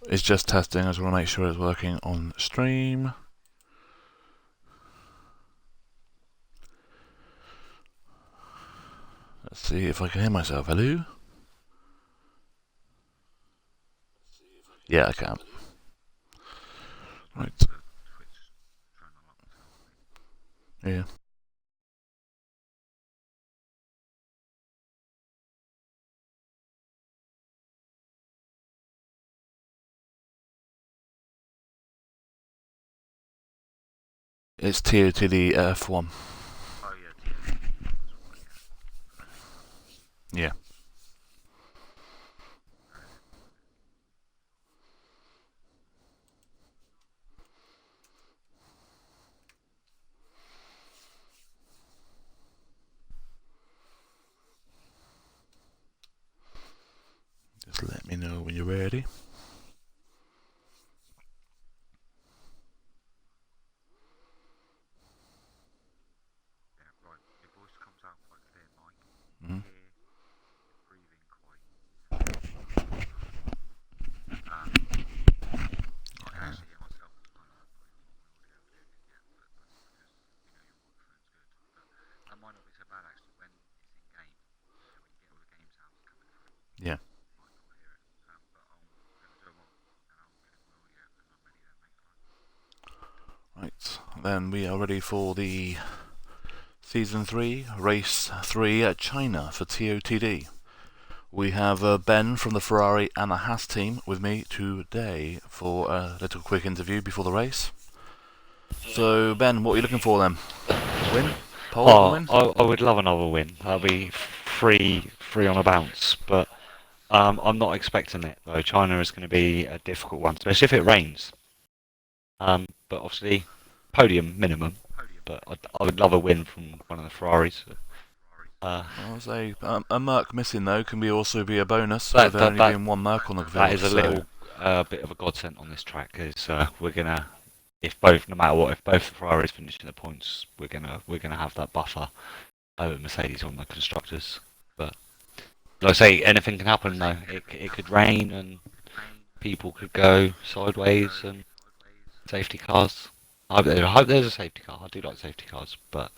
it's just testing. I just want to make sure it's working on stream. Let's see if I can hear myself. Hello? Yeah, I can. Right. Yeah. It's TOTD F1. Oh yeah, Yeah. Just let me know when you're ready. right. Your voice comes out quite clear, Mike. Mm-hmm. Here, you're breathing quite. I can actually hear myself at the moment. Not even on my audio doing it yet, but that's because your microphone's good. But that might not be so bad actually when it's in game. When you get all the game sounds coming through. Yeah. You might not hear it. But I'm going to do them all, and I'll check my audio, and I'm ready then, mate. Right. Then we are ready for the Season 3, Race 3 at China for TOTD. We have Ben from the Ferrari and the Haas team with me today for a little quick interview before the race. So, Ben, what are you looking for then? Win? Pole win? I would love another win. That'll be free on a bounce. But I'm not expecting it though. China is going to be a difficult one, especially if it rains. But obviously, podium minimum. But I would love a win from one of the Ferraris. I'll say a Merc missing though can also be a bonus. So there only being one Merc on the field. That is a little bit of a godsend on this track. Is we're gonna, no matter what, if both the Ferraris finish in the points, we're gonna have that buffer over Mercedes on the constructors. But like I say, anything can happen though. It could rain and people could go sideways and safety cars. I hope there's a safety car. I do like safety cars, but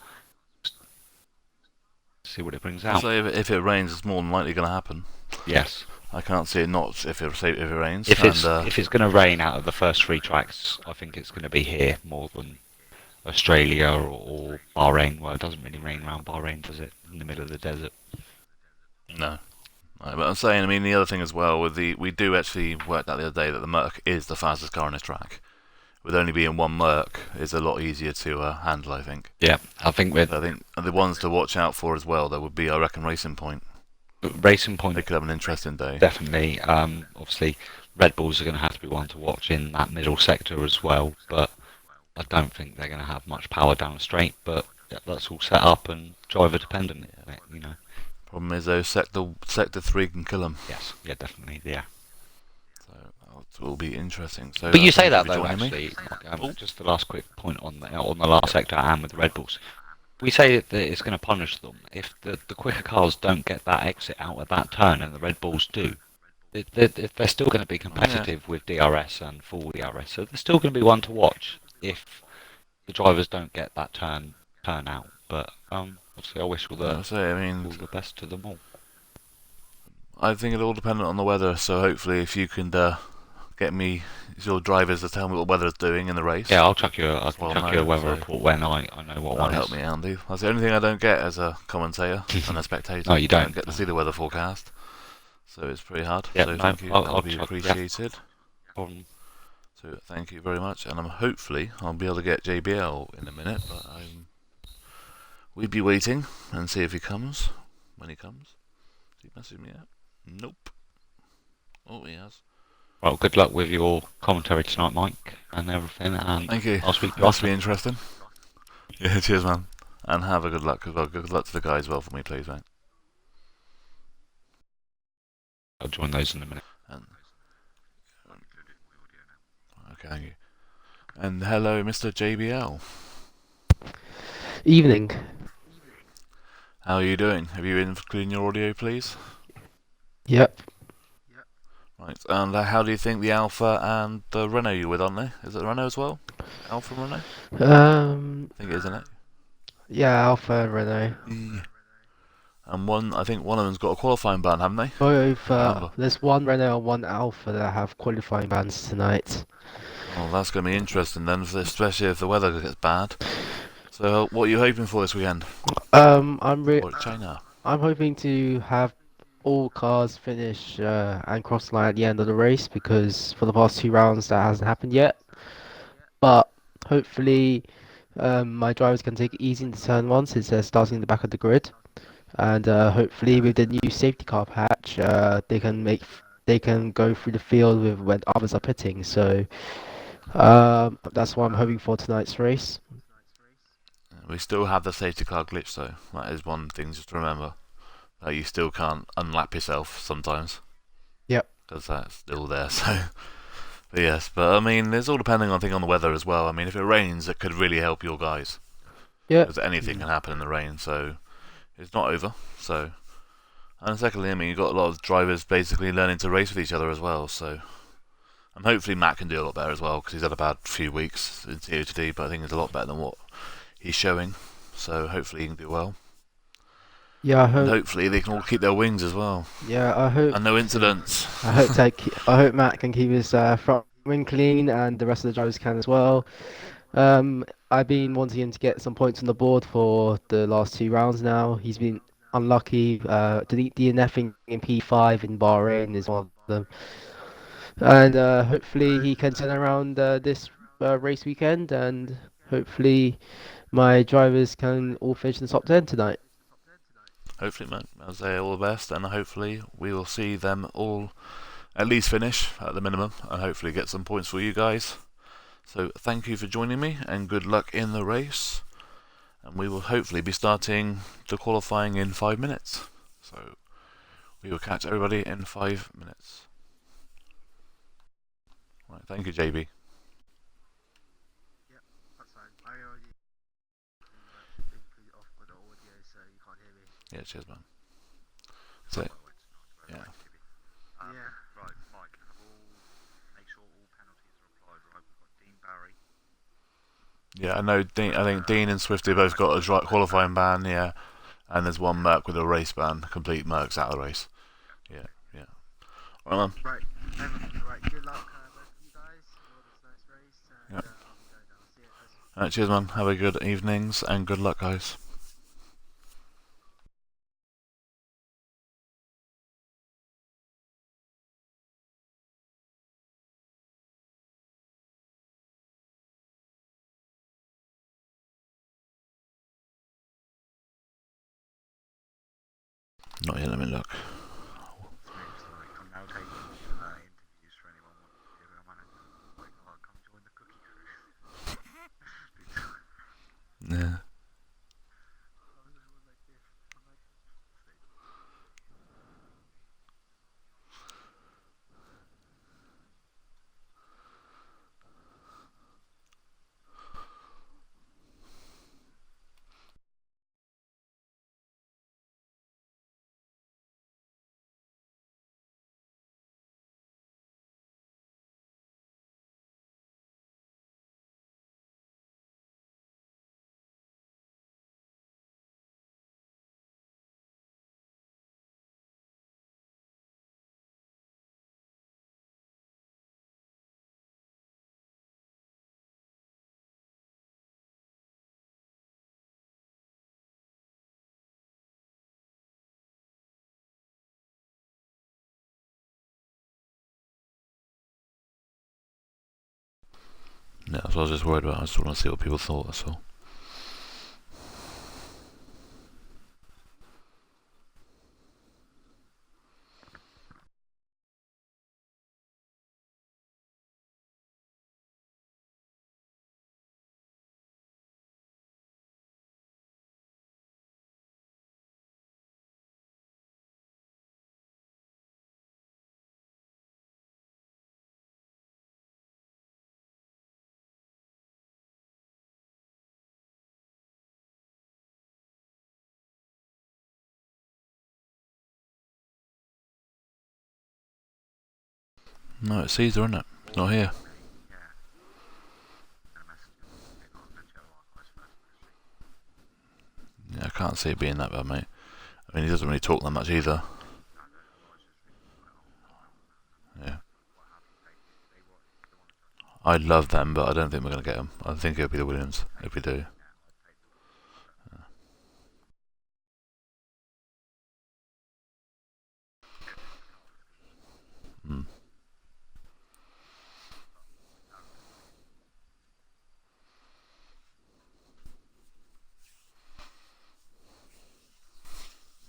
see what it brings out. So if it rains, it's more than likely going to happen. Yes. I can't see it not if it rains. If it's going to rain out of the first 3 tracks, I think it's going to be here more than Australia or Bahrain. Well, it doesn't really rain around Bahrain, does it? In the middle of the desert. No. But I'm saying, I mean, the other thing as well with we do actually worked out the other day that the Merc is the fastest car on this track. With only being one Merc, it's a lot easier to handle, I think. Yeah, I think the ones to watch out for as well, there would be, I reckon, Racing Point. Racing Point. They could have an interesting day. Definitely. Obviously, Red Bulls are going to have to be one to watch in that middle sector as well, but I don't think they're going to have much power down the straight. But that's all set up and driver dependent, you know. Problem is though, sector 3 can kill them. Yes, yeah, definitely, yeah. So it will be interesting. So, but you say that though, actually. Just the last quick point on the last sector and with the Red Bulls. We say that it's going to punish them if the quicker cars don't get that exit out of that turn, and the Red Bulls do. They're still going to be competitive with DRS and full DRS, so they're still going to be one to watch if the drivers don't get that turn out. But obviously, I wish all the best to them all. I think it'll all depend on the weather. So hopefully, if you can get me your drivers to tell me what the weather's doing in the race. Yeah, I'll chuck you a weather report when I know what one is. Help me, Andy. That's the only thing I don't get as a commentator and a spectator. No, you don't. I don't get to see the weather forecast, so it's pretty hard. Yeah, so thank you. That'll be appreciated. Yeah. So thank you very much, and hopefully I'll be able to get JBL in a minute, but we'd be waiting and see if he comes. When he comes, has he messaged me yet? Nope. Oh, he has. Well, good luck with your commentary tonight, Mike, and everything. And thank you. I'll speak to you. Must be interesting. Yeah, cheers, man. And have a good luck as well. Good luck to the guys as well for me, please, mate. I'll join those in a minute. Okay, thank you. And hello, Mr. JBL. Evening. How are you doing? Have you included your audio, please? Yep. Right, and how do you think the Alpha and the Renault you're with, aren't they? Is it Renault as well? Alpha and Renault? Um, I think it is, isn't it? yeah, Alpha and Renault. Yeah. And I think one of them's got a qualifying ban, haven't they? Both, Can't remember. there's one Renault and one Alpha that have qualifying bans tonight. Oh, that's going to be interesting then, especially if the weather gets bad. So, what are you hoping for this weekend? I'm Or China? hoping to have all cars finish and cross the line at the end of the race because for the past 2 rounds that hasn't happened yet. But hopefully, my drivers can take it easy in the turn one since they're starting in the back of the grid, and hopefully with the new safety car patch, they can go through the field with when others are pitting. So that's what I'm hoping for tonight's race. We still have the safety car glitch though. That is one thing just to remember. That you still can't unlap yourself sometimes. Yep. Because that's still there, so... But yes, but I mean, it's all depending on the weather as well. I mean, if it rains, it could really help your guys. Yep. Because anything can happen in the rain, so... It's not over, so... And secondly, I mean, you've got a lot of drivers basically learning to race with each other as well, so... And hopefully Matt can do a lot better as well, because he's had a bad few weeks in TOTD, but I think he's a lot better than what he's showing. So hopefully he can do well. Yeah, I And hope. hopefully they can all keep their wings as well. Yeah, I hope. And no incidents. I hope Matt can keep his front wing clean, and the rest of the drivers can as well. I've been wanting him to get some points on the board for the last 2 rounds now. He's been unlucky. DNFing in P5 in Bahrain is one of them. And hopefully he can turn around this race weekend, and hopefully my drivers can all finish in the top 10 tonight. Hopefully, mate. I'll say all the best, and hopefully we will see them all at least finish at the minimum, and hopefully get some points for you guys. So thank you for joining me, and good luck in the race. And we will hopefully be starting the qualifying in 5 minutes. So we will catch everybody in 5 minutes. Right, thank you, JB. Yep, that's fine. I already include off with the audio so you can't hear me. Yeah, cheers, man. So, yeah. Yeah. Right, Mike, make sure all penalties are applied, right? We've got Dean Barry. Yeah, I know. I think Dean and Swifty both got a qualifying ban. Yeah, and there's one Merc with a race ban. Complete Mercs out of the race. Yeah, yeah. Right, man. Right, right. Good luck, both of you guys, for this next race, and Yep. I'll be going now. See you guys. Alright, cheers, man. Have a good evenings and good luck, guys. Not yet. Let me look. I'm now taking interviews for anyone who wants to be a manager. Like, oh, come join the cookie crew. Yeah. Yeah, that's what I was just worried about. I just want to see what people thought. That's all. No, it's Caesar, isn't it? It's not here. Yeah. And a message him. Getting on the Joe Archives first, actually. Yeah, I can't see it being that bad, mate. I mean, he doesn't really talk that much either. No, otherwise just reading quite old. Yeah. Quite happy to take it. They want to join. I love them, but I don't think we're going to get them. I think it'll be the Williams if we do. Yeah, I'd take them. Mm.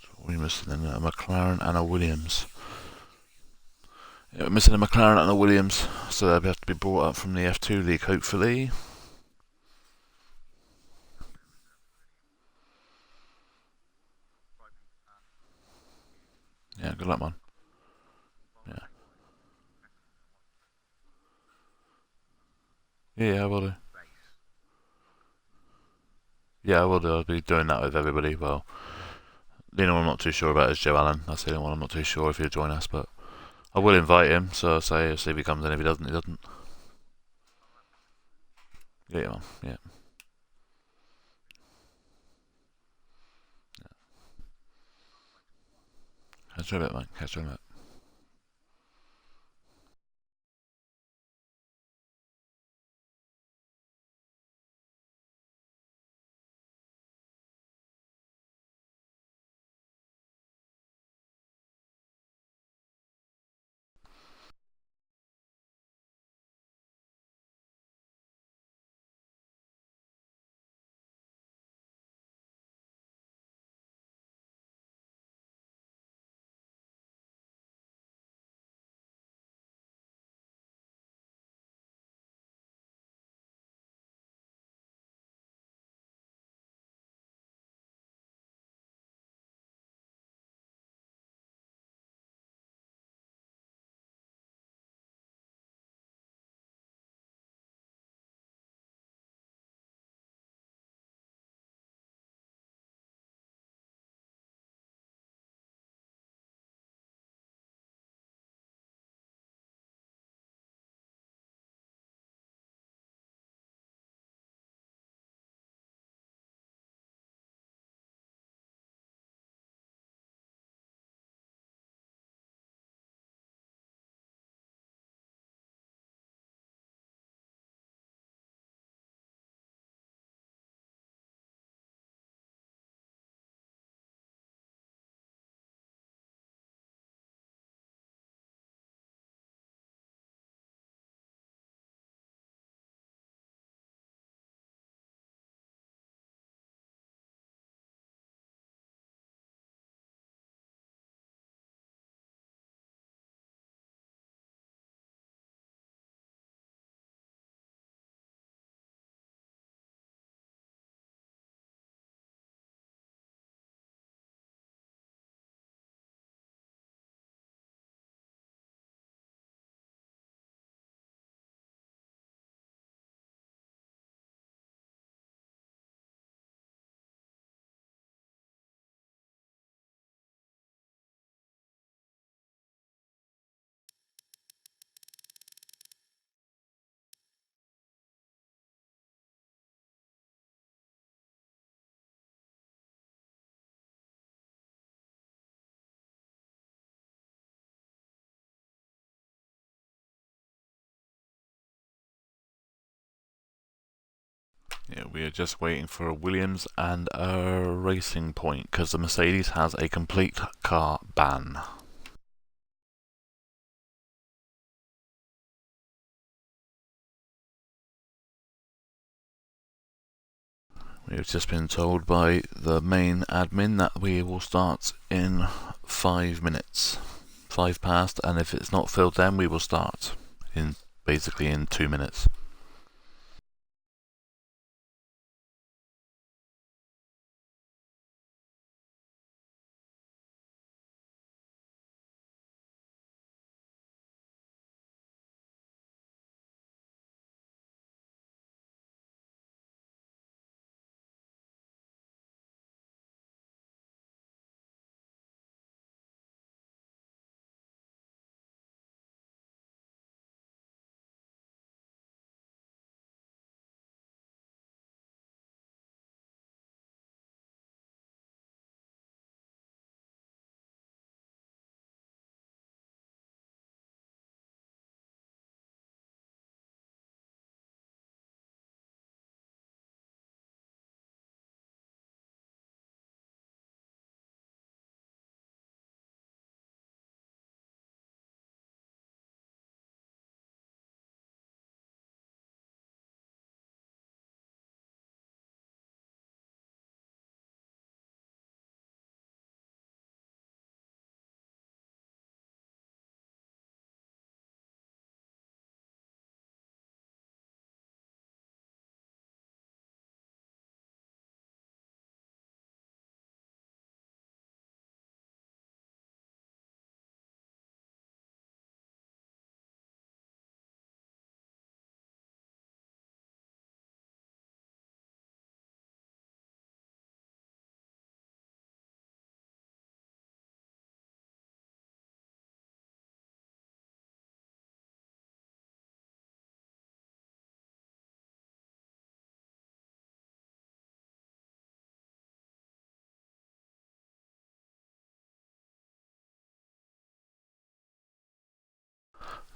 So we're missing then a McLaren and a Williams. Yeah, we're missing a McLaren and a Williams, so they'll have to be brought up from the F2 league, hopefully. Yeah, good luck, man. Yeah. Yeah, I will do. Yeah, I will do. I'll be doing that with everybody. Well, the only one I'm not too sure about is Joe Allen. That's the only one I'm not too sure if he'll join us, but I will invite him. So I'll say, see if he comes in. If he doesn't, he doesn't. Yeah, man. Yeah. Catch you in a bit, mate. Catch you in a bit. Yeah, we are just waiting for a Williams and a Racing Point because the Mercedes has a complete car ban. We have just been told by the main admin that we will start in 5 minutes. 5 past, and if it's not filled then we will start in basically in 2 minutes.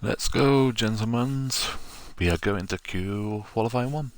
Let's go, gentlemen. We are going to queue qualifying 1.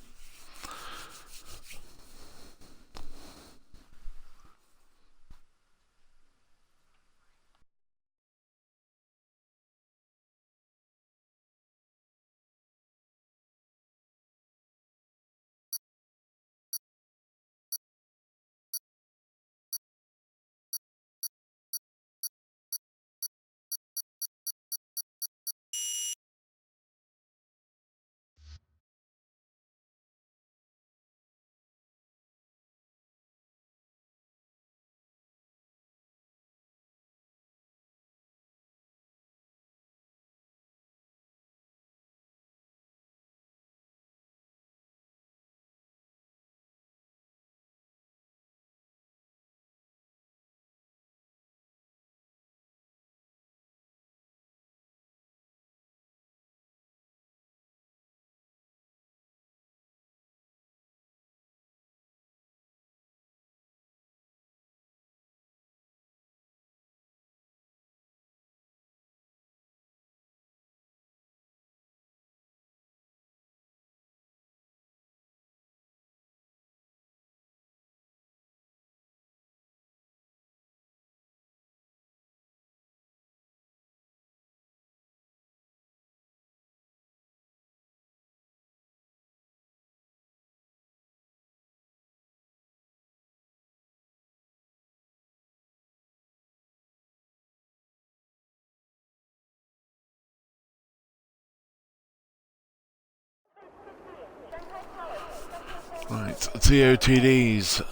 Right, TOTD's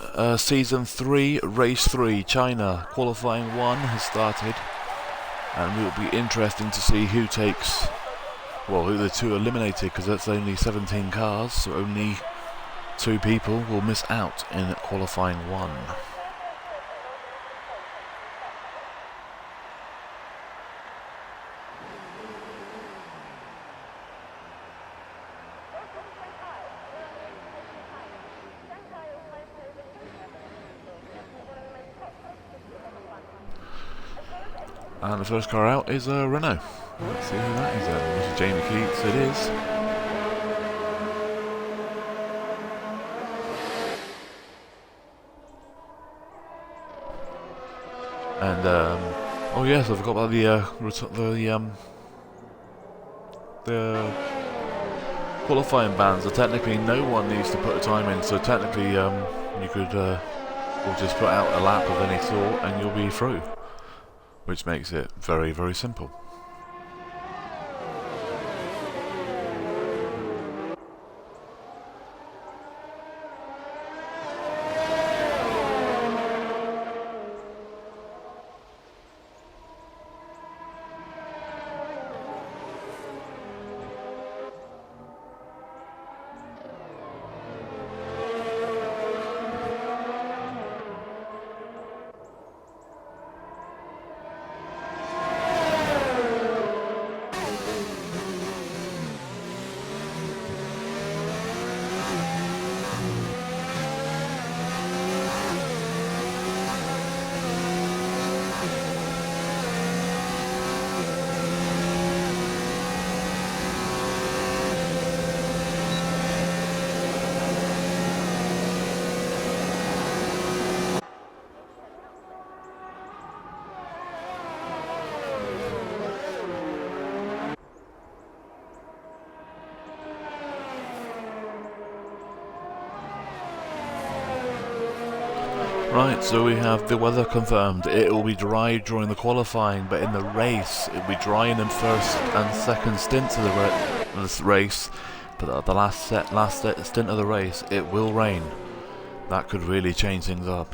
Season 3, Race 3, China. Qualifying 1 has started. And it will be interesting to see who takes, well, who the 2 eliminated, because that's only 17 cars, so only 2 people will miss out in qualifying 1. And the first car out is a Renault. Let's see who that is then. This is Jamie Keats, it is. And, oh yes, I forgot about the qualifying bans. So technically no one needs to put a time in, so technically you could or just put out a lap of any sort and you'll be through. Which makes it very, very simple. Right, so we have the weather confirmed. It will be dry during the qualifying, but in the race, it will be dry in the first and second stints of the race. But at the last stint of the race, it will rain. That could really change things up.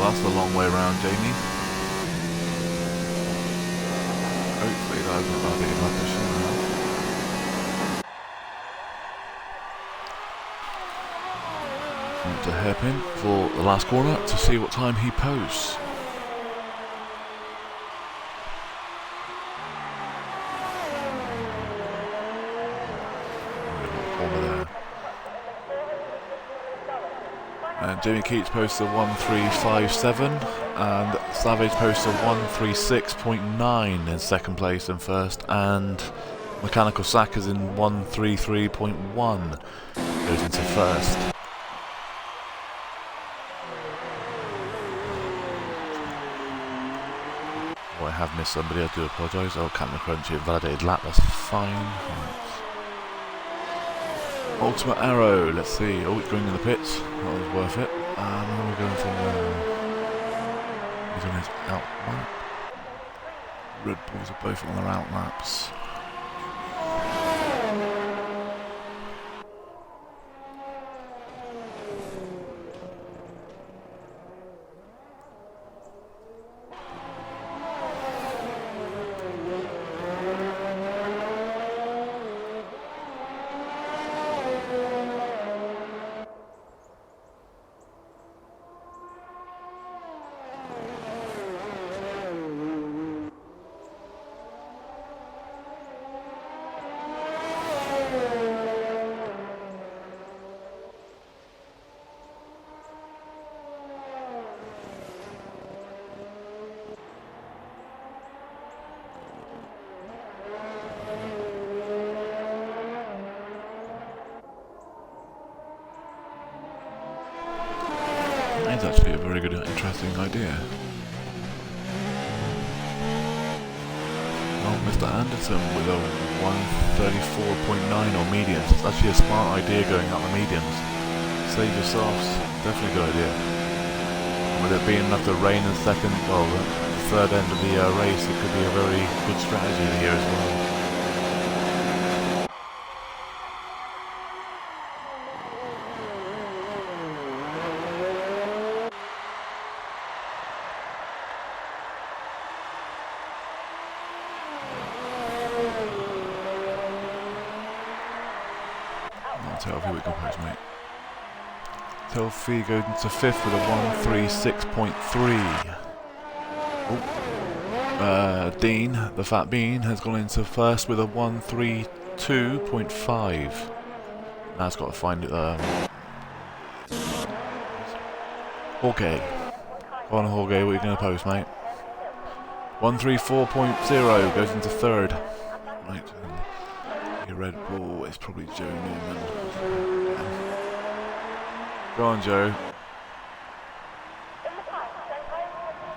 that's a long way around, Jamie. Hopefully that isn't that big like a shot now. It's a hairpin for the last corner to see what time he posts. Corner there. And Jamie Keats posts a 1:3.57 and Savage posts a 1:36.9 in second place and first, and Mechanical Sack is in 1:33.1, goes into first. Oh, I have missed somebody, I do apologise. Oh, Captain Crunch, invalidated lap, that's fine. Right. Ultimate Arrow, let's see. Oh, it's going in the pits. That was worth it. And then we're going from he's on his out lap. Red Bulls are both on their out laps. It's actually a very good, interesting idea. Well, Mr. Anderson with a 1:34.9 on mediums. It's actually a smart idea going up the mediums. Save your softs. Definitely a good idea. With it being enough to rain in second, well, the third end of the race, it could be a very good strategy here as well. Telfie, we can post, mate. Telfie goes into fifth with a 1:36.3. Dean, the Fat Bean, has gone into first with a 1:32.5. Now it's got to find it. Jorge. Go on, Jorge, what are you going to post, mate? 1:34.0 goes into third. Right. Your Red Bull is probably Joe Newman. Go on, Joe.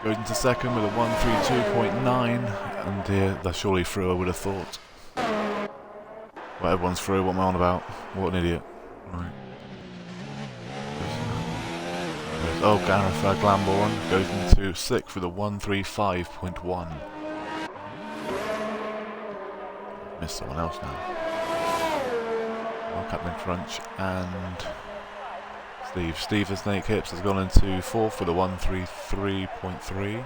Goes into second with a 1:32.9, and that's surely through, I would have thought. Well, everyone's through, what am I on about? What an idiot. Right. Oh, Gareth Glamborn goes into sixth with a 1:35.1. Missed someone else now. Oh, Captain Crunch and Steve. Steve the Snake Hips has gone into fourth with a 1:33.3,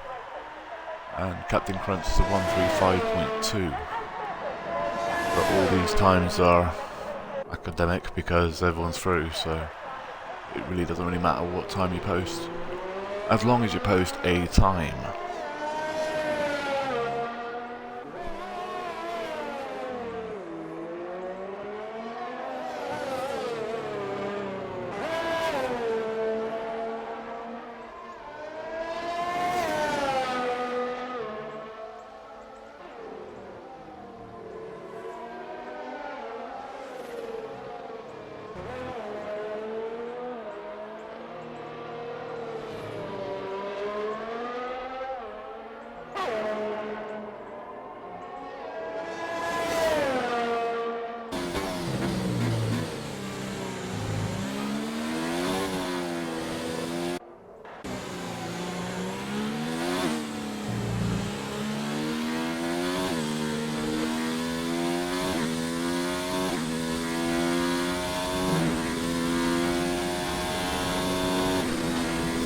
and Captain Crunch is a 1:35.2. But all these times are academic because everyone's through, so it really doesn't really matter what time you post, as long as you post a time.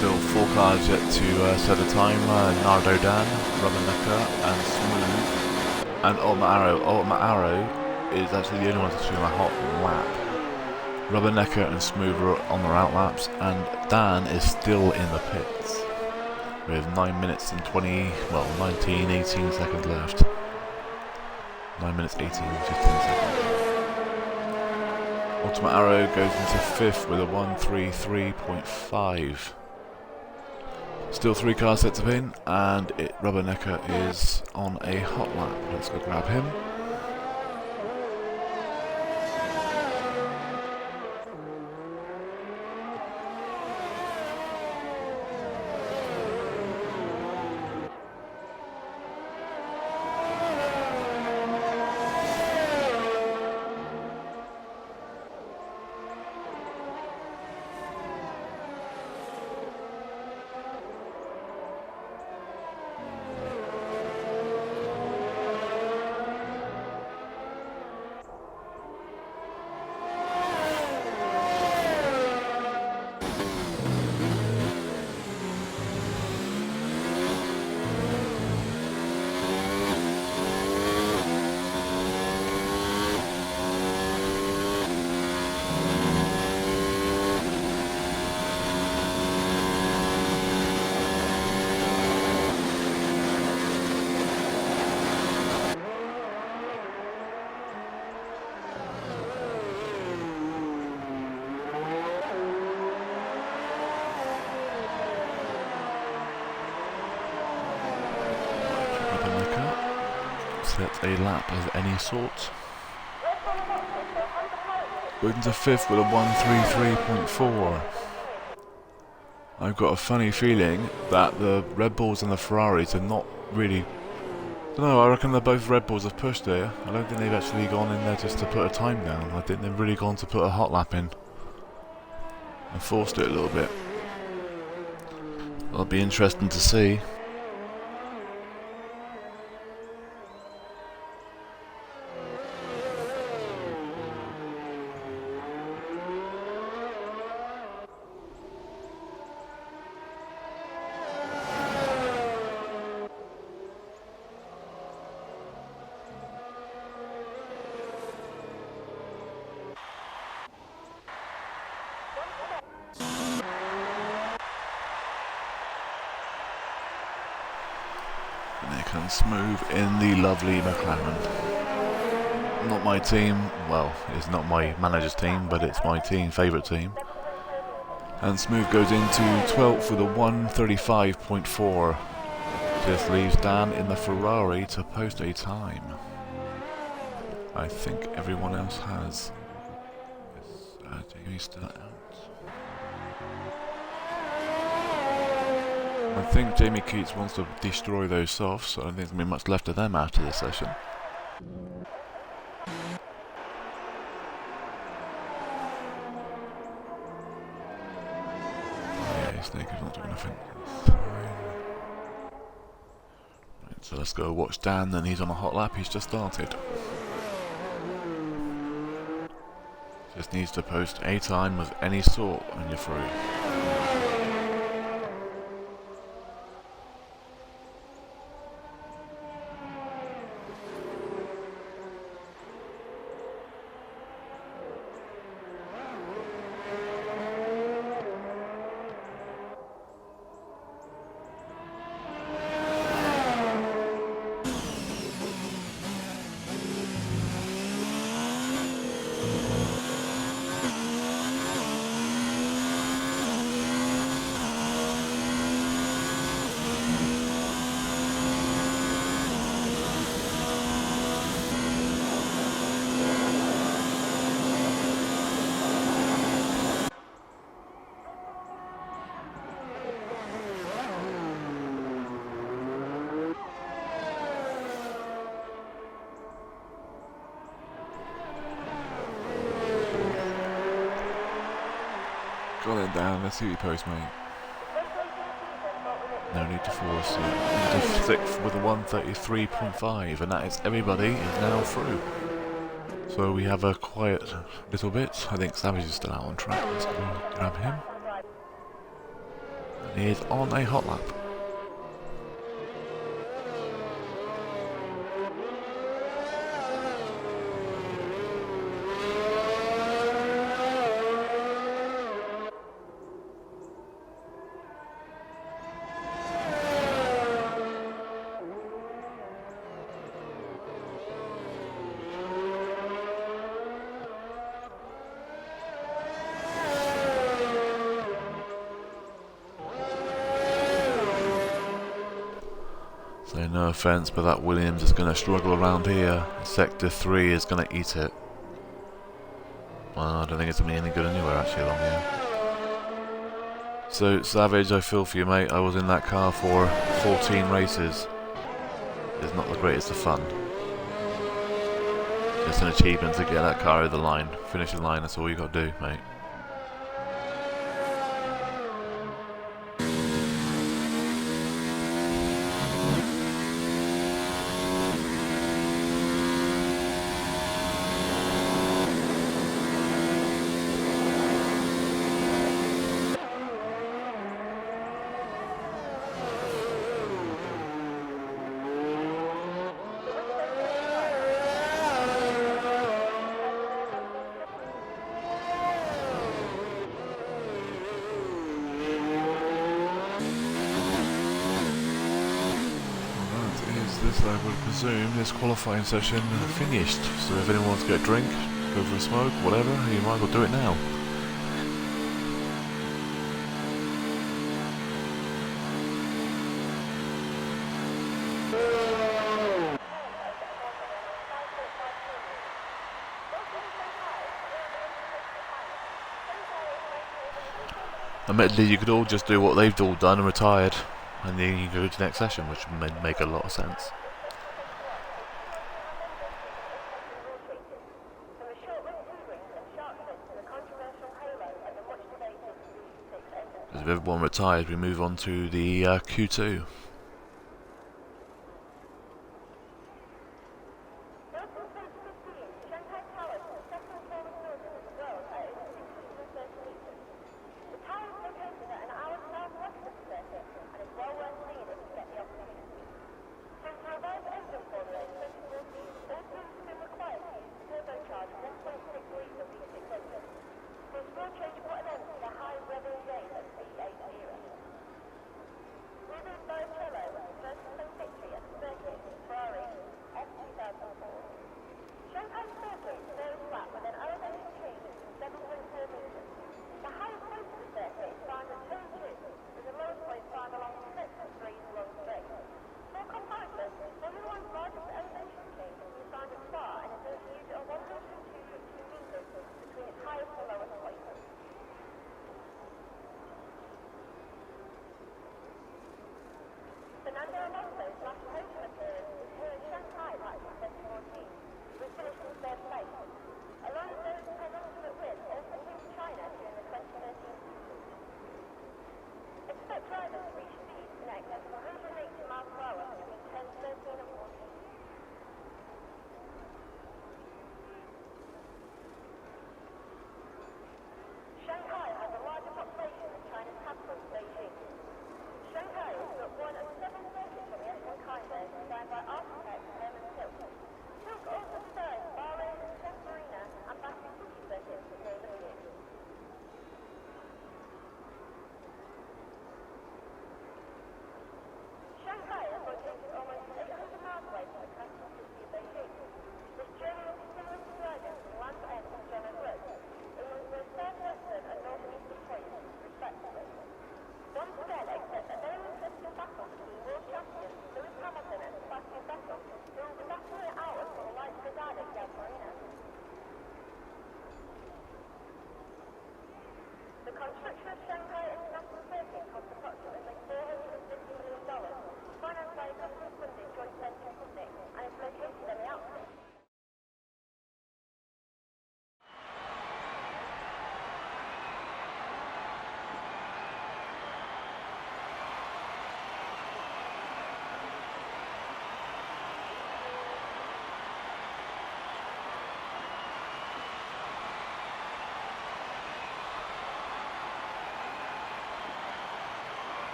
Still 4 cars yet to set a time. Nardo Dan, Rubbernecker and Smooth. And Ultimate Arrow. Ultimate Arrow is actually the only one that's doing a hot lap. Rubbernecker and Smooth are on their out laps, and Dan is still in the pits with 9 minutes and 19, 18 seconds left. 9 minutes, 18, 15 seconds. Ultimate Arrow goes into 5th with a 1:33.5. Still 3 cars set to pin, and Rubbernecker is on a hot lap. Let's go grab him. Set a lap of any sort. Going into 5th with a 1:33.4. I've got a funny feeling that the Red Bulls and the Ferraris are not really... I don't know, I reckon they're both Red Bulls have pushed there. I don't think they've actually gone in there just to put a time down. I think they've really gone to put a hot lap in and forced it a little bit. It'll be interesting to see. Nick and Smooth in the lovely McLaren. Not my team, well, it's not my manager's team, but it's my favourite team. And Smooth goes into 12th with a 1:35.4. Just leaves Dan in the Ferrari to post a time. I think everyone else has. Jamie's still out. I think Jamie Keats wants to destroy those softs, so I don't think there's going to be much left of them after this session. Yeah, Snake is not doing anything. Right, so let's go watch Dan, then he's on a hot lap, he's just started. Just needs to post a time of any sort and you're through. Got it down, let's see what he posts, mate. No need to force it. Into 6th with a 1:33.5, and that is everybody is now through. So we have a quiet little bit. I think Savage is still out on track. Let's go grab him. And he is on a hot lap. So no offence, but that Williams is going to struggle around here. Sector 3 is going to eat it. Well, I don't think it's going to be any good anywhere actually along here. So Savage, I feel for you, mate. I was in that car for 14 races. It's not the greatest of fun. It's an achievement to get that car over the line. Finish the line, that's all you got to do, mate. This, I would presume, this qualifying session finished. So if anyone wants to get a drink, go for a smoke, whatever, you might as well do it now. Admittedly, you could all just do what they've all done and retired, and then you go to the next session, which would make a lot of sense. As if everyone retired, we move on to the Q2.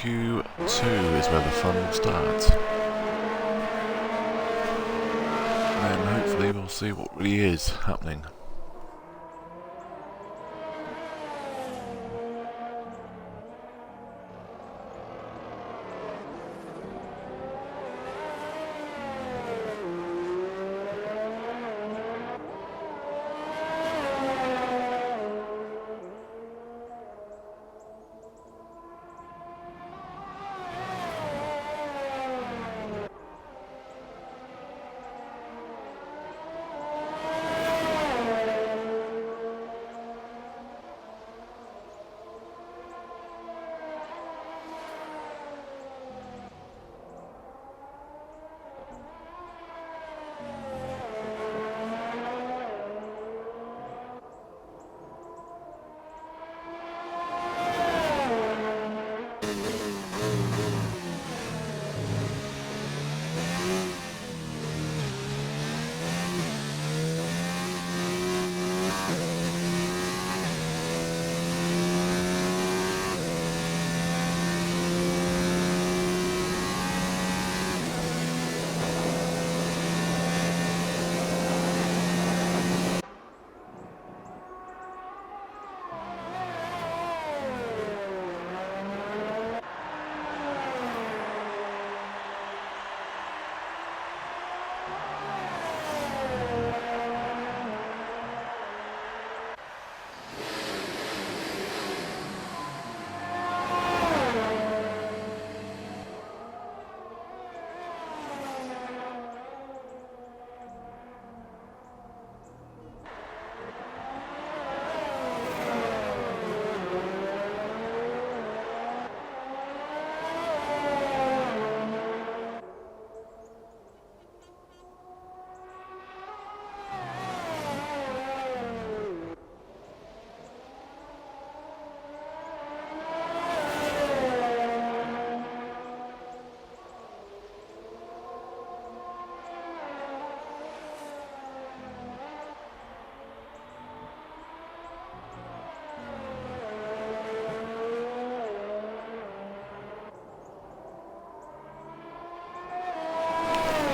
Q2 is where the fun will start. And then hopefully we'll see what really is happening.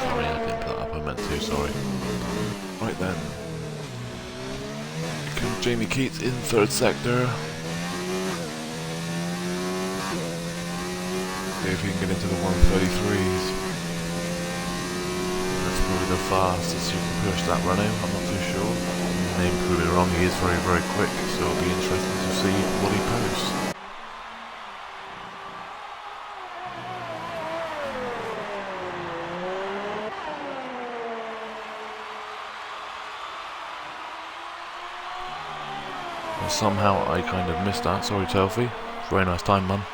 Sorry, I didn't put that up, I meant to, sorry. Right then. Here comes Jamie Keats in third sector. See if he can get into the 133s. That's probably the fastest you can push that running, I'm not too sure. Maybe prove me wrong, he is very, very quick, so it'll be interesting to see what he posts. Well, somehow I kind of missed that, sorry Telfie. Very nice time, man.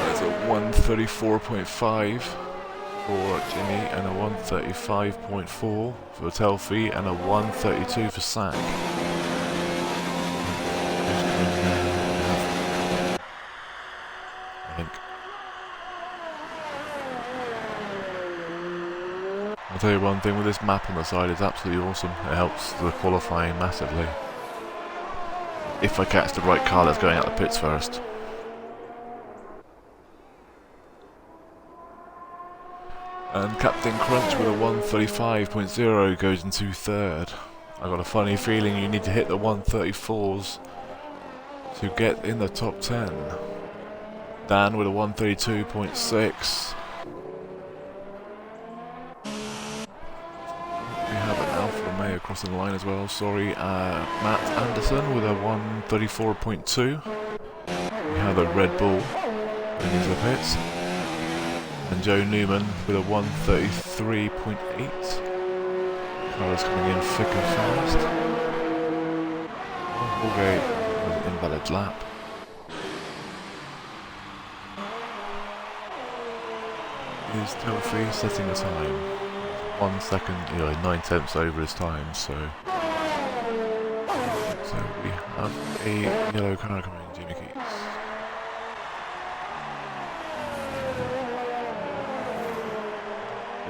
That's a 134.5 for Jimmy and a 135.4 for Telfie and a 132 for Sack. I think. I'll tell you one thing, with this map on the side, it's absolutely awesome. It helps the qualifying massively. If I catch the right car that's going out the pits first. And Captain Crunch with a 135.0 goes into third. I got a funny feeling you need to hit the 134s to get in the top 10. Dan with a 132.6. We have an Alfa Romeo crossing the line as well, sorry. Matt Anderson with a 134.2. We have a Red Bull going into the pits. And Joe Newman with a 133.8. Carlos coming in thick and fast. Okay, was an invalid lap. Is Telfie setting the time? 1 second, 9/10 over his time, so we have a yellow car coming in, Jimmy Keats.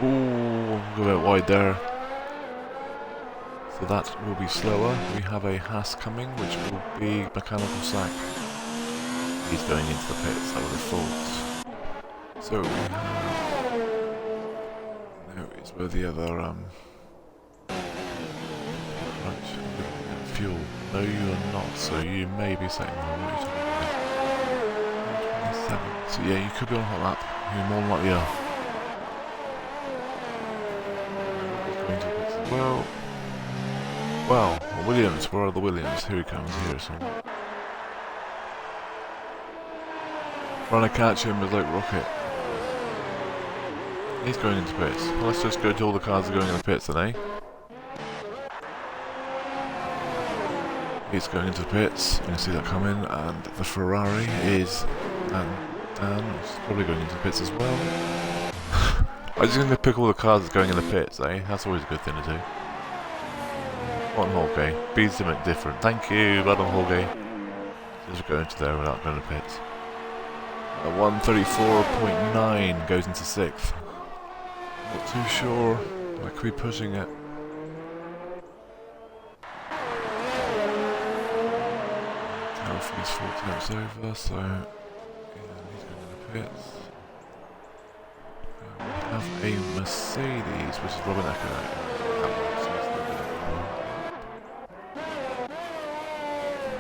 Ooh, a bit wide there. So So that will be slower. We have a Haas coming, which will be mechanical sack. He's going into the pits, I would have thought. So we have... No, it's where the other, right, fuel. No, you are not, so you may be saying, well, what are you talking about? 27. So yeah, you could be on a hot lap. You more than likely are. Going to the pits as well. Well, Williams, where are the Williams? Here he comes, here somewhere. Trying to catch him is like rocket. He's going into pits. Well, let's just go to all the cars that are going in the pits then, eh? He's going into the pits. You can see that coming, and the Ferrari is Dan is probably going into the pits as well. I'm just going to pick all the cars that are going in the pits, eh? That's always a good thing to do. What Jorge? Beats him at different. Thank you, Madam Jorge. Just go into there without going to pits. 134.9 goes into 6th. Not too sure. I could be pushing it. Alfie's 4 times over, so yeah, he's going to the pits. We have a Mercedes, which is Robin Echo.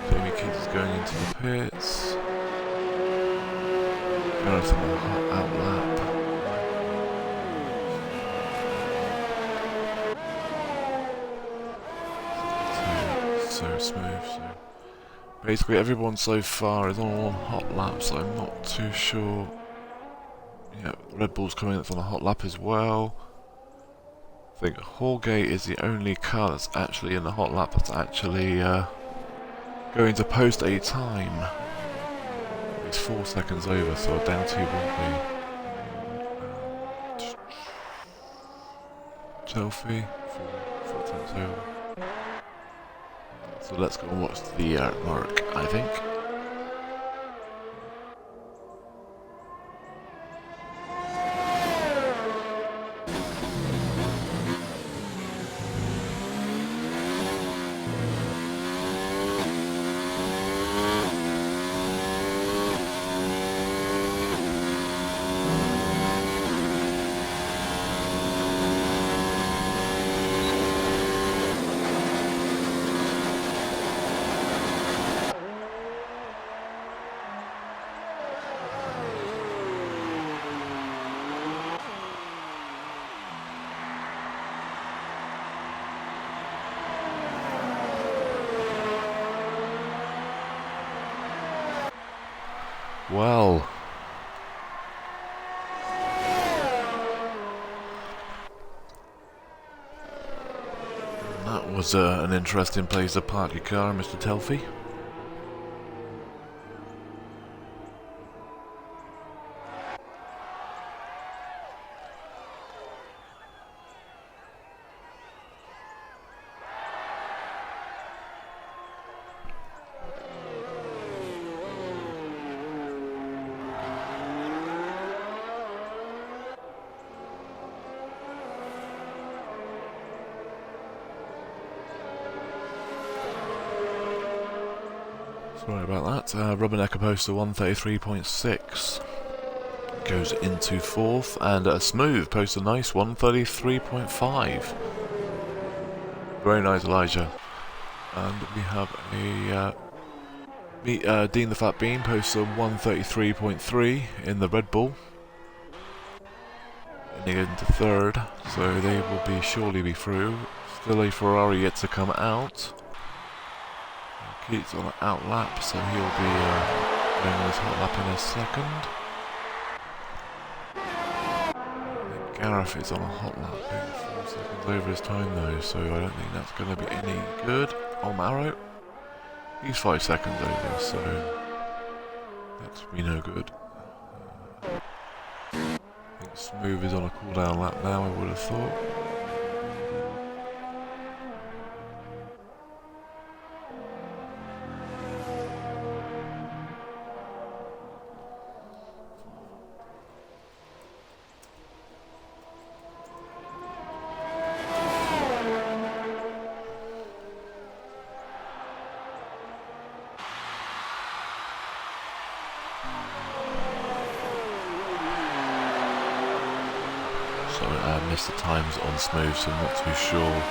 Jamie Keats is going into the pits. Going to the hot out lap. So smooth. So basically, everyone so far is on one hot lap, so I'm not too sure. Yeah, Red Bull's coming up on a hot lap as well. I think Jorge is the only car that's actually in the hot lap that's actually going to post a time. He's 4 seconds over, so I doubt he will be. Selfie, 4 times over. So let's go and watch the mark, I think. Well, that was an interesting place to park your car, Mr. Telfie. Sorry about that. Rubbernecker poster 133.6 goes into 4th, and a smooth poster nice 133.5. Very nice, Elijah. And we have a Dean the Fat Bean poster 133.3 in the Red Bull. Getting into 3rd, so they will surely be through. Still a Ferrari yet to come out. Keats on an out lap, so he'll be going on his hot lap in a second. And Gareth is on a hot lap, 4 seconds over his time though, so I don't think that's going to be any good. On Arrow, he's 5 seconds over, so that's be no good. I think Smooth is on a cooldown lap now, I would have thought. So I missed the times on smooth, so I'm not too sure.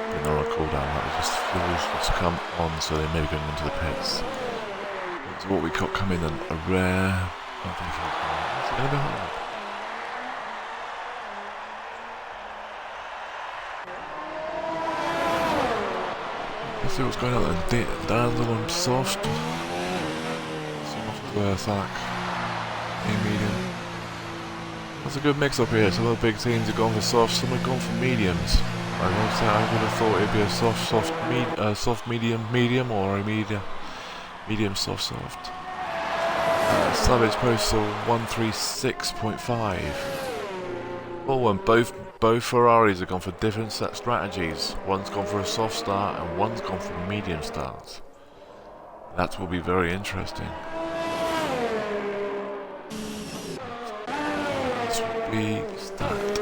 But not on a cooldown, that was just fuels just come on, so they may be going into the pits. So what we got coming in a rare. I think it's going to be hot. Let's see what's going on then. Dan's on soft. Soft, sack. Medium. That's a good mix up here. Some of the big teams have gone for soft, some have gone for mediums. I would have thought it'd be a soft, medium, or a medium, soft. Savage postal 136.5. Oh, and both Ferraris have gone for different set strategies. One's gone for a soft start and one's gone for a medium start. That will be very interesting. This will be start.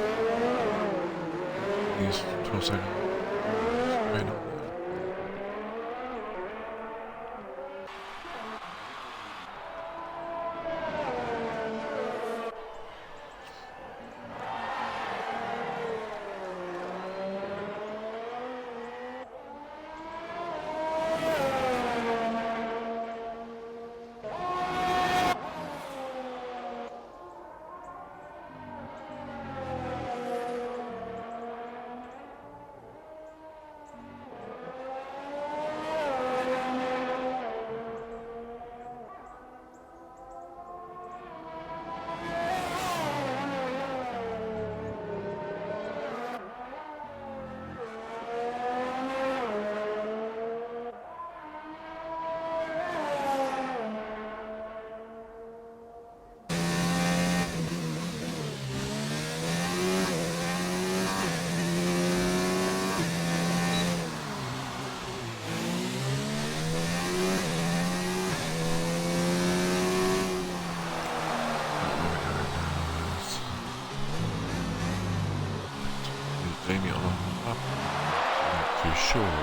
These 12 seconds. Going on. Jamie on the map. Not too sure.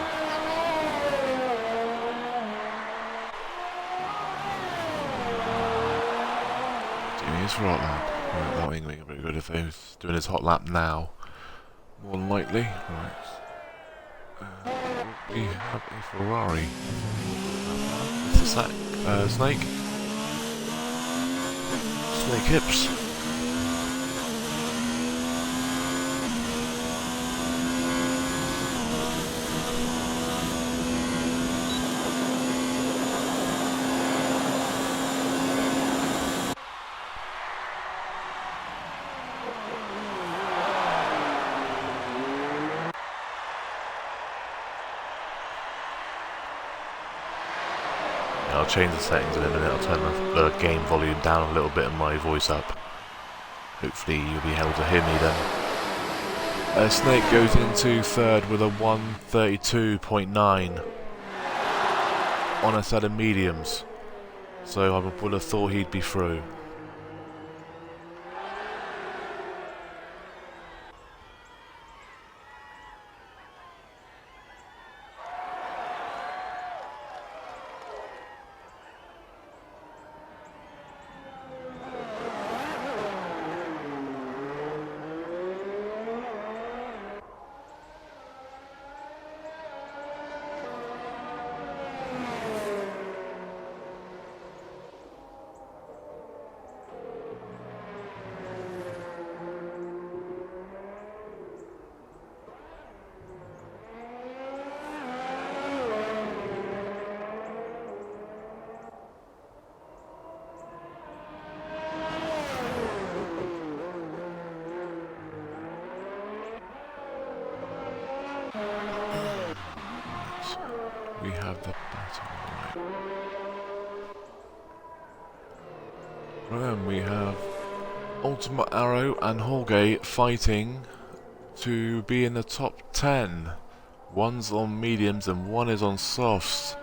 Jamie is for hot lap. Right, that ain't looking very good if he was doing his hot lap now. More than likely. Right. We have a Ferrari. It's a Snake. Snake hips. I'll change the settings in a minute. I'll turn the game volume down a little bit and my voice up. Hopefully you'll be able to hear me then. Snake goes into third with a 132.9 on a set of mediums. So I would have thought he'd be through. We have the battle line. Right then, we have Ultimate Arrow and Holgate fighting to be in the top 10. One's on mediums and one is on softs.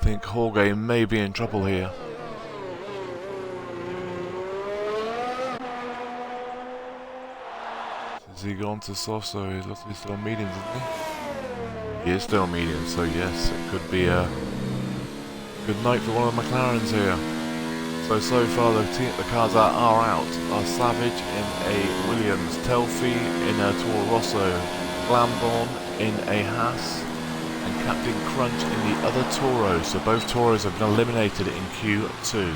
I think Holgate may be in trouble here. Has he gone to softs? So he looks like he's still on mediums, isn't he? He is still medium, so yes, it could be a good night for one of the McLarens here. So far the cars that are out are Savage in a Williams, Telfie in a Toro Rosso, Glamborn in a Haas, and Captain Crunch in the other Toro. So both Toros have been eliminated in Q2.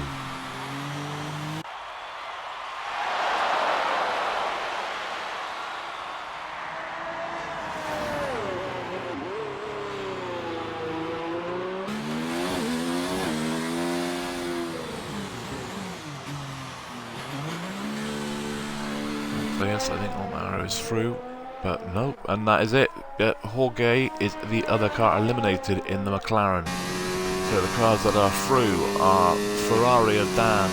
So yes, I think Almaro is through, but nope, and that is it. Jorge is the other car eliminated in the McLaren. So the cars that are through are Ferrari of Dan,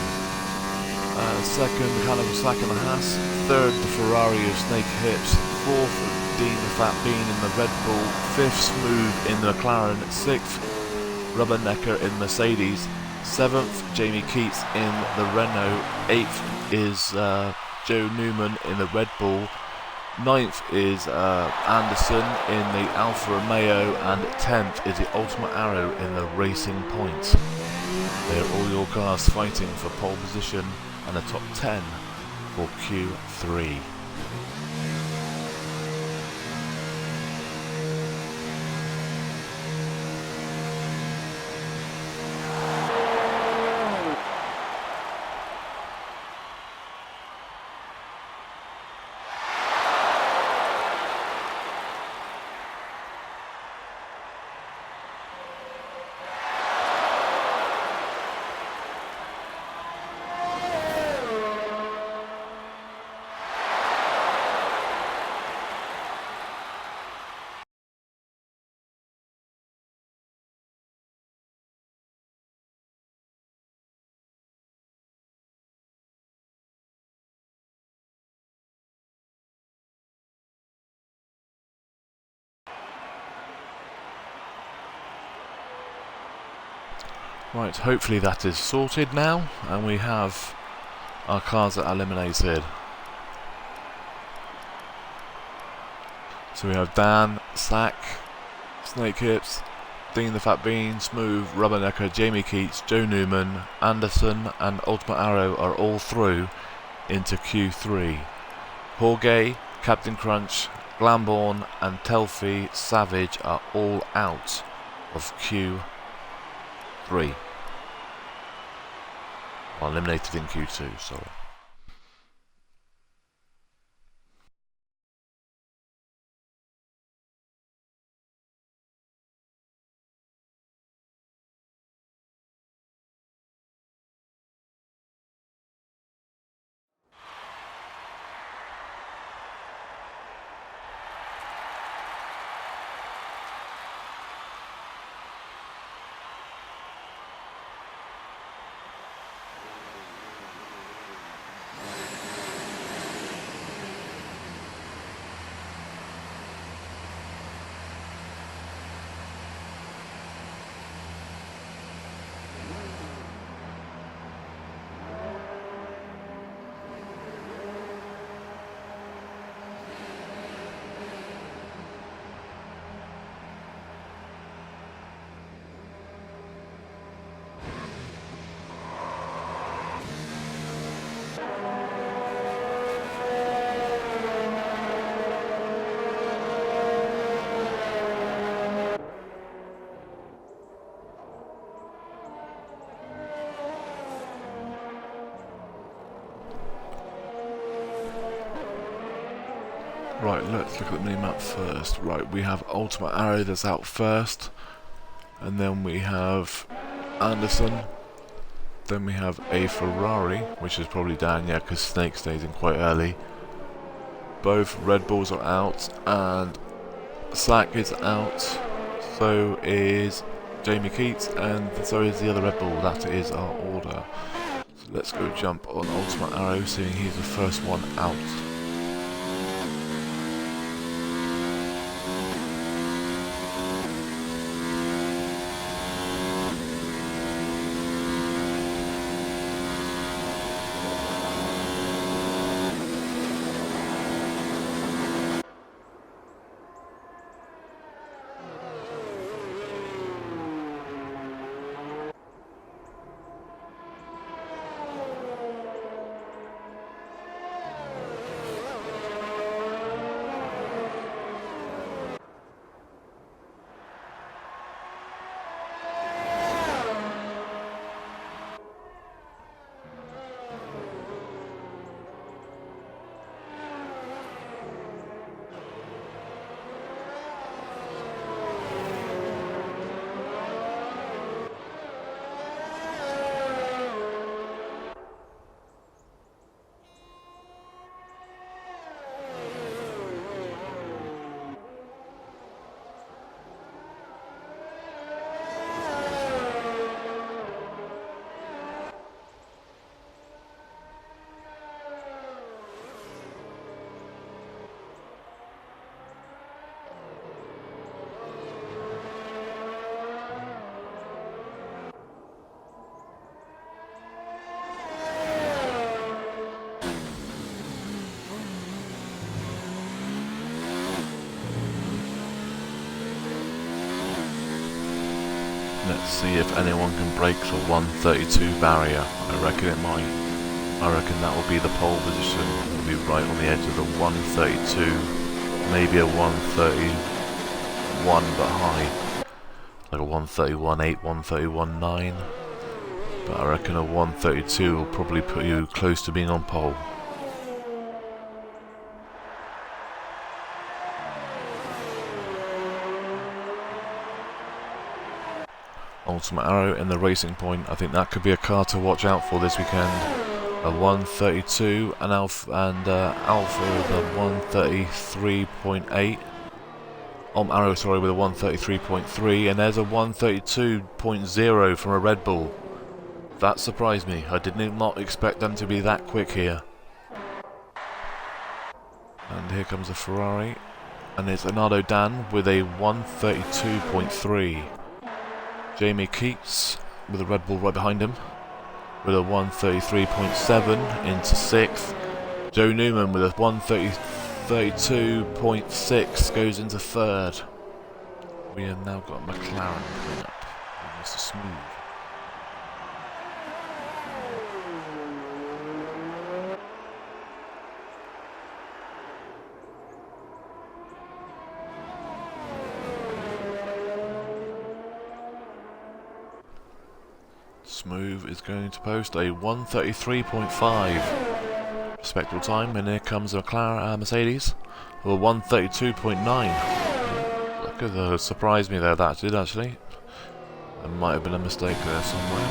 second Callum Slack in the Haas, third the Ferrari of Snake Hips, fourth Dean the Fat Bean in the Red Bull, fifth Smooth in the McLaren, sixth Rubbernecker in Mercedes, seventh Jamie Keats in the Renault, eighth is Joe Newman in the Red Bull, ninth is Anderson in the Alfa Romeo, and 10th is the Ultimate Arrow in the Racing Point. They're all your cars fighting for pole position and the top 10 for Q3. Right, hopefully that is sorted now, and we have our cars that are eliminated. So we have Dan, Sack, Snake Hips, Dean the Fat Bean, Smooth, Rubbernecker, Jamie Keats, Joe Newman, Anderson and Ultimate Arrow are all through into Q3. Jorge, Captain Crunch, Glamborn and Telfie Savage are all out of Q3. Well, eliminated in Q2, sorry. Right, let's look at the mini-map first. Right, we have Ultimate Arrow that's out first, and then we have Anderson, then we have a Ferrari, which is probably down, yeah, because Snake stays in quite early. Both Red Bulls are out, and Sack is out, so is Jamie Keats, and so is the other Red Bull. That is our order. So let's go jump on Ultimate Arrow, seeing he's the first one out. see if anyone can break the 132 barrier. I reckon it might. I reckon that will be the pole position. It'll be right on the edge of the 132, maybe a 131 but high. Like a 131.8, 131.9. But I reckon a 132 will probably put you close to being on pole. Ultimate Arrow in the Racing Point. I think that could be a car to watch out for this weekend. A 132 and Alpha with a 133.8. Arrow, sorry, with a 133.3, and there's a 132.0 from a Red Bull. That surprised me. I did not expect them to be that quick here. And here comes a Ferrari, and it's Leonardo Dan with a 132.3. Jamie Keats with a Red Bull right behind him with a 133.7 into 6th. Joe Newman with a 132.6 goes into 3rd. We have now got McLaren coming up with Mr. Smooth. Smooth is going to post a 133.5 respectable time, and here comes a McLaren Mercedes with a 132.9. That could have surprised me there, that did actually. There might have been a mistake there somewhere.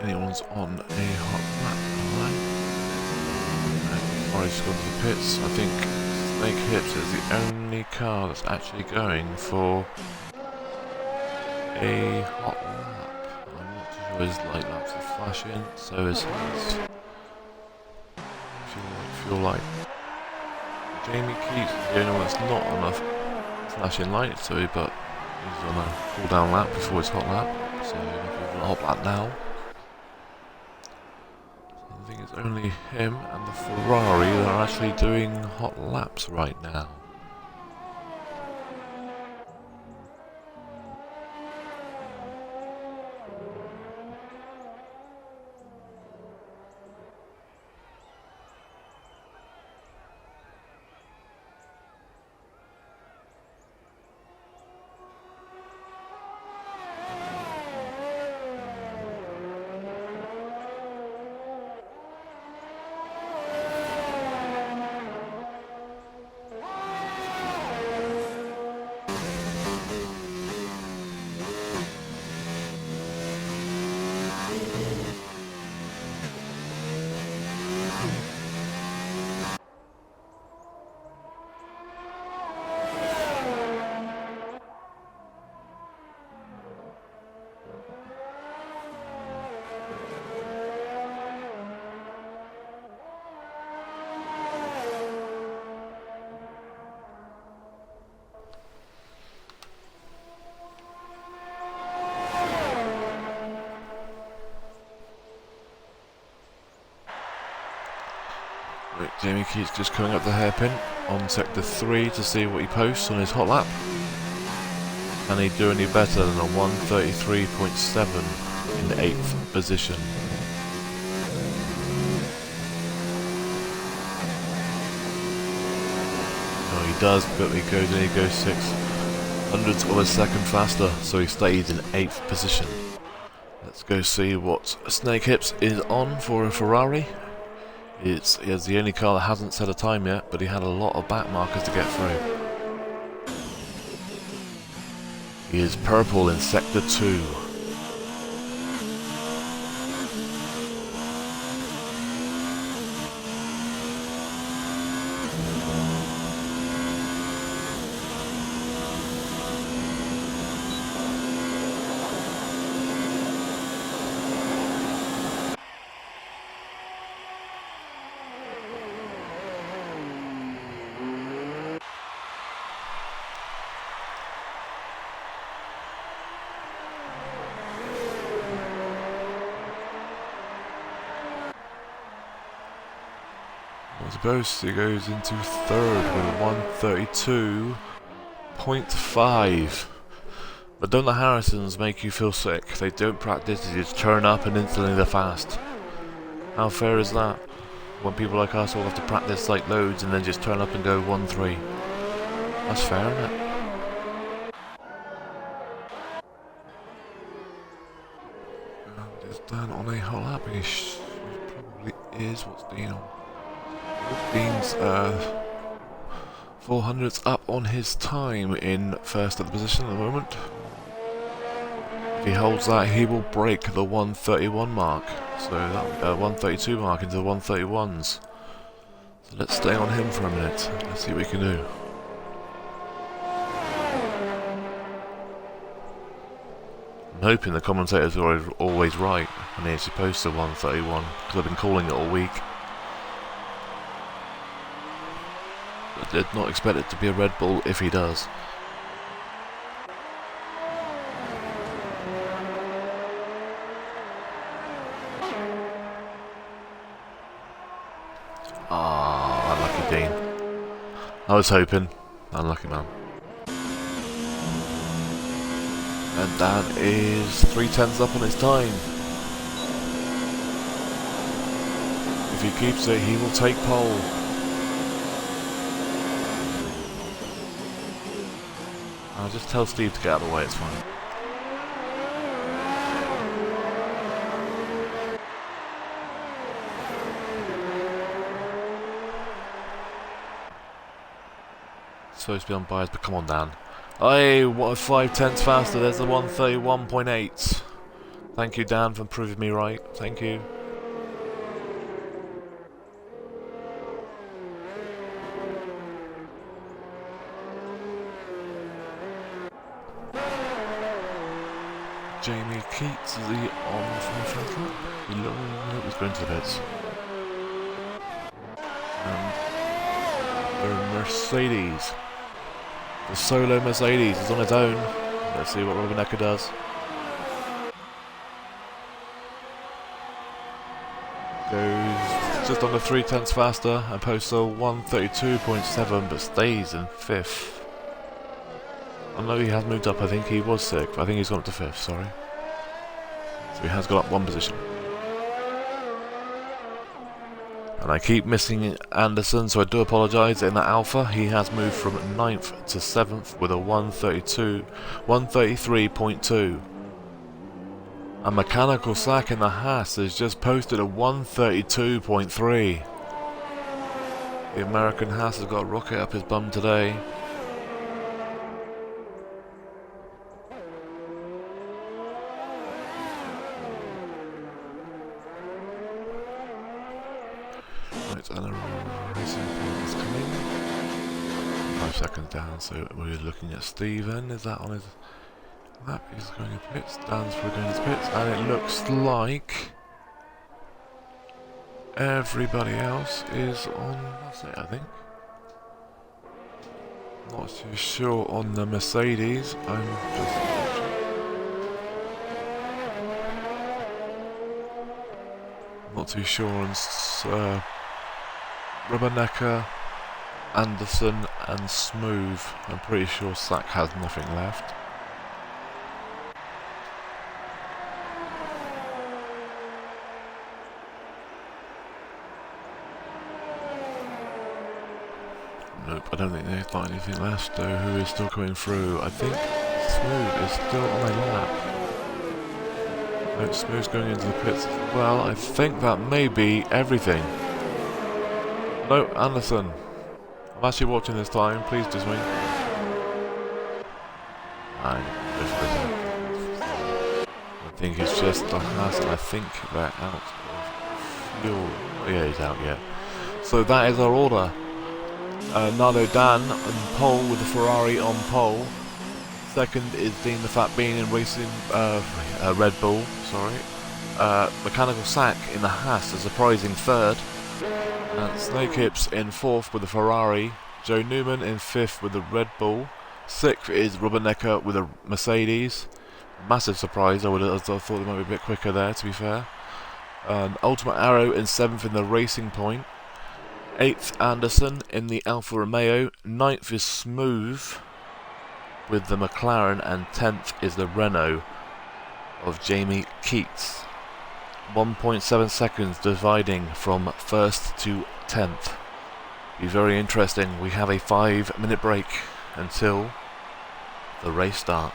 Anyone's on a hot lap, alright? Before he's gone to the pits, I think Snake Hips is the only car that's actually going for a hot lap. I'm not too sure his light laps are flashing, so is his fuel light. Jamie Keats is the only one that's not on a flashing light, so but he's on a cool down lap before his hot lap, so he's on a hot lap now. I think it's only him and the Ferrari that are actually doing hot laps right now. Jamie Keats just coming up the hairpin on sector 3 to see what he posts on his hot lap. Can he do any better than a 133.7 in the 8th position? Oh, he does, but he goes 6 hundredths of a second faster, so he stays in 8th position. Let's go see what Snake Hips is on for a Ferrari. He is the only car that hasn't set a time yet, but he had a lot of back markers to get through. He is purple in sector 2. As opposed, he goes into third with 132.5. But don't the Harrisons make you feel sick? They don't practice, they just turn up and instantly they're fast. How fair is that? When people like us all have to practice like loads and then just turn up and go 1-3. That's fair, isn't it? And is Dan on a whole lap? He probably is. What's Dean on? Dean's 400's up on his time in first at the position at the moment. If he holds that, he will break the 131 mark. So that 132 mark into the 131s. So let's stay on him for a minute. Let's see what we can do. I'm hoping the commentators are always right and he's supposed to 131 because I've been calling it all week. But did not expect it to be a Red Bull if he does. Ah, unlucky Dean. I was hoping. Unlucky man. And that is 3/10 up on his time. If he keeps it, he will take pole. I'll just tell Steve to get out of the way, it's fine. Supposed to be unbiased, but come on, Dan. Hey, what 5/10 faster, there's the 131.8. Thank you, Dan, for proving me right. Thank you. Jamie Keats, is he on from the front lap? He was going to the pits. And the Mercedes. The solo Mercedes is on its own. Let's see what Robinecca does. Goes just under 3/10 faster and posts a 132.7 but stays in 5th. I know he has moved up, I think he was 6th. I think he's gone up to 5th, sorry. So he has gone up 1 position. And I keep missing Anderson, so I do apologise. In the Alpha, he has moved from 9th to 7th with a 133.2. A mechanical sack in the Haas has just posted a 132.3. The American Haas has got a rocket up his bum today. And a racing point is coming. 5 seconds down, so we're looking at Steven. Is that on his lap? He's going to pits. Dan's for going to pits, and it looks like everybody else is on. That's it, I think. Not too sure on the Mercedes. I'm just not too sure on Rubbernecker, Anderson and Smooth. I'm pretty sure Sack has nothing left. Nope, I don't think they've got anything left though. Who is still coming through? I think Smooth is still on a lap. No, Smooth's going into the pits as well. I think that may be everything. No, Anderson. I'm actually watching this time. Please just win. I think it's just the Haas, and I think they're out of fuel. Yeah, he's out yet. So that is our order. Nardo Dan on pole with the Ferrari on pole. Second is Dean the Fat Bean in racing Red Bull. Sorry. Mechanical Sack in the Haas, a surprising third. And Snake Hips in 4th with the Ferrari. Joe Newman in 5th with the Red Bull. 6th is Rubbernecker with a Mercedes. Massive surprise. I thought they might be a bit quicker there, to be fair. Ultimate Arrow in 7th in the Racing Point. 8th Anderson in the Alfa Romeo, 9th is Smooth with the McLaren, and 10th is the Renault of Jamie Keats. 1.7 seconds dividing from 1st to 10th. Be very interesting. We have a 5-minute break until the race start.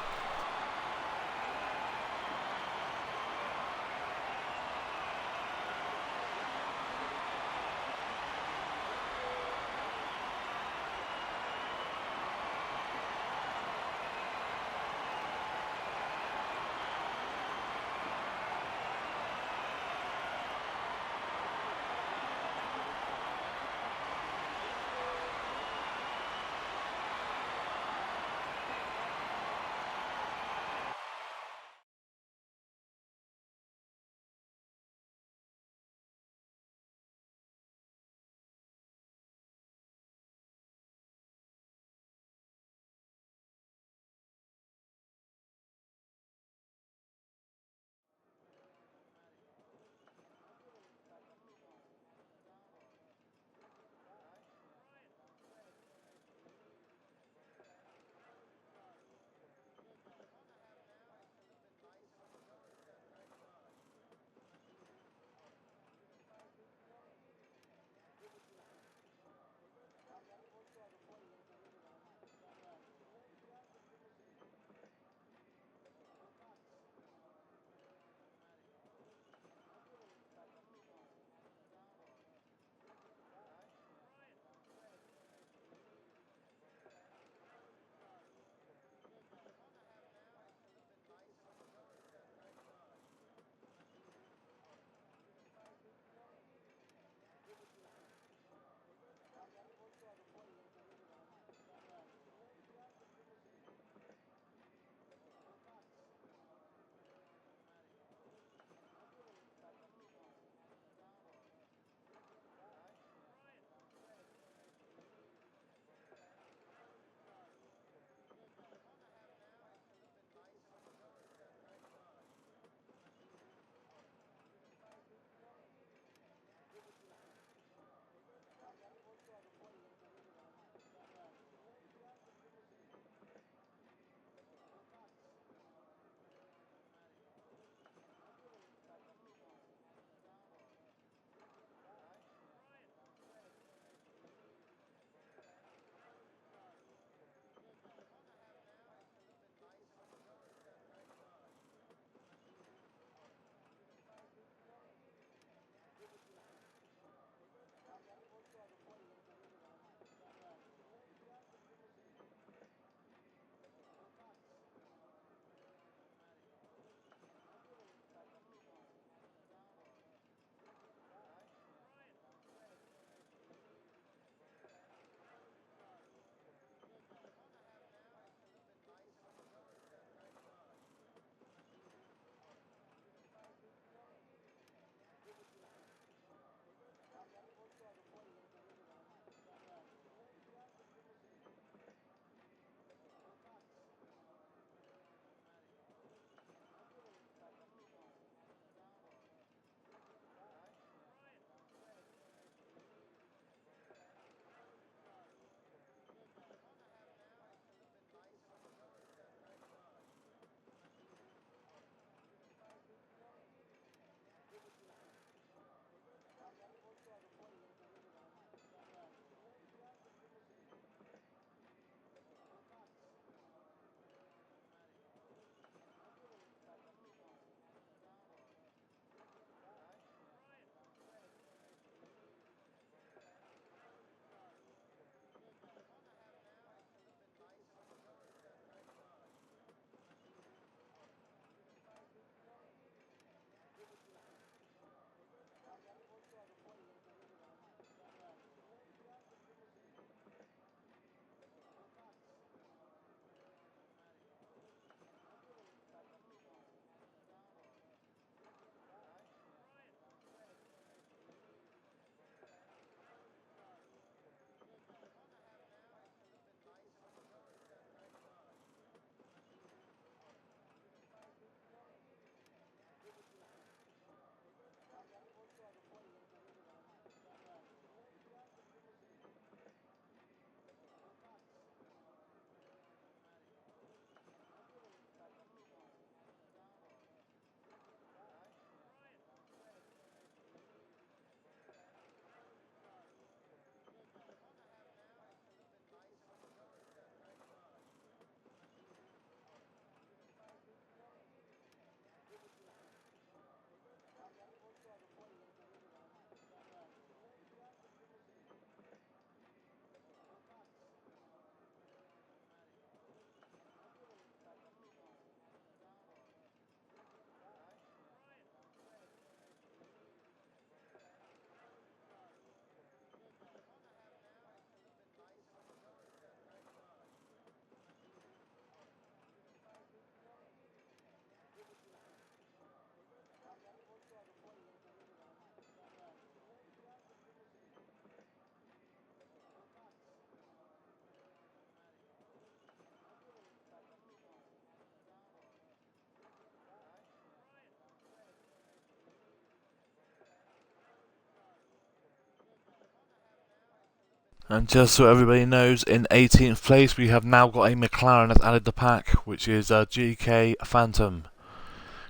And just so everybody knows, in 18th place we have now got a McLaren that's added the pack, which is GK Phantom.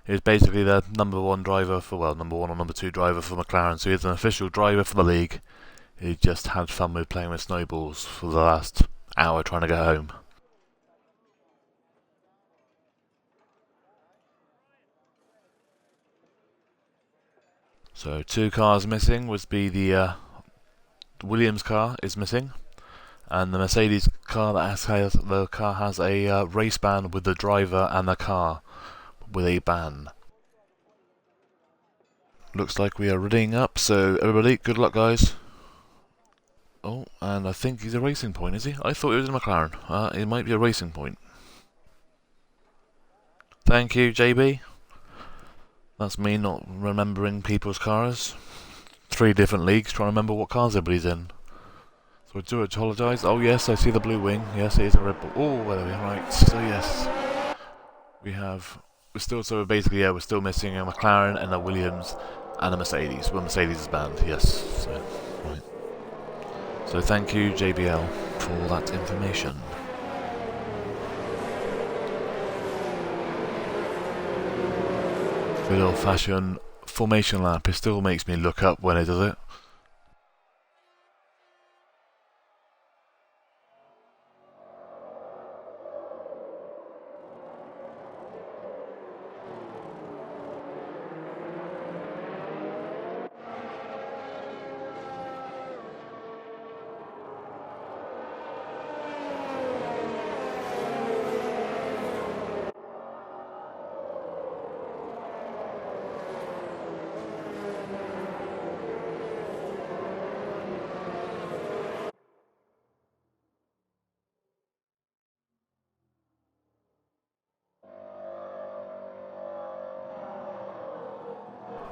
He's basically the number one driver for, well, number one or number two driver for McLaren, so he's an official driver for the league. He just had fun with playing with snowballs for the last hour trying to get home. So 2 cars missing would be the Williams car is missing, and the Mercedes car has a race ban with the driver and the car with a ban. Looks like we are readying up, so everybody, good luck, guys. Oh, and I think he's a Racing Point, is he? I thought he was in McLaren. It might be a Racing Point. Thank you, JB. That's me not remembering people's cars. 3 different leagues, trying to remember what cars everybody's in. So I do apologise. Oh yes, I see the blue wing. Yes, it is a Red Bull. Oh, well, right. So yes, we're still missing a McLaren and a Williams and a Mercedes. Well, Mercedes is banned. Yes. So right. So thank you, JBL, for that information. Good old-fashioned formation lap. It still makes me look up when it does it.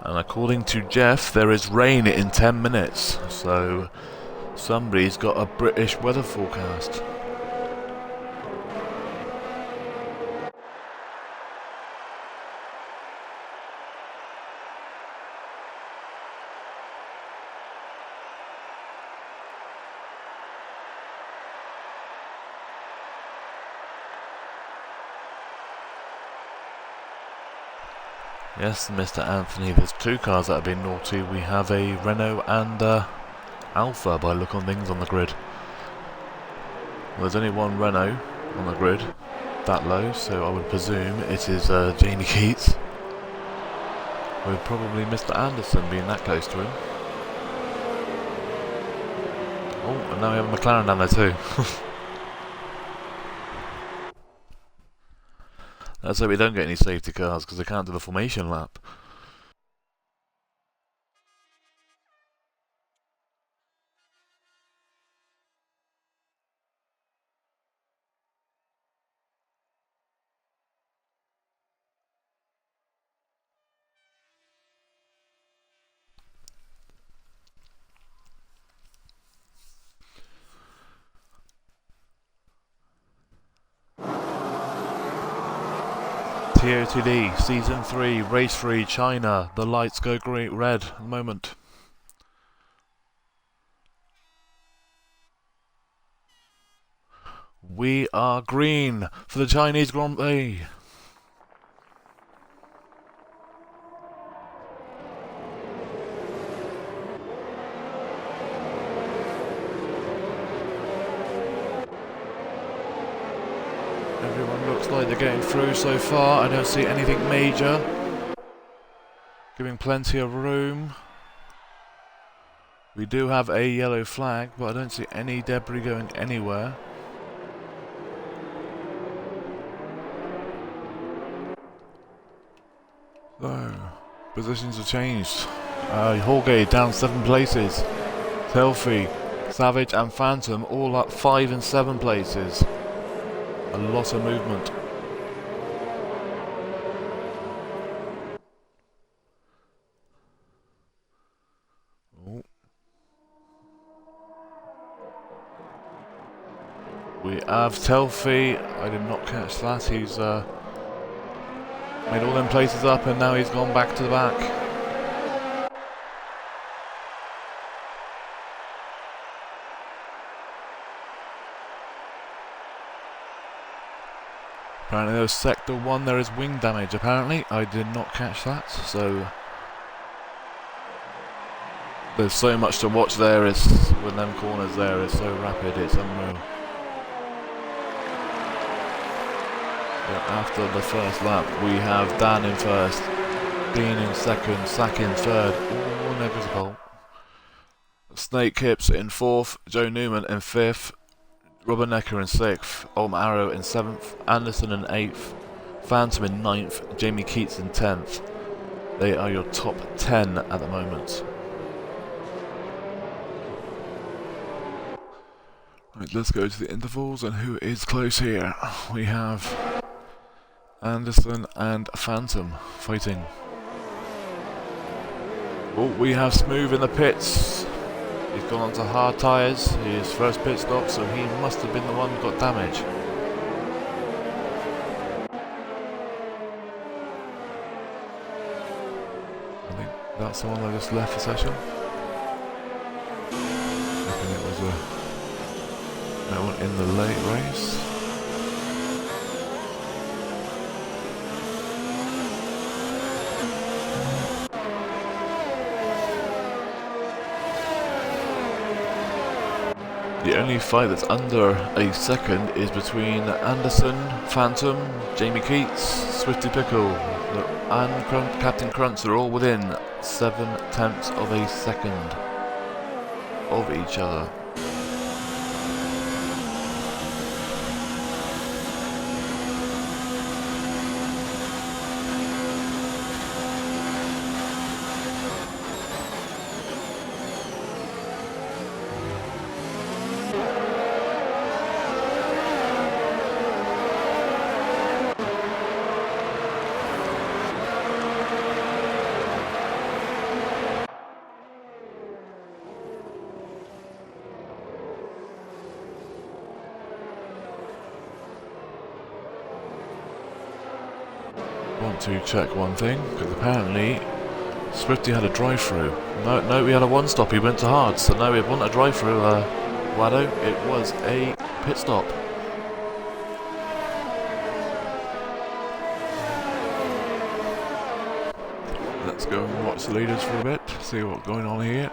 And according to Jeff, there is rain in 10 minutes, so somebody's got a British weather forecast. Yes, Mr. Anthony, there's 2 cars that have been naughty. We have a Renault and Alpha by look on things on the grid. Well, there's only one Renault on the grid, that low, so I would presume it is Jamie Keats. With probably Mr. Anderson being that close to him. Oh, and now we have a McLaren down there too. Let's hope we don't get any safety cars because they can't do the formation lap. TOTD Season 3 Race 3 China. The lights go green, red at the moment. We are green for the Chinese Grand Prix. Everyone looks like they're getting through so far. I don't see anything major. Giving plenty of room. We do have a yellow flag, but I don't see any debris going anywhere. So, positions have changed. Jorge down 7 places. Selfie, Savage and Phantom all up 5 and 7 places. A lot of movement. Oh. We have Telfie. I did not catch that. He's made all them places up and now he's gone back to the back. Apparently there's sector 1, there is wing damage apparently. I did not catch that, so there's so much to watch there. It's when them corners there, it's so rapid, it's unreal. But after the first lap we have Dan in first, Dean in second, Sack in third, all negligible. Snake Hips in fourth, Joe Newman in fifth, Robert Necker in sixth, Olm Arrow in seventh, Anderson in eighth, Phantom in ninth, Jamie Keats in 10th. They are your top 10 at the moment. Right, let's go to the intervals and who is close here. We have Anderson and Phantom fighting. Oh, we have Smooth in the pits. He's gone onto hard tyres, his first pit stop, so he must have been the one who got damage. I think that's the one that just left the session. I reckon it was that one in the late race. The only fight that's under a second is between Anderson, Phantom, Jamie Keats, Swifty Pickle, and Captain Crunch. They're all within 7/10 of a second of each other. Want to check one thing, because apparently Swifty had a drive-through. No, we had a one-stop, he went to hard, so no, it wasn't a drive-through, Wado, it was a pit stop. Let's go and watch the leaders for a bit, see what's going on here.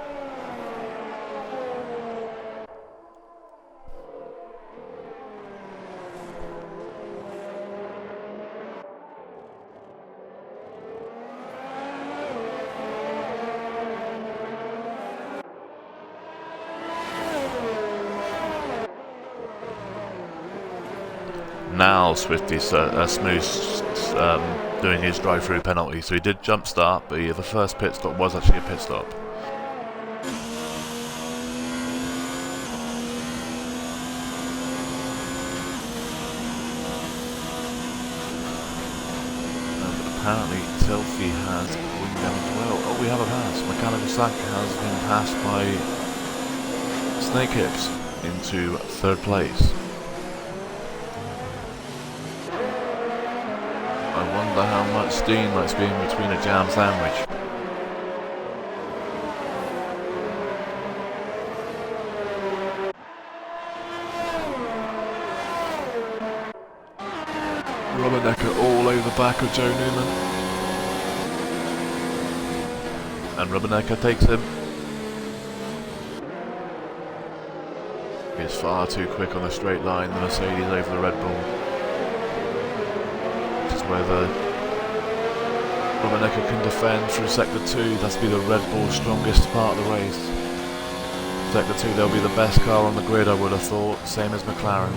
Now Swifty's Smooth doing his drive-through penalty, so he did jump start, but the first pit stop was actually a pit stop. And apparently Tilfy has wing damage as well. Oh, we have a pass. Mechanical Sack has been passed by Snake Hips into third place. I wonder how much steam that's been between a jam sandwich. Rubbernecker all over the back of Joe Newman. And Rubbernecker takes him. He's far too quick on the straight line, the Mercedes over the Red Bull. Where the Rubbernecker can defend through Sector 2, that's be the Red Bull's strongest part of the race. Sector 2, they'll be the best car on the grid, I would have thought, same as McLaren.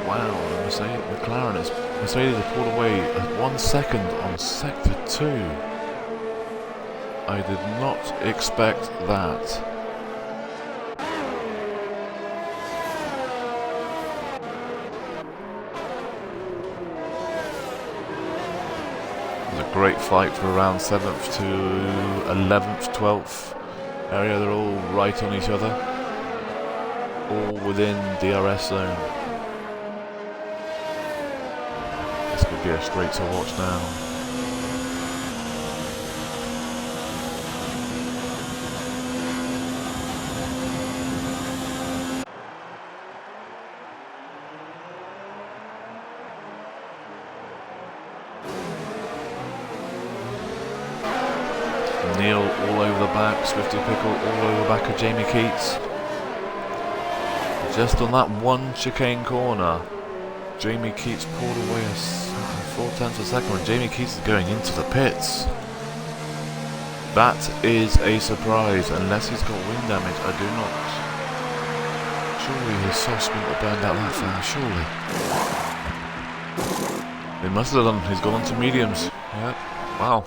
Wow, Mercedes have pulled away 1 second on Sector 2. I did not expect that. It was a great fight for around 7th to 11th, 12th area. They're all right on each other. All within DRS zone. This could should be a straight to watch now. Neil all over the back, Swifty Pickle all over the back of Jamie Keats. Just on that one chicane corner, Jamie Keats pulled away a 4/10 of a second when Jamie Keats is going into the pits. That is a surprise, unless he's got wing damage. I do not. Surely his softs wouldn't have burned out that far, surely. He must have done, he's gone on to mediums. Yeah, wow.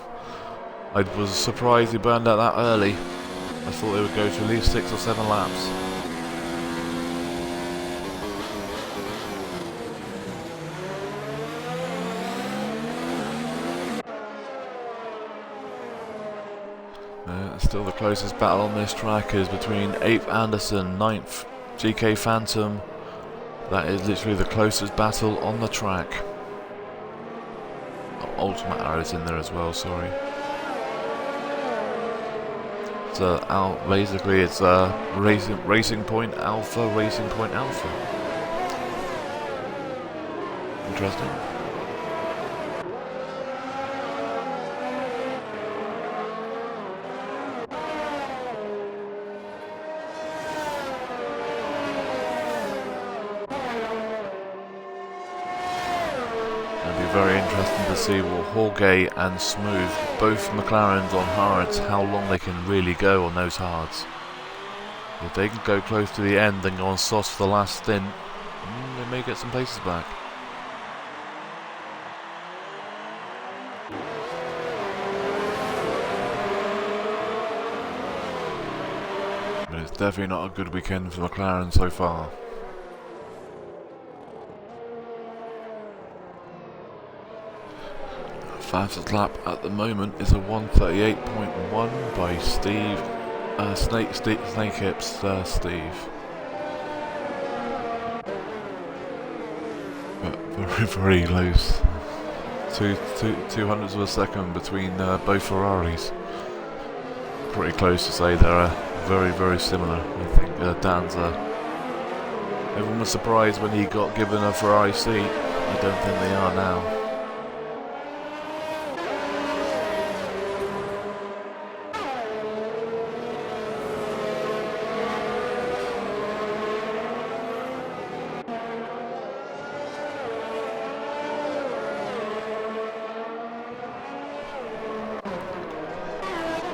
I was surprised he burned out that early. I thought they would go to at least 6 or 7 laps. Still the closest battle on this track is between 8th Anderson, 9th GK Phantom. That is literally the closest battle on the track. Ultimate Arrow's in there as well, sorry. So basically it's Racing Point Alpha, Racing Point Alpha. Interesting. Very interesting to see what Jorge and Smooth, both McLarens on hards, how long they can really go on those hards. If they can go close to the end and go on softs for the last stint, they may get some places back. But it's definitely not a good weekend for McLaren so far. Fastest lap at the moment is a 1:38.1 by Steve, Snake Hips, Steve. But very, very close. Two hundredths of a second between both Ferraris. Pretty close to say they're very, very similar. I think Dan's everyone was surprised when he got given a Ferrari seat. I don't think they are now.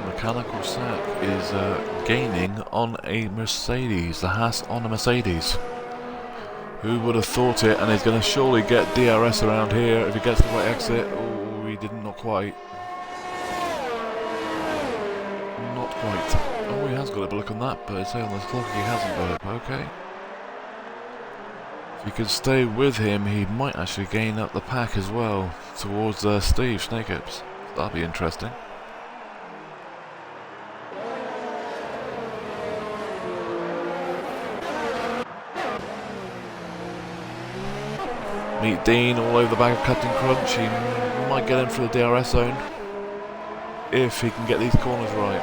Mechanical Sack is gaining on a Mercedes, the Haas on a Mercedes. Who would have thought it? And he's going to surely get DRS around here if he gets the right exit. Oh, he didn't, not quite. Not quite. Oh, he has got it, but look on that, but it's saying on the clock he hasn't got it, okay. If he could stay with him, he might actually gain up the pack as well, towards Steve Snakehips. That'll be interesting. Meet Dean all over the back of Captain Crunch. He might get him for the DRS zone if he can get these corners right.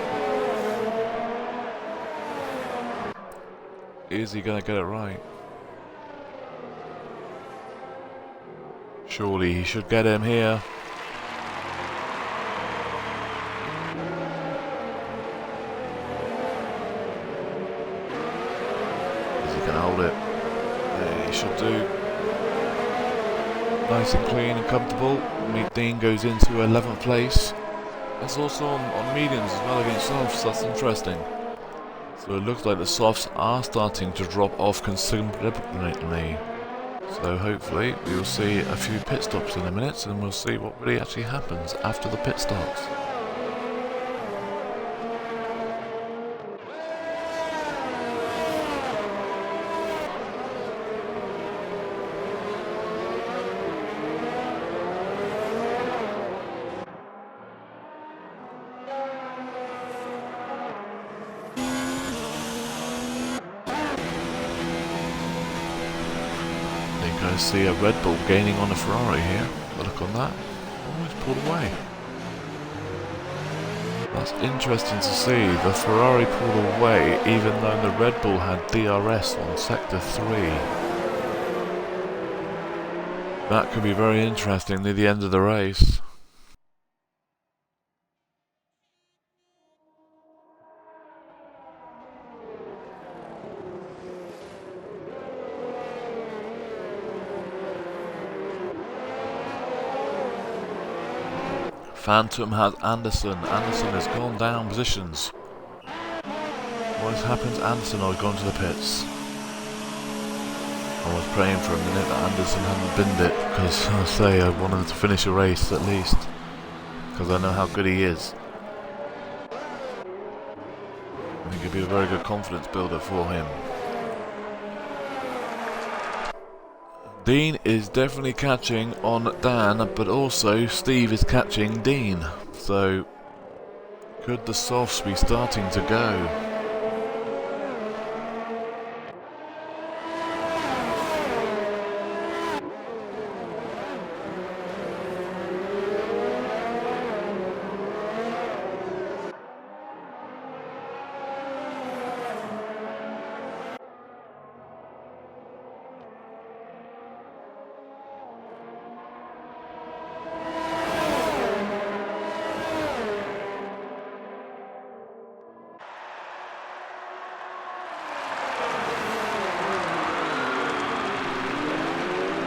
Is he going to get it right? Surely he should get him here. Is he going to hold it? Yeah, he should do. Nice and clean and comfortable. Meet Dean goes into 11th place. That's also on mediums as well against softs. That's interesting. So it looks like the softs are starting to drop off considerably. So hopefully we will see a few pit stops in a minute, and we'll see what really actually happens after the pit stops. I see a Red Bull gaining on a Ferrari here. have a look on that. Oh, he's pulled away. That's interesting to see. The Ferrari pulled away even though the Red Bull had DRS on Sector 3. That could be very interesting near the end of the race. Phantom has Anderson. Anderson has gone down positions. What has happened to Anderson? Or gone to the pits? I was praying for a minute that Anderson hadn't binned it, because I say I wanted to finish a race at least, because I know how good he is. I think it'd be a very good confidence builder for him. Dean is definitely catching on Dan, but also Steve is catching Dean. So, could the softs be starting to go?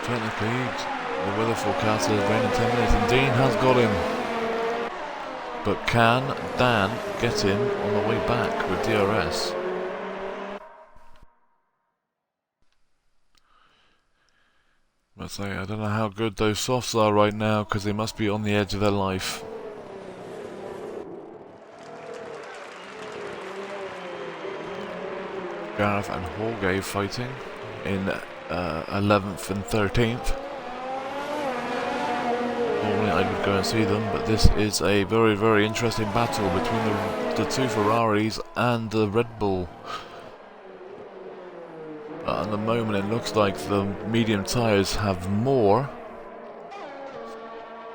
Technically, the weather forecast says rain in 10 minutes, and Dean has got him. But can Dan get him on the way back with DRS? Let's say, I don't know how good those softs are right now, because they must be on the edge of their life. Gareth and Jorge fighting in 11th and 13th. Normally I would go and see them, but this is a very, very interesting battle between the two Ferraris and the Red Bull. At the moment it looks like the medium tyres have more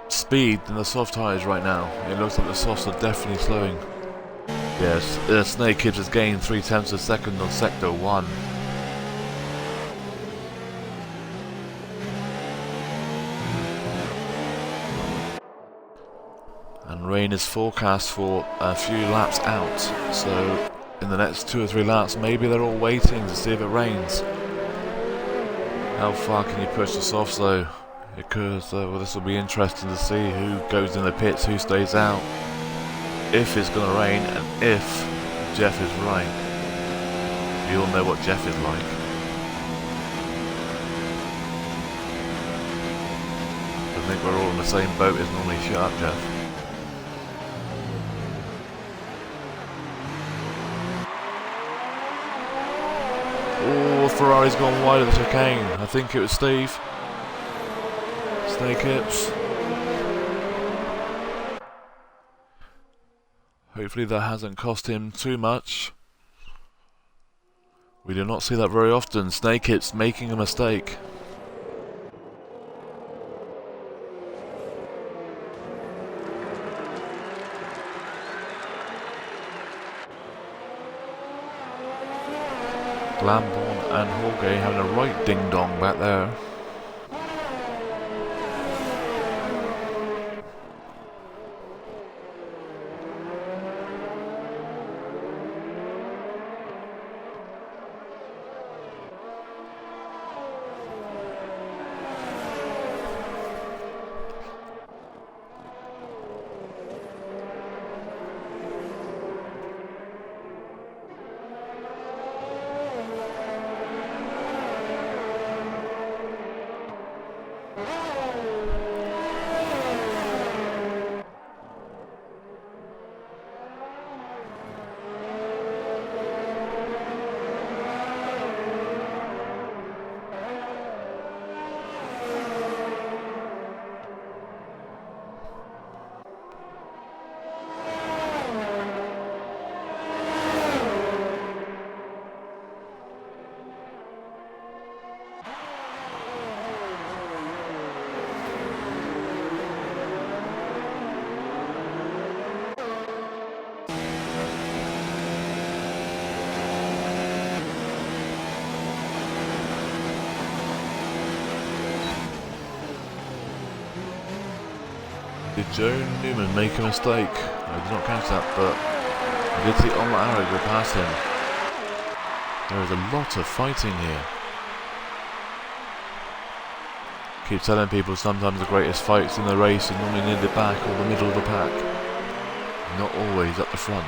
speed than the soft tyres right now. It looks like the softs are definitely slowing. Yes, Snake Hips has gained 0.3 of a second on Sector 1. And rain is forecast for a few laps out, so in the next 2 or 3 laps maybe they're all waiting to see if it rains. How far can you push the softs though? Because well, this will be interesting to see who goes in the pits, who stays out, if it's going to rain, and if Jeff is right. You all know what Jeff is like. I think we're all in the same boat as normally. Shut up, Jeff. Oh, Ferrari's gone wide of the chicane. I think it was Steve. Snake Hips. Hopefully that hasn't cost him too much. We do not see that very often. Snake Hips making a mistake. Lamborn and Jorge having a right ding-dong back there. Did Joe Newman make a mistake? I did not catch that, but I did see Omar Arrow go past him. There is a lot of fighting here. Keep telling people sometimes the greatest fights in the race are normally near the back or the middle of the pack. Not always at the front.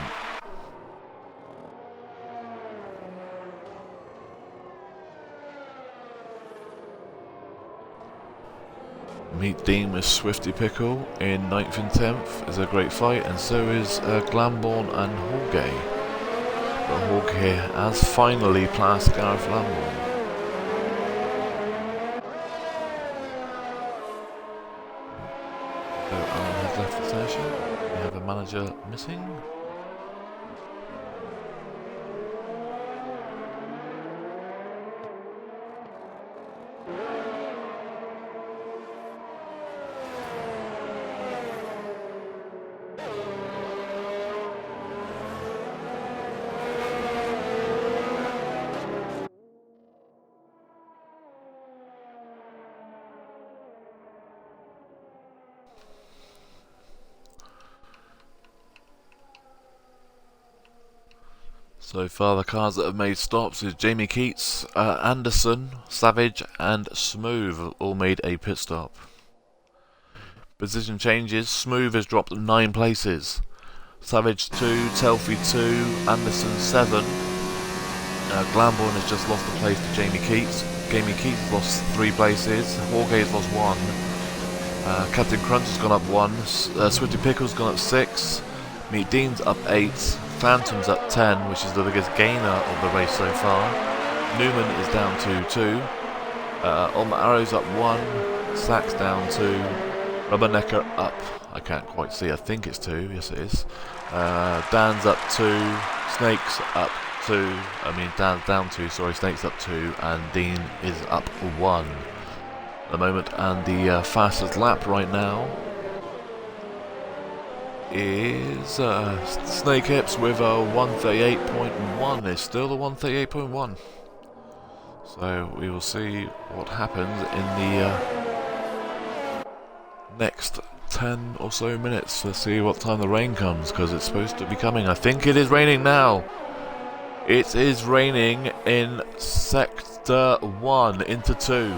Meet Dean with Swifty Pickle in 9th and 10th is a great fight, and so is Glamborn and Hallgay. But Hallgay has finally passed Gareth Lamborn. So Alan has left the session. We have a manager missing. So far the cars that have made stops is Jamie Keats, Anderson, Savage and Smooth all made a pit stop. Position changes, Smooth has dropped 9 places. Savage 2, Telfie 2, Anderson 7. Glamborn has just lost a place to Jamie Keats. Jamie Keats has lost 3 places. Hallgay has lost 1. Captain Crunch has gone up 1. Swifty Pickle's gone up 6. Meet Dean's up 8. Phantom's up 10, which is the biggest gainer of the race so far. Newman is down to 2. Omar Arrow's up 1. Sack's down 2. Rubbernecker up, I can't quite see, I think it's 2, yes it is. Dan's up 2. Snake's up 2. Dan's down 2, sorry, Snake's up 2. And Dean is up 1 at the moment. And the fastest lap right now is Snake Hips with a 138.1. It's still a 138.1. So we will see what happens in the next 10 or so minutes. Let's see what time the rain comes, because it's supposed to be coming. I think it is raining now. It is raining in Sector 1 into 2.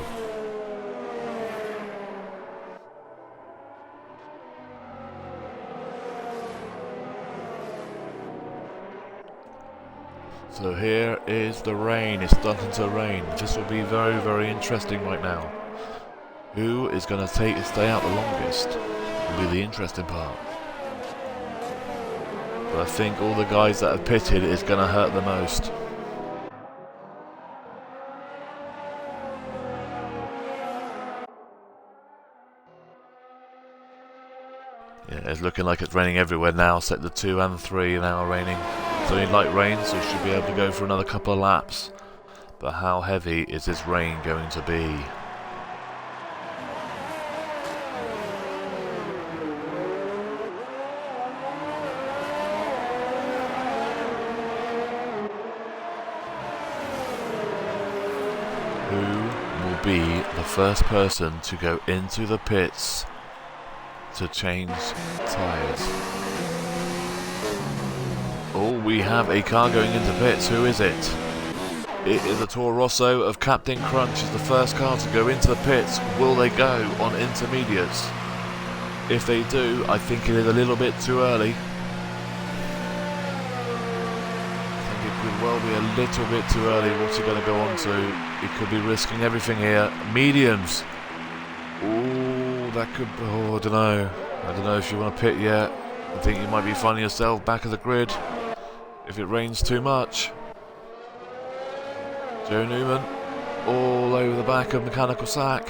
So here is the rain. It's starting to rain. This will be very, very interesting right now. Who is going to stay out the longest will be the interesting part. But I think all the guys that have pitted is going to hurt the most. Yeah, it's looking like it's raining everywhere now. Sector 2 and 3 now are raining. It's only light rain, so we should be able to go for another couple of laps. But how heavy is this rain going to be? Who will be the first person to go into the pits to change tyres? Oh, we have a car going into pits. Who is it? It is the Toro Rosso of Captain Crunch. Is the first car to go into the pits. Will they go on intermediates? If they do, I think it is a little bit too early. I think it could well be a little bit too early. What's he going to go on to? He could be risking everything here. Mediums. Oh, that could... Oh, I don't know. I don't know if you want to pit yet. I think you might be finding yourself back of the grid if it rains too much. Joe Newman all over the back of Mechanical Sack.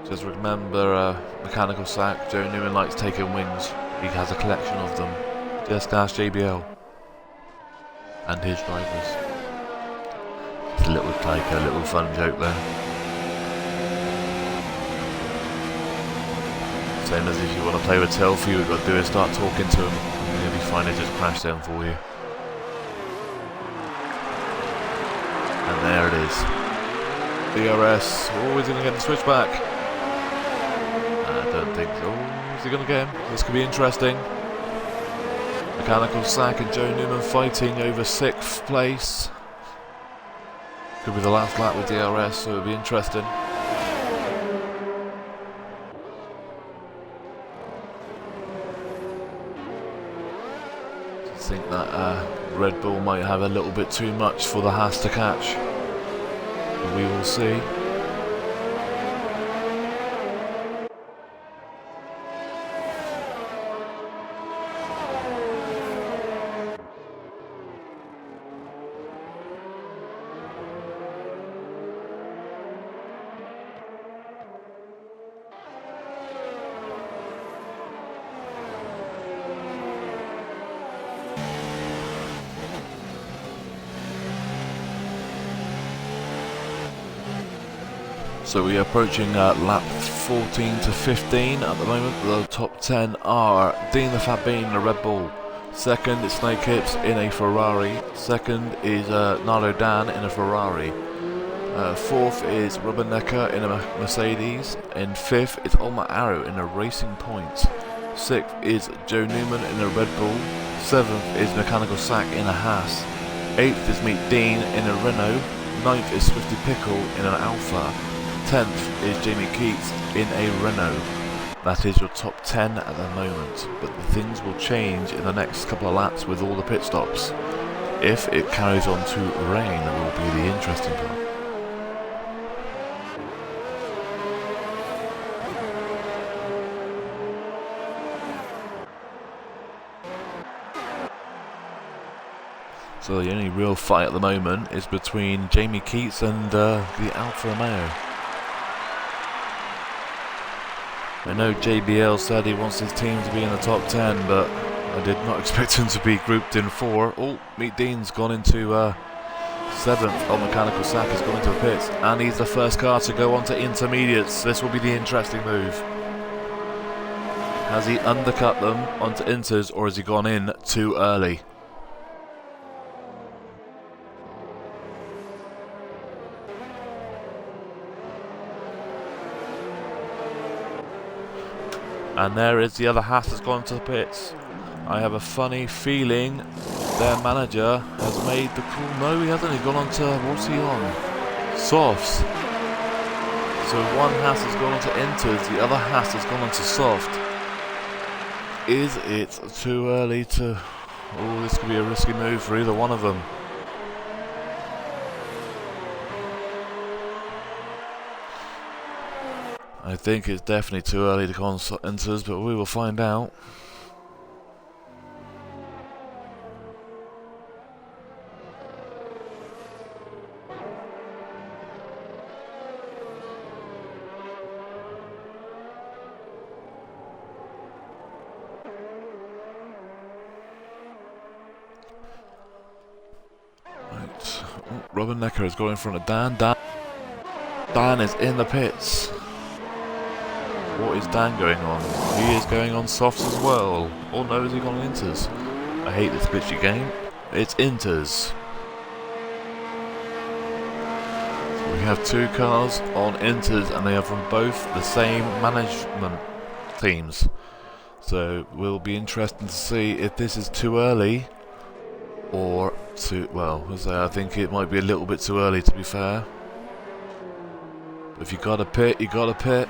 Just remember, Mechanical Sack, Joe Newman likes taking wings. He has a collection of them. Just ask JBL and his drivers. It's a little fun joke there. Same as if you want to play with Telfie, what you've got to do is start talking to him, and he'll be fine to just crash down for you. And there it is. DRS. Oh, is he going to get the switchback? I don't think so. Oh, is he going to get him? This could be interesting. Mechanical Sack and Joe Newman fighting over 6th place. Could be the last lap with DRS, so it'll be interesting. I think that Red Bull might have a little bit too much for the Haas to catch. But we will see. So we are approaching lap 14 to 15 at the moment. The top 10 are Dean the Fat Bean in a Red Bull. Second is Snake Hips in a Ferrari. Second is Nardo Dan in a Ferrari. Fourth is Robin Necker in a Mercedes. And fifth is Omar Arrow in a Racing Point. Sixth is Joe Newman in a Red Bull. Seventh is Mechanical Sack in a Haas. Eighth is Meet Dean in a Renault. Ninth is Swifty Pickle in an Alpha. 10th is Jamie Keats in a Renault. That is your top 10 at the moment, but the things will change in the next couple of laps with all the pit stops. If it carries on to rain, it will be the interesting part. So the only real fight at the moment is between Jamie Keats and the Alfa Romeo. I know JBL said he wants his team to be in the top 10, but I did not expect him to be grouped in 4. Oh, Meet Dean's gone into 7th. Oh, Mechanical Sack has gone into the pits, and he's the first car to go on to intermediates. This will be the interesting move. Has he undercut them onto inters, or has he gone in too early? And there is the other Haas has gone to the pits. I have a funny feeling their manager has made the call. No, he hasn't. He's gone on to, what's he on? Softs. So one Haas has gone on to inters, the other Haas has gone on to soft. Is it too early to... Oh, this could be a risky move for either one of them. I think it's definitely too early to go on inters, but we will find out. Right. Oh, Robin Necker is going in front of Dan. Dan is in the pits. What is Dan going on? He is going on softs as well. Or no, is he gone on inters? I hate this glitchy game. It's inters. So we have 2 cars on inters, and they are from both the same management teams. So we'll be interested to see if this is too early or too... Well, I think it might be a little bit too early, to be fair. But if you got a pit, you got a pit.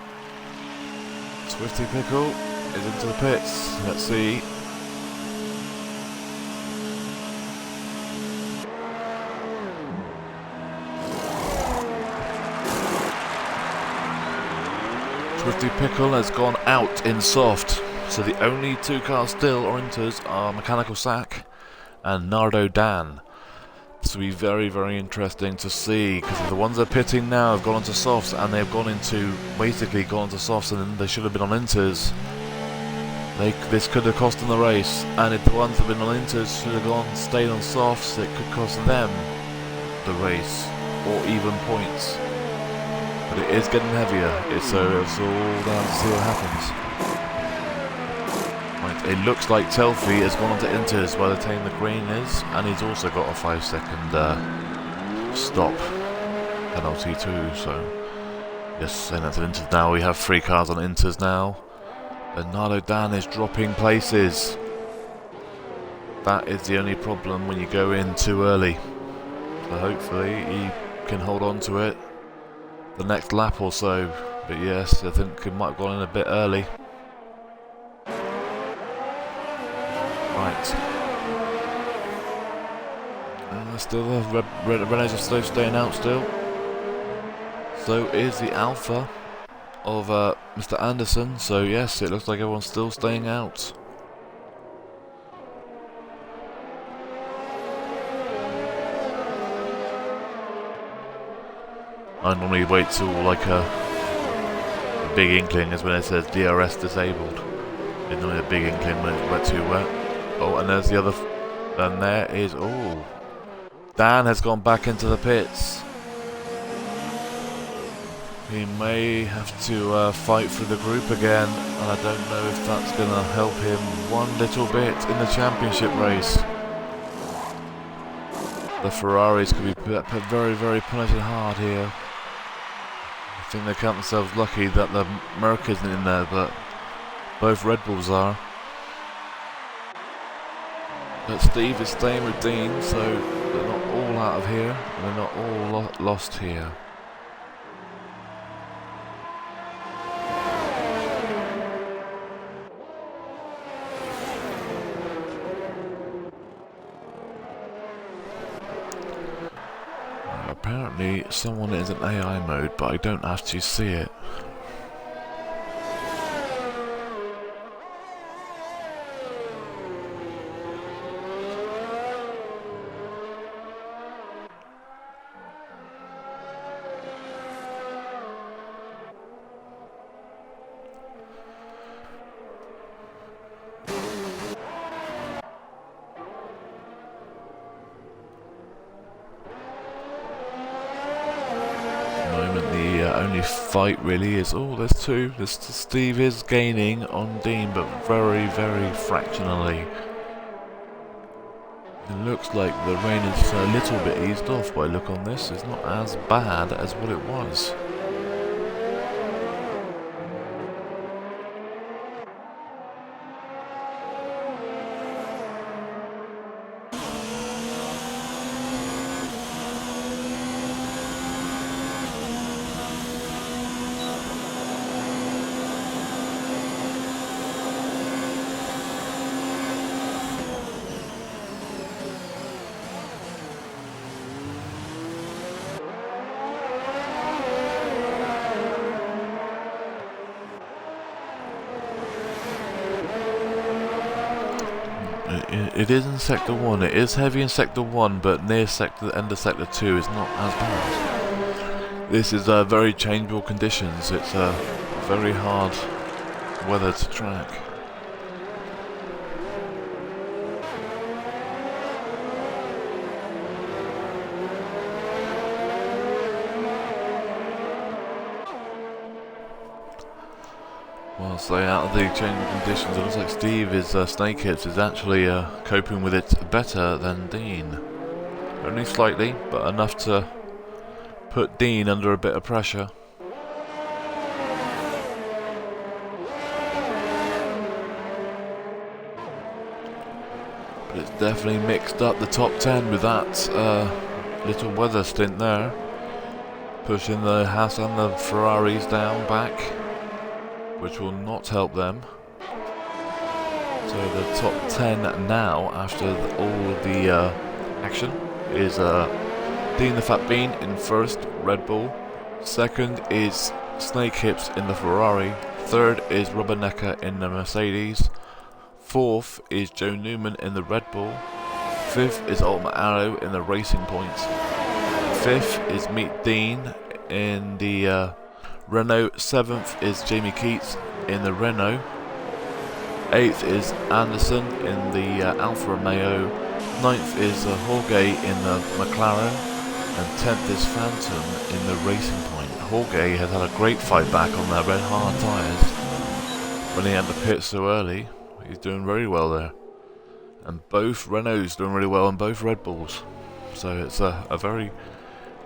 Swifty Pickle is into the pits. Let's see. Swifty Pickle has gone out in soft. So the only 2 cars still or inters are Mechanical Sack and Nardo Dan. This will be very, very interesting to see, because the ones that are pitting now have gone onto softs, and they've gone into, basically gone onto softs, and they should have been on inters. This could have cost them the race, and if the ones that have been on inters should have stayed on softs, it could cost them the race, or even points. But it is getting heavier, so it's all down to see what happens. It looks like Telfie has gone on to inters by the time the green is, and he's also got a 5-second stop penalty too, so yes, and that's an Inters now. We have 3 cars on Inters now. Bernardo Dan is dropping places. That is the only problem when you go in too early. So hopefully he can hold on to it the next lap or so. But yes, I think he might have gone in a bit early. Right. Still the Renaults are still staying out still. So is the Alpha of Mr. Anderson. So yes, it looks like everyone's still staying out. I normally wait till like a big inkling is when it says DRS disabled. It's normally a big inkling when it's wet too wet. Oh, and there's the other, and there is, oh, Dan has gone back into the pits. He may have to fight for the group again, and I don't know if that's going to help him one little bit in the championship race. The Ferraris could be put very, very punishing hard here. I think they count themselves lucky that the Merc isn't in there, but both Red Bulls are. But Steve is staying with Dean, so they're not all out of here, and they're not all lost here. Apparently someone is in AI mode, but I don't actually see it. Only fight really is, oh, there's 2. Steve is gaining on Dean, but very, very fractionally. It looks like the rain is a little bit eased off by look on this. It's not as bad as what it was. It is in Sector 1, it is heavy in Sector 1, but near the end of Sector 2 is not as bad. This is very changeable conditions, it's very hard weather to track. Whilst they out of the changing conditions, it looks like Steve is Snakehips is actually coping with it better than Dean. Only slightly, but enough to put Dean under a bit of pressure. But it's definitely mixed up the top 10 with that little weather stint there, pushing the Haas and the Ferraris down back, which will not help them. So the top 10 now, after all of the action, is Dean the Fat Bean in first, Red Bull. Second is Snakehips in the Ferrari. Third is Rubbernecker in the Mercedes. Fourth is Joe Newman in the Red Bull. Fifth is Ultimate Arrow in the Racing Points. Fifth is Meet Dean in the Renault. 7th is Jamie Keats in the Renault. 8th is Anderson in the Alfa Romeo. 9th is Jorge in the McLaren. And 10th is Phantom in the Racing Point. Jorge has had a great fight back on their red hard tyres when he had to pit so early. He's doing very well there. And both Renaults doing really well on both Red Bulls. So it's a very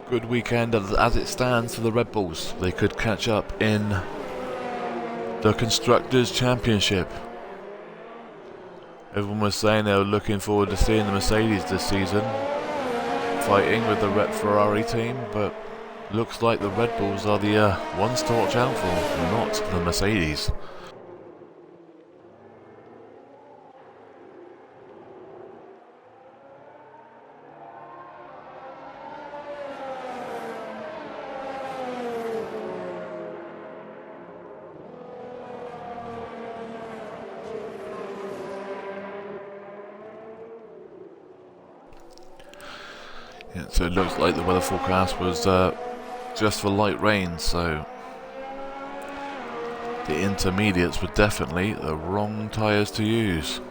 good weekend as it stands for the Red Bulls. They could catch up in the Constructors' Championship. Everyone was saying they were looking forward to seeing the Mercedes this season fighting with the Ferrari team, but looks like the Red Bulls are the ones to watch out for, not the Mercedes. Yeah, so it looks like the weather forecast was just for light rain, so the intermediates were definitely the wrong tyres to use.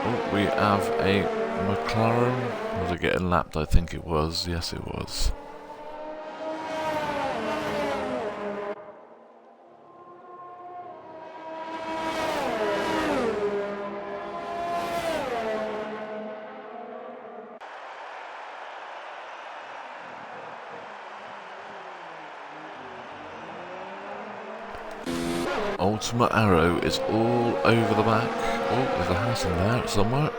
Oh, we have a McLaren. Was it getting lapped? I think it was. Yes, it was. Ultimate Arrow is all over the back. Oh, there's a house in there somewhere.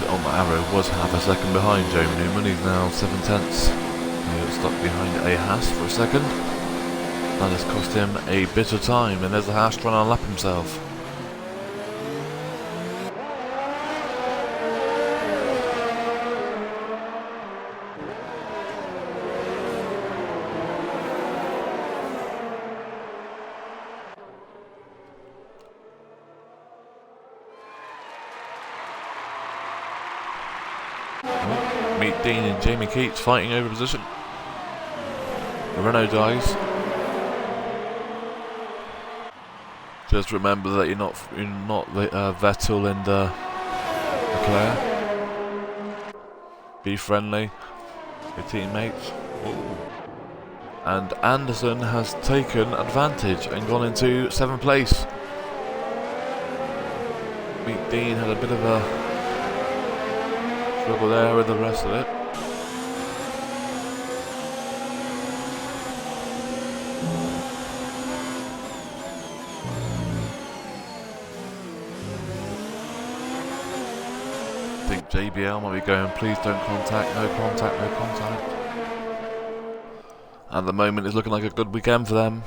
The Ultimate Arrow was half a second behind Joe Newman. He's now 7/10. He got stuck behind a Haas for a second. That has cost him a bit of time, and there's the Haas trying to lap himself. Meet Dean and Jamie Keats fighting over position. The Renault dies. Just remember that you're not Vettel and Leclerc. Be friendly, your teammates. Ooh. And Anderson has taken advantage and gone into 7th place. Meet Dean had a bit of a struggle there with the rest of it. I think JBL might be going, please don't contact, no contact, no contact. At the moment it's looking like a good weekend for them.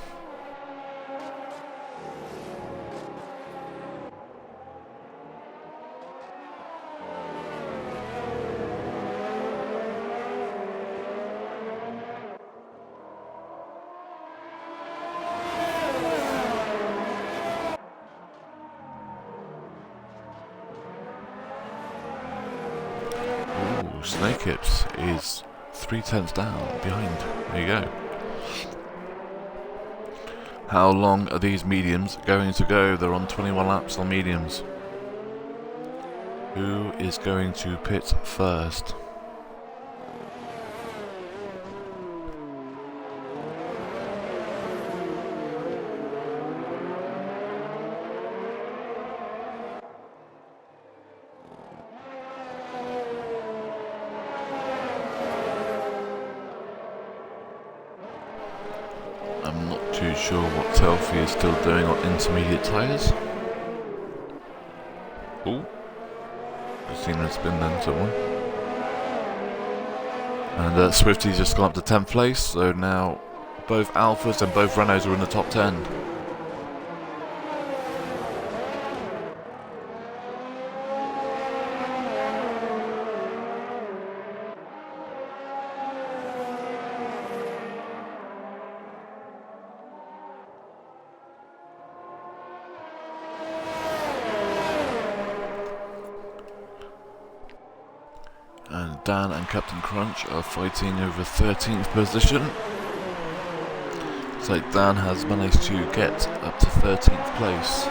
Snake Hips is 3/10 down behind. There you go. How long are these mediums going to go? They're on 21 laps on mediums. Who is going to pit first? I'm not too sure what Telfie is still doing on intermediate tyres. Oh, I've seen a spin then someone. And Swifty's just gone up to 10th place, so now both Alphas and both Renaults are in the top 10. And Dan and Captain Crunch are fighting over 13th position. So Dan has managed to get up to 13th place.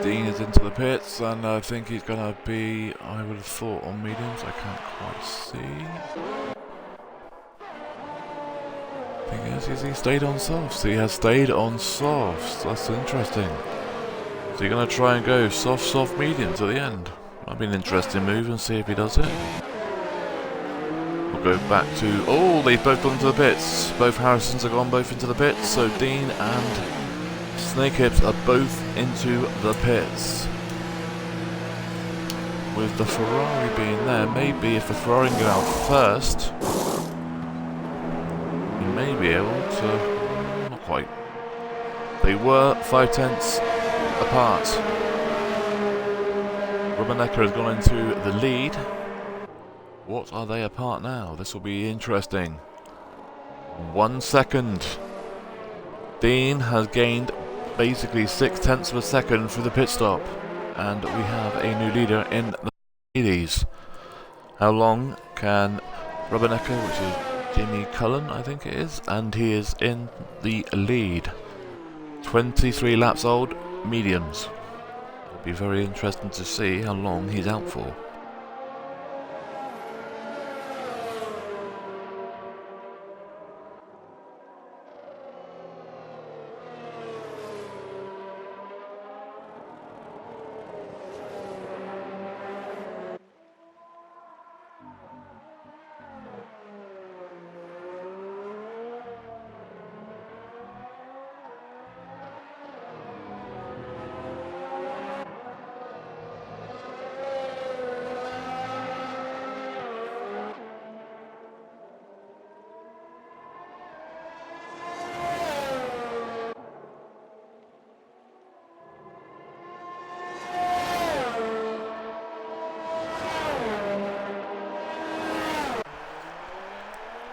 Dean is into the pits, and I think he's going to be, I would have thought, on mediums. I can't quite see. Thing is he stayed on softs. He has stayed on softs. That's interesting. So you're going to try and go soft, medium to the end. Might be an interesting move and see if he does it. We'll go back to... Oh, they've both gone into the pits. Both Harrisons have gone both into the pits. So Dean and Snakehips are both into the pits. With the Ferrari being there, maybe if the Ferrari can get out first, he may be able to... Not quite. They were 5/10 apart. Rubbernecker has gone into the lead. What are they apart now? This will be interesting. 1 second. Dean has gained basically 6/10 of a second through the pit stop. And we have a new leader in the ladies. How long can Rubbernecker, which is Jimmy Cullen, I think it is, and he is in the lead. 23 laps old, mediums. It'll be very interesting to see how long he's out for.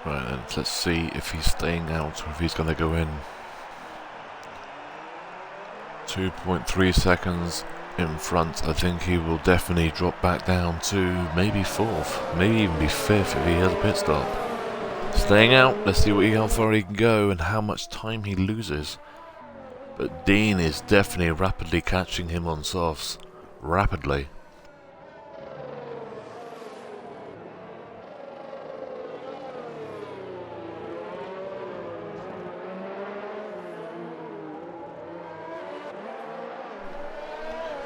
Right then, let's see if he's staying out or if he's going to go in. 2.3 seconds in front. I think he will definitely drop back down to maybe 4th, maybe even be 5th if he has a pit stop. Staying out, let's see how far he can go and how much time he loses. But Dean is definitely rapidly catching him on softs. Rapidly.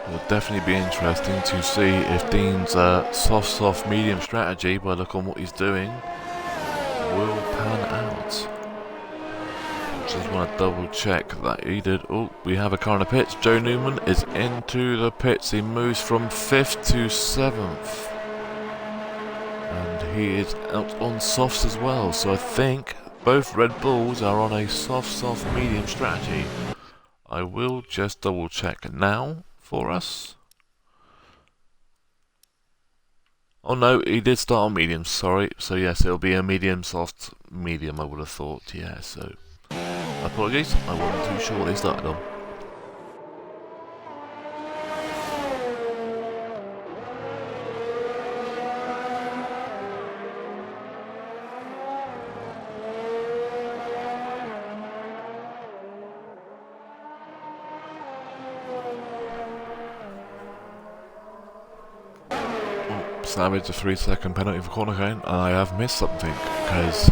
It'll definitely be interesting to see if Dean's soft, medium strategy, by look on what he's doing, will pan out. Just want to double check that he did. Oh, we have a car in the pits. Joe Newman is into the pits. He moves from 5th to 7th. And he is out on softs as well. So I think both Red Bulls are on a soft, medium strategy. I will just double check now for us. Oh no, he did start on medium, sorry. So yes, it'll be a medium, soft, medium I would have thought, yeah, so apologies, I wasn't too sure what they started on. Savage a 3-second penalty for corner cone, and I have missed something because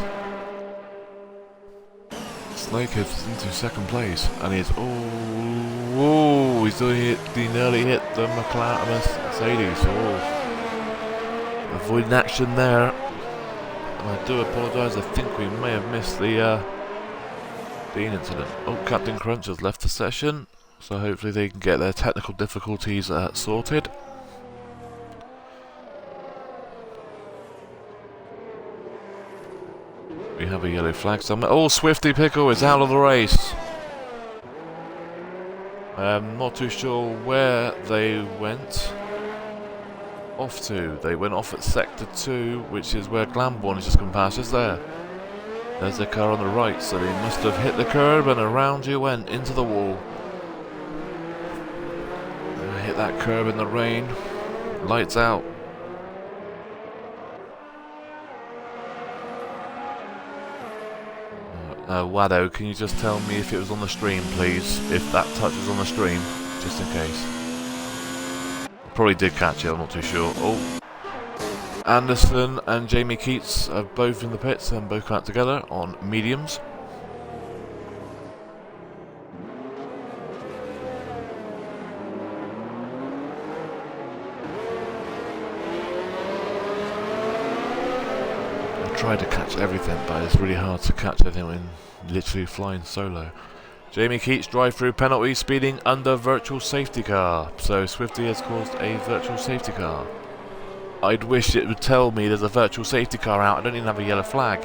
Snake is into 2nd place, and he's he's doing it. He nearly hit the McLaren Mercedes. Avoiding action there, and I do apologise. I think we may have missed the Dean incident. Oh, Captain Crunch has left the session, so hopefully they can get their technical difficulties sorted. We have a yellow flag somewhere. Oh, Swifty Pickle is out of the race. I'm not too sure where they went off to. They went off at Sector 2, which is where Glamborn has just come past us there. There's a car on the right, so they must have hit the curb and around you went into the wall. Hit that curb in the rain. Lights out. Wado, can you just tell me if it was on the stream, please? If that touch was on the stream, just in case. Probably did catch it, I'm not too sure. Oh, Anderson and Jamie Keats are both in the pits and both come out together on mediums. I tried to catch everything, but it's really hard to catch everything when literally flying solo. Jamie Keats drive-through penalty, speeding under virtual safety car. So Swifty has caused a virtual safety car. I'd wish it would tell me there's a virtual safety car out. I don't even have a yellow flag.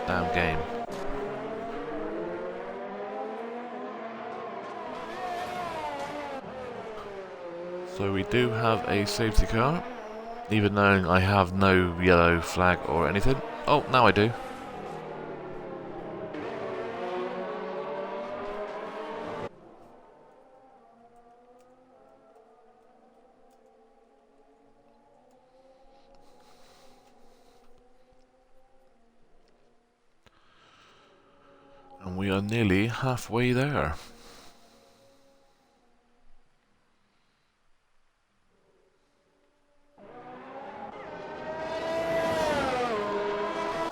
Damn game. So we do have a safety car, even though I have no yellow flag or anything. Oh, now I do. And we are nearly halfway there.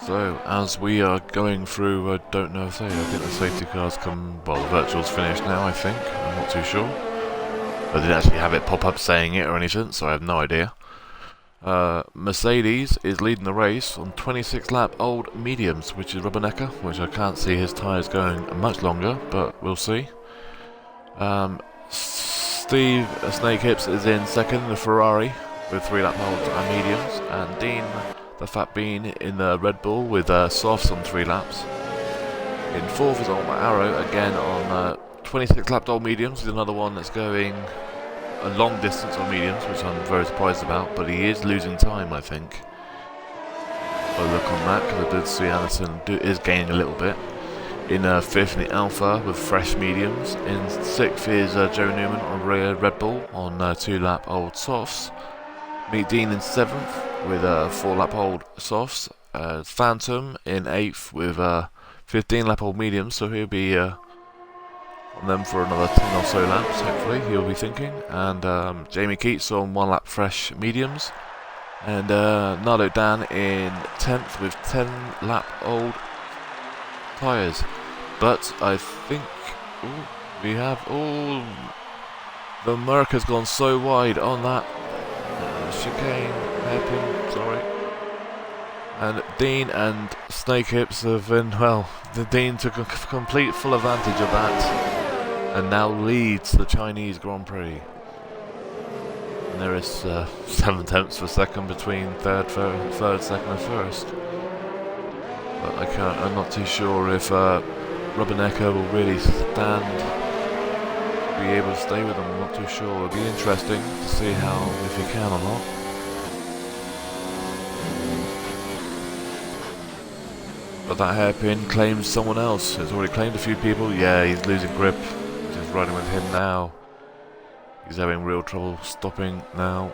So, as we are going through, I don't know if I think the safety cars come, well, the virtual's finished now, I think. I'm not too sure. I didn't actually have it pop up saying it or anything, so I have no idea. Mercedes is leading the race on 26 lap old mediums, which is Rubbernecker, which I can't see his tyres going much longer, but we'll see. Steve Snake Hips is in second, the Ferrari, with 3 lap olds and mediums, and Dean, the Fat Bean, in the Red Bull with softs on 3 laps. In fourth is Ultimate Arrow, again on 26 lap old mediums, is another one that's going a long distance on mediums, which I'm very surprised about, but he is losing time, I think. I'll look on that, because I did see Anderson is gaining a little bit. In fifth in the Alpha with fresh mediums. In sixth is Joe Newman on Red Bull on 2 lap old softs. Meet Dean in seventh with 4 lap old softs. Phantom in 8th with 15 lap old mediums, so he'll be on them for another 10 or so laps, hopefully, he'll be thinking. And Jamie Keats on 1 lap fresh mediums. And Nardo Dan in 10th with 10 lap old tyres. But I think we have the Merc has gone so wide on that chicane, hairpin, sorry. And Dean and Snake Hips have been, well, the Dean took a complete full advantage of that and now leads the Chinese Grand Prix. And there is 7 tenths per second between third, second and first. But I'm not too sure if Rubbernecker will really be able to stay with them. I'm not too sure. It'll be interesting to see if he can or not. But that hairpin claims someone else. It's already claimed a few people. Yeah, he's losing grip. Just riding with him now. He's having real trouble stopping now.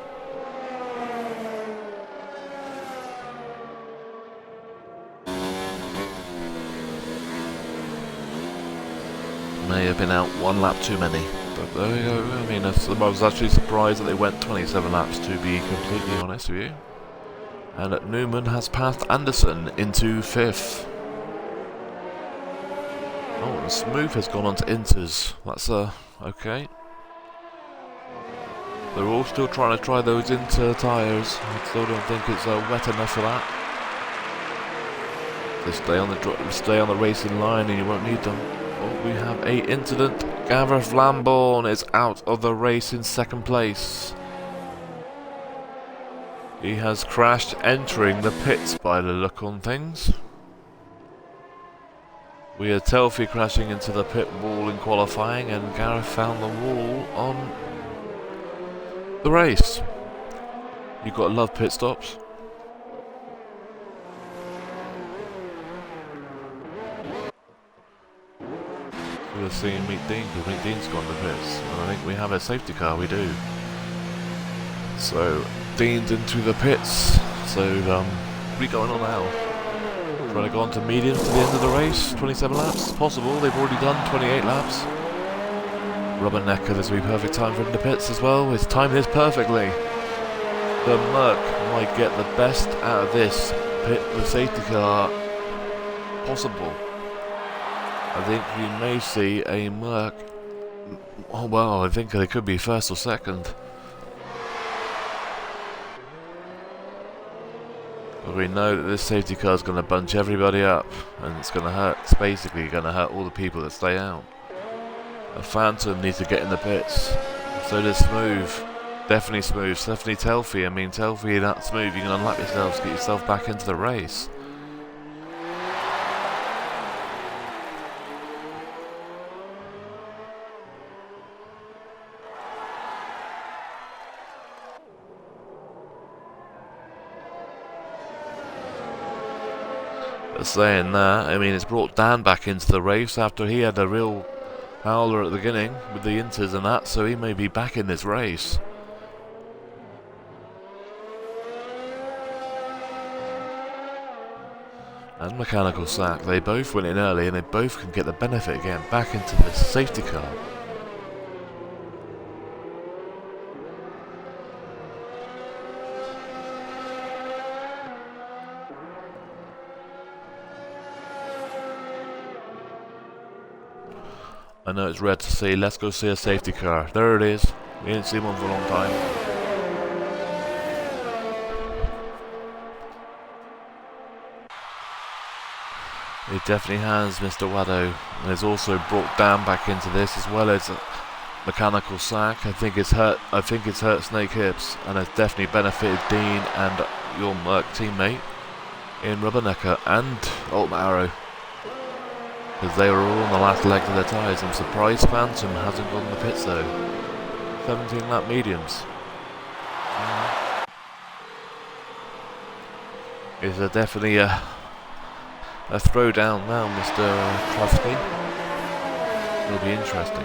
May have been out 1 lap too many, but there we go. I mean, I was actually surprised that they went 27 laps, to be completely honest with you. And Newman has passed Anderson into 5th. Oh, and Smooth has gone on to Inters. That's okay. They're all still trying to try those Inter tyres. I still don't think it's wet enough for that. So stay on the racing line, and you won't need them. Oh, we have a incident. Gareth Lambourne is out of the race in 2nd place. He has crashed entering the pits by the look on things. We had Telfie crashing into the pit wall in qualifying, and Gareth found the wall on the race. You've got to love pit stops. We'll see him meet Dean, because Meet Dean's gone to the pits. And I think we have a safety car, we do. So, Dean's into the pits. So, what are we going on now? Trying to go on to mediums to the end of the race? 27 laps? Possible, they've already done 28 laps. Rubbernecker, this will be perfect time for him to pits as well. He's timed this perfectly. The Merc might get the best out of this pit, the safety car possible. I think we may see a Merc. Oh well, I think they could be first or second. But we know that this safety car is going to bunch everybody up, and it's going to hurt. It's basically going to hurt all the people that stay out. A Phantom needs to get in the pits. So does Smooth. Definitely Smooth. Definitely Telfie. I mean, Telfie, that Smooth, you can unlap yourself to get yourself back into the race. But saying that, I mean, it's brought Dan back into the race after he had a real howler at the beginning with the inters and that, so he may be back in this race. And Mechanical Sack, they both went in early and they both can get the benefit again back into this safety car. I know it's rare to see, let's go see a safety car. There it is. We didn't see one for a long time. It definitely has, Mr. Waddo. And it's also brought Dan back into this as well as a Mechanical Sack. I think it's hurt Snake Hips and has definitely benefited Dean and your Merc teammate in Rubbernecker and Ultimate Arrow. Because they were all on the last legs of their tyres. I'm surprised Phantom hasn't gone in the pits though. 17 lap mediums. Is there definitely a throwdown now, Mr. Krusky? It'll be interesting.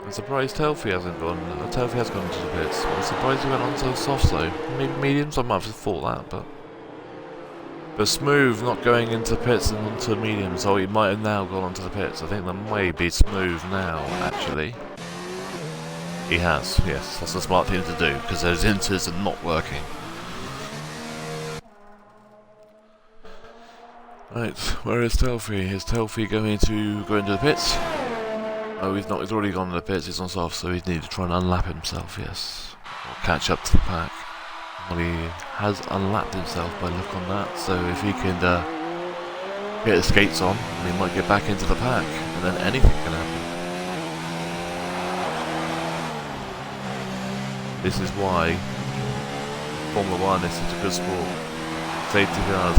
I'm surprised Telfie hasn't gone. Telfie has gone into the pits. I'm surprised he went on to soft slow. Maybe mediums, I might have thought that, but Smooth not going into pits and onto mediums, so he might have now gone onto the pits. I think that may be Smooth now, actually. He has, yes. That's a smart thing to do, because those inters are not working. Right, where is Telfie? Is Telfie going to go into the pits? Oh, he's not. He's already gone into the pits. He's on soft, so he's needed to try and unlap himself, yes. Or catch up to the pack. Well, he has unlapped himself by look on that, so if he can get his skates on, he might get back into the pack, and then anything can happen. This is why Formula 1 is such a good sport. Safety cars,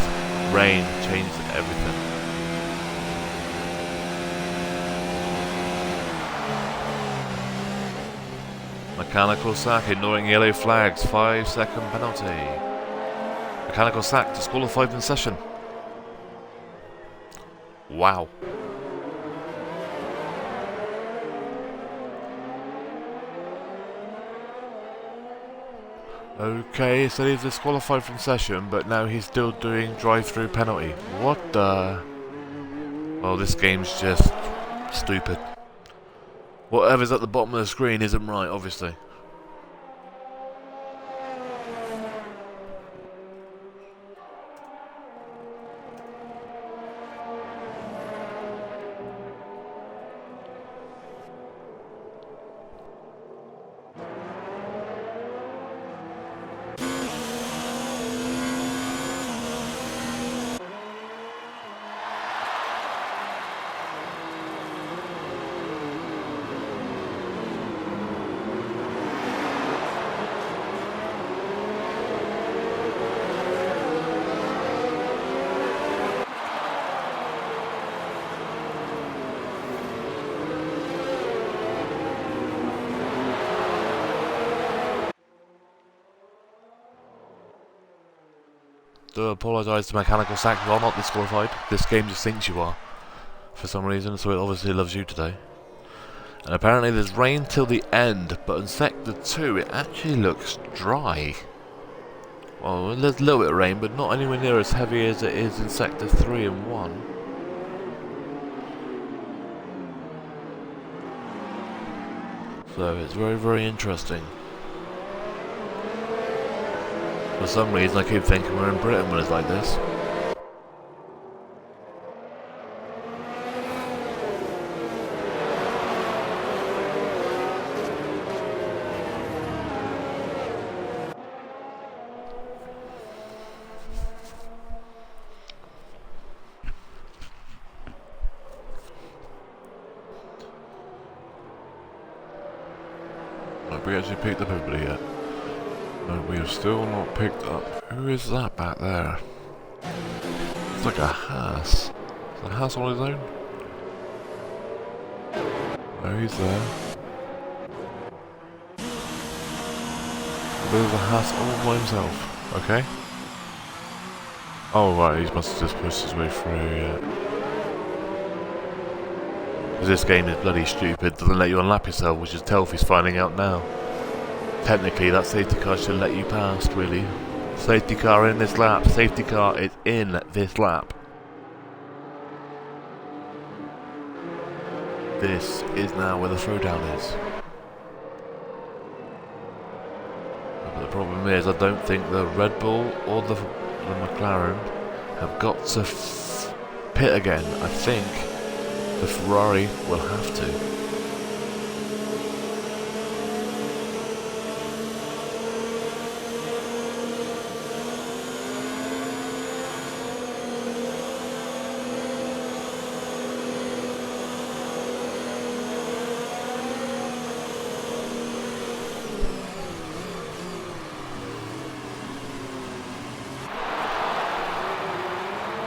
rain changed everything. Mechanical Sack ignoring yellow flags, 5-second penalty. Mechanical Sack disqualified in session. Wow. Okay, so he's disqualified from session, but now he's still doing drive-through penalty. What the... Well, this game's just stupid. Whatever's at the bottom of the screen isn't right, obviously. Do apologise to Mechanical Sack, you are not disqualified. This game just thinks you are, for some reason, so it obviously loves you today. And apparently there's rain till the end, but in Sector 2 it actually looks dry. Well, there's a little bit of rain, but not anywhere near as heavy as it is in Sector 3 and 1. So it's very, very interesting. For some reason I keep thinking we're in Britain when it's like this. Have we actually picked up everybody yet? No, we have still not picked up. Who is that back there? It's like a hearse. Is a hearse on his own? No, he's there. There's a hearse all by himself. Okay. Oh right, he must have just pushed his way through, yeah. Because this game is bloody stupid, doesn't let you unlap yourself, which is Telfy's finding out now. Technically, that safety car should let you past, really. Safety car in this lap, safety car is in this lap. This is now where the throwdown is. But the problem is, I don't think the Red Bull or the McLaren have got to pit again. I think the Ferrari will have to.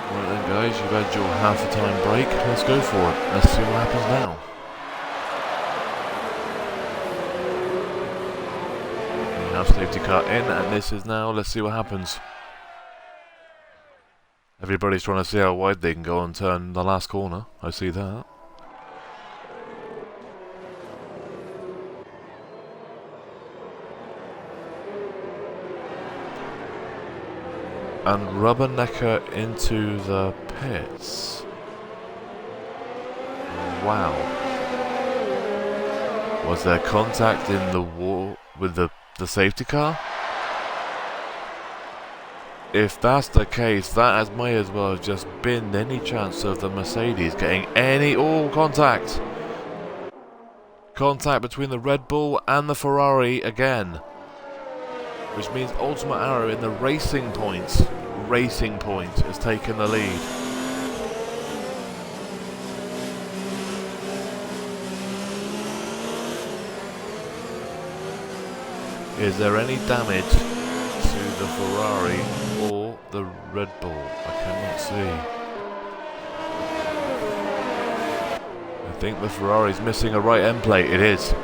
Right then guys, you've had your half a time break, let's go for it, let's see what happens now. We have safety car in and this is now, let's see what happens. Everybody's trying to see how wide they can go and turn the last corner, I see that. And rubbernecker into the pits. Wow. Was there contact in the wall with the safety car? If that's the case, that may as well have just been any chance of the Mercedes getting any contact. Contact between the Red Bull and the Ferrari again. Which means Ultimate Arrow in the racing point has taken the lead. Is there any damage to the Ferrari or the Red Bull? I cannot see. I think the Ferrari's missing a right end plate. It is.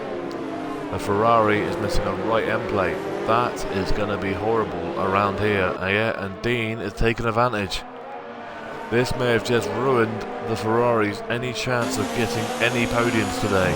The Ferrari is missing a right end plate. That is going to be horrible around here. Yeah, and Dean is taking advantage. This may have just ruined the Ferraris any chance of getting any podiums today.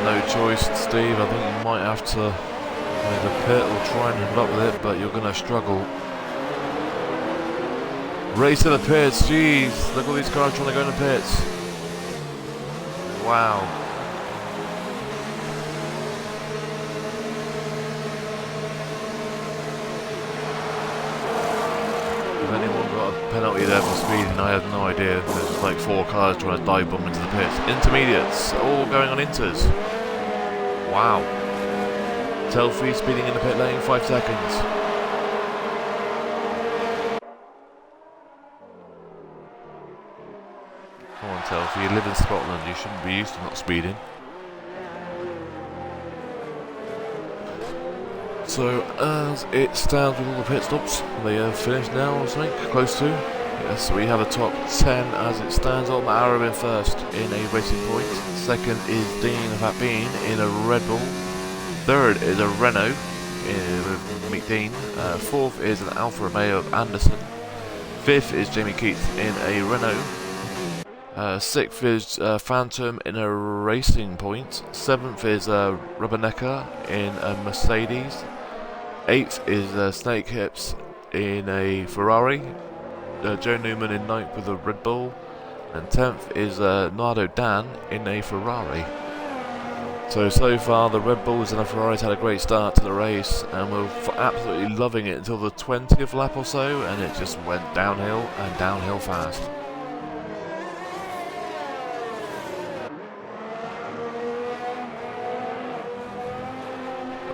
No choice, Steve. I think you might have to either pit or try and hook up with it, but you're going to struggle. Race to the pits, jeez. Look at all these cars trying to go in the pits. Wow. If anyone got a penalty there for speeding, I have no idea. There's just like 4 cars trying to dive bomb into the pits. Intermediates, all going on inters. Wow. Telfy speeding in the pit lane, 5 seconds. Come on Telfy, you live in Scotland, you shouldn't be used to not speeding. So as it stands with all the pit stops, they have finished now or something, close to. Yes, we have a top 10 as it stands. Ultimate Arrow in first in a racing point. Second is Dean Vapine in a Red Bull. Third is a Renault with Mick Dean. Fourth is an Alfa Romeo of Anderson. 5th is Jamie Keats in a Renault. 6th is Phantom in a Racing Point. 7th is Rubbernecker in a Mercedes. 8th is Snake Hips in a Ferrari. Joe Newman in 9th with a Red Bull. And 10th is Nardo Dan in a Ferrari. So far the Red Bulls and the Ferraris had a great start to the race, and we're absolutely loving it until the 20th lap or so, and it just went downhill and downhill fast.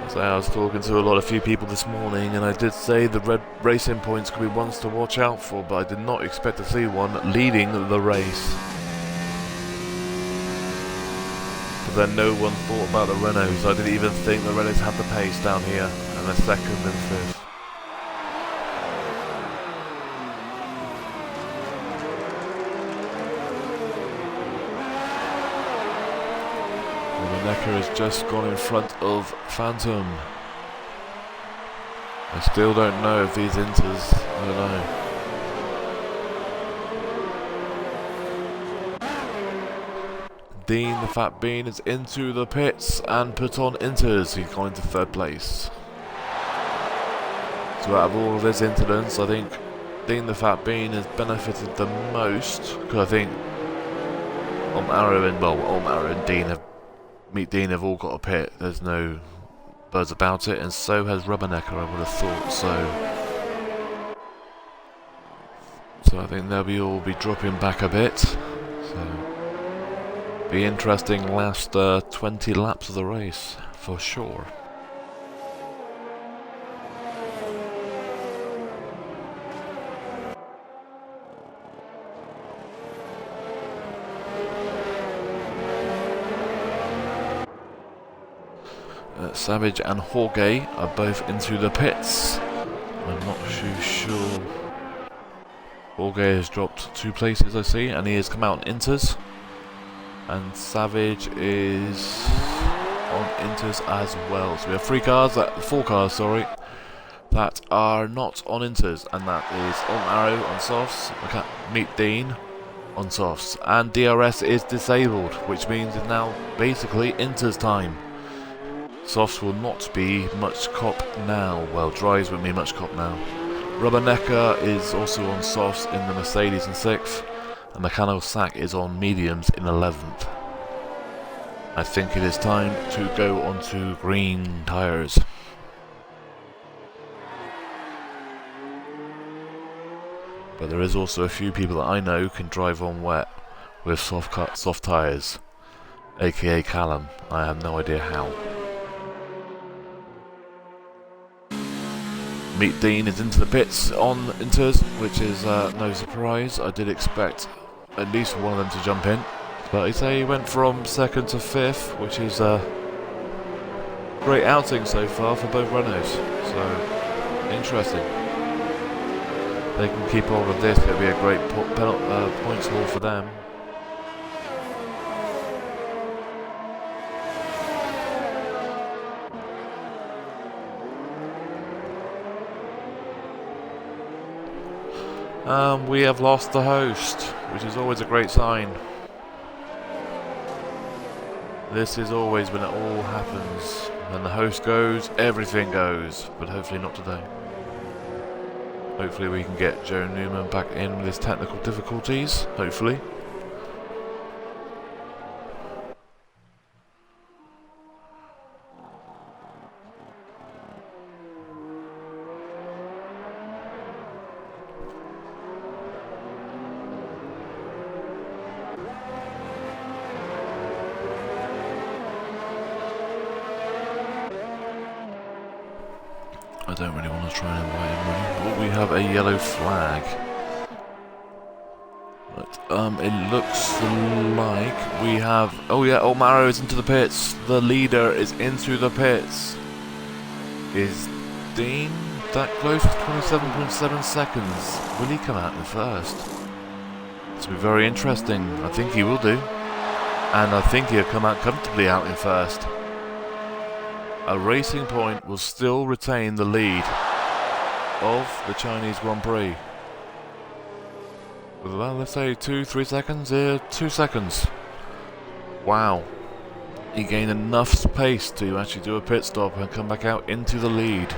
So I was talking to a few people this morning, and I did say the red racing points could be ones to watch out for, but I did not expect to see one leading the race. But then no one thought about the Renaults. I didn't even think the Renaults had the pace down here, and the 2nd and 5th. Necker has just gone in front of Phantom. I still don't know if these inters, I don't know. Dean, the Fat Bean, is into the pits and put on inters. He's gone into 3rd place. So out of all of this incidents, I think Dean, the Fat Bean, has benefited the most, because I think Arrow and Dean have Meet Dean have all got a pit, there's no buzz about it, and so has Rubbernecker, I would have thought, so I think they'll all be dropping back a bit, so be interesting last 20 laps of the race, for sure. Savage and Jorge are both into the pits. I'm not too sure. Jorge has dropped 2 places, I see, and he has come out on inters. And Savage is on inters as well. So we have 4 cars, that are not on inters, and that is Arrow on softs, Meet Dean on softs, and DRS is disabled, which means it's now basically inters time. Softs will not be much cop now. Well, dries won't be much cop now. Rubbernecker is also on softs in the Mercedes in 6th, and Mechanical Sack is on mediums in 11th. I think it is time to go onto green tyres. But there is also a few people that I know can drive on wet with soft tyres, aka Callum. I have no idea how. Meet Dean is into the pits on inters, which is no surprise. I did expect at least one of them to jump in, but he say he went from 2nd to 5th, which is a great outing so far for both runners. So interesting. They can keep hold of this. It'll be a great points haul for them. We have lost the host, which is always a great sign. This is always when it all happens. When the host goes, everything goes. But hopefully not today. Hopefully we can get Joe Newman back in with his technical difficulties. Hopefully. I don't really want to try and invite him really. But we have a yellow flag. But it looks like we have... Oh yeah, O'Mara is into the pits. The leader is into the pits. Is Dean that close? 27.7 seconds. Will he come out in first? This will be very interesting. I think he will do. And I think he'll come out comfortably out in first. A Racing Point will still retain the lead of the Chinese Grand Prix. With about, let's say, 2-3 seconds here. 2 seconds. Wow. He gained enough space to actually do a pit stop and come back out into the lead.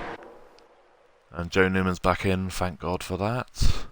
And Joe Newman's back in, thank God for that.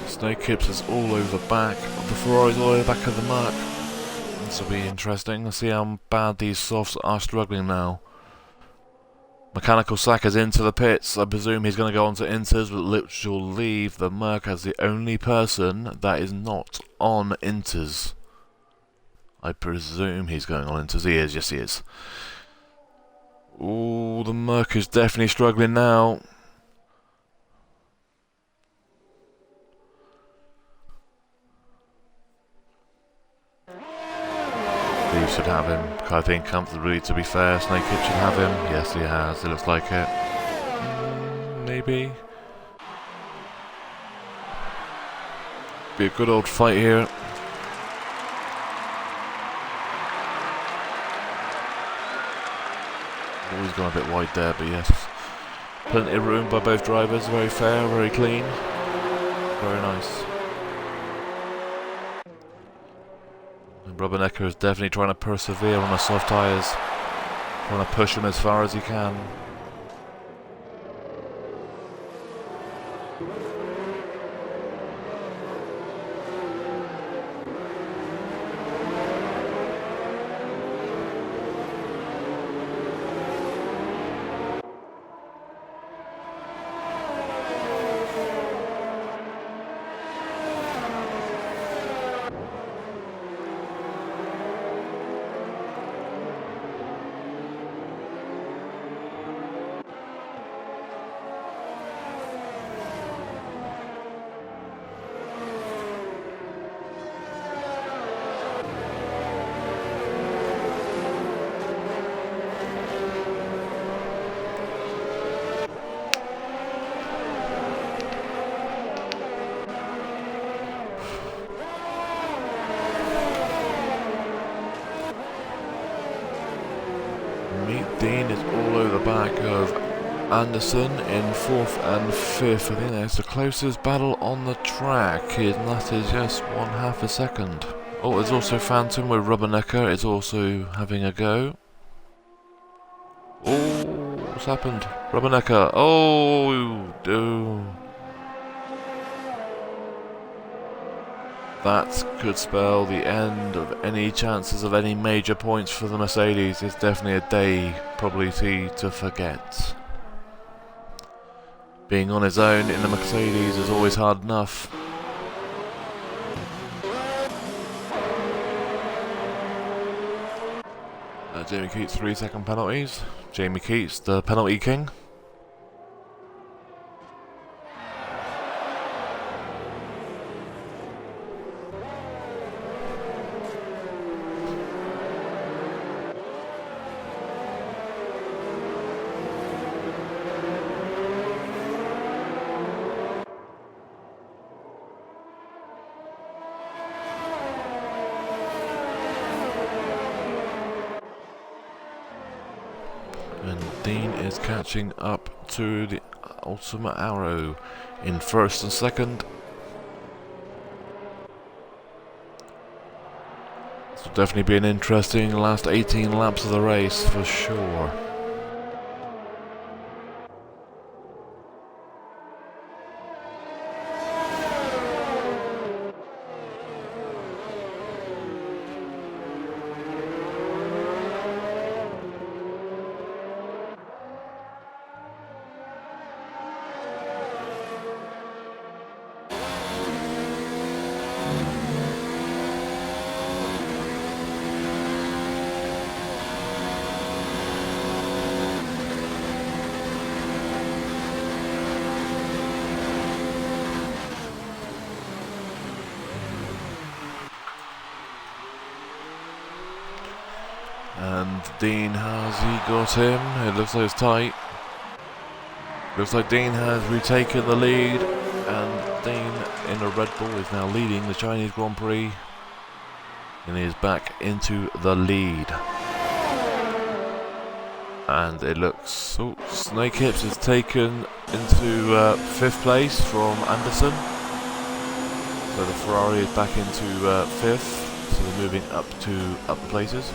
Snake Hips is all over the back. The Ferrari's all over the back of the Merc. This will be interesting. Let's see how bad these softs are struggling now. Mechanical Sack is into the pits. I presume he's going to go on to Inters, but which will leave the Merc as the only person that is not on Inters. I presume he's going on Inters. He is, yes he is. Ooh, the Merc is definitely struggling now. He should have him, I think, comfortably, to be fair. Snake Hip should have him. Yes, he has. It looks like it. Maybe. Be a good old fight here. Always gone a bit wide there, but yes. Plenty of room by both drivers. Very fair, very clean. Very nice. Rubbernecker is definitely trying to persevere on the soft tyres. Trying to push him as far as he can. Dean is all over the back of Anderson in 4th and 5th. I think that's the closest battle on the track, and that is just 1/2 a second. Oh, there's also Phantom where Rubbernecker is also having a go. Oh, what's happened? Rubbernecker. Oh, that could spell the end of any chances of any major points for the Mercedes. It's definitely a day probably to forget. Being on his own in the Mercedes is always hard enough. Jamie Keats 3-second penalties. Jamie Keats, the penalty king. And Dean is catching up to the Ultimate Arrow in 1st and 2nd. This will definitely be an interesting last 18 laps of the race for sure. And Dean, has he got him? It looks like it's tight. Looks like Dean has retaken the lead, and Dean in a Red Bull is now leading the Chinese Grand Prix, and he is back into the lead. And it looks... oh, Snake Hips is taken into 5th place from Anderson. So the Ferrari is back into 5th, so they're moving up to upper places.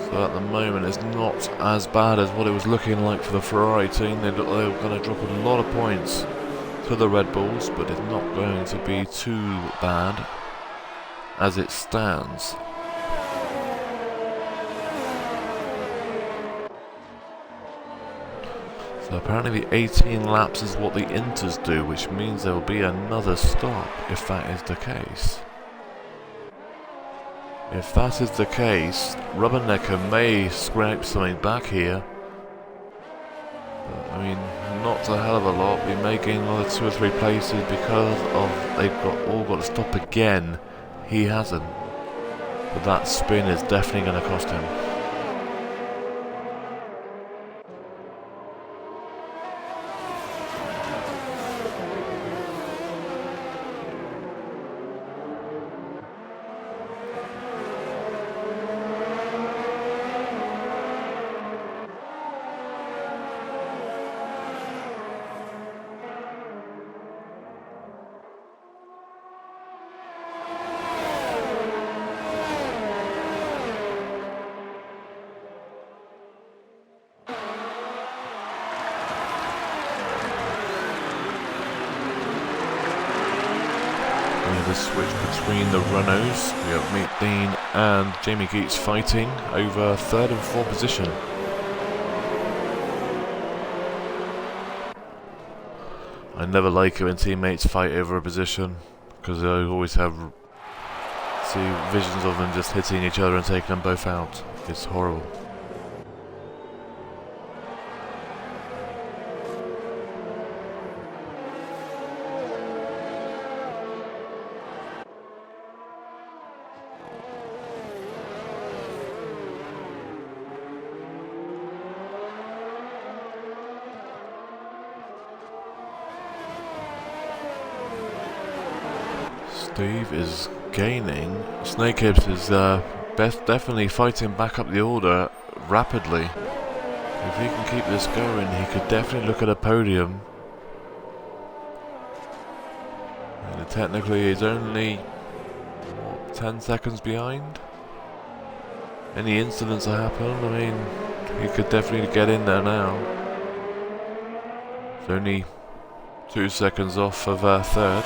So at the moment it's not as bad as what it was looking like for the Ferrari team. They look like they were going to drop a lot of points to the Red Bulls, but it's not going to be too bad as it stands. So apparently the 18 laps is what the Inters do, which means there will be another stop if that is the case. If that is the case, Rubbernecker may scrape something back here. But, I mean, not a hell of a lot. We may gain another 2 or 3 places because of they've all got to stop again. He hasn't. But that spin is definitely going to cost him. The switch between the Renaults. We have Mick Dean and Jamie Geets fighting over 3rd and 4th position. I never like it when teammates fight over a position, because I always see visions of them just hitting each other and taking them both out. It's horrible. Steve is gaining. Snake Hips is definitely fighting back up the order rapidly. If he can keep this going, he could definitely look at a podium. And technically he's only 10 seconds behind. Any incidents that happen, I mean, he could definitely get in there now. It's only 2 seconds off of 3rd.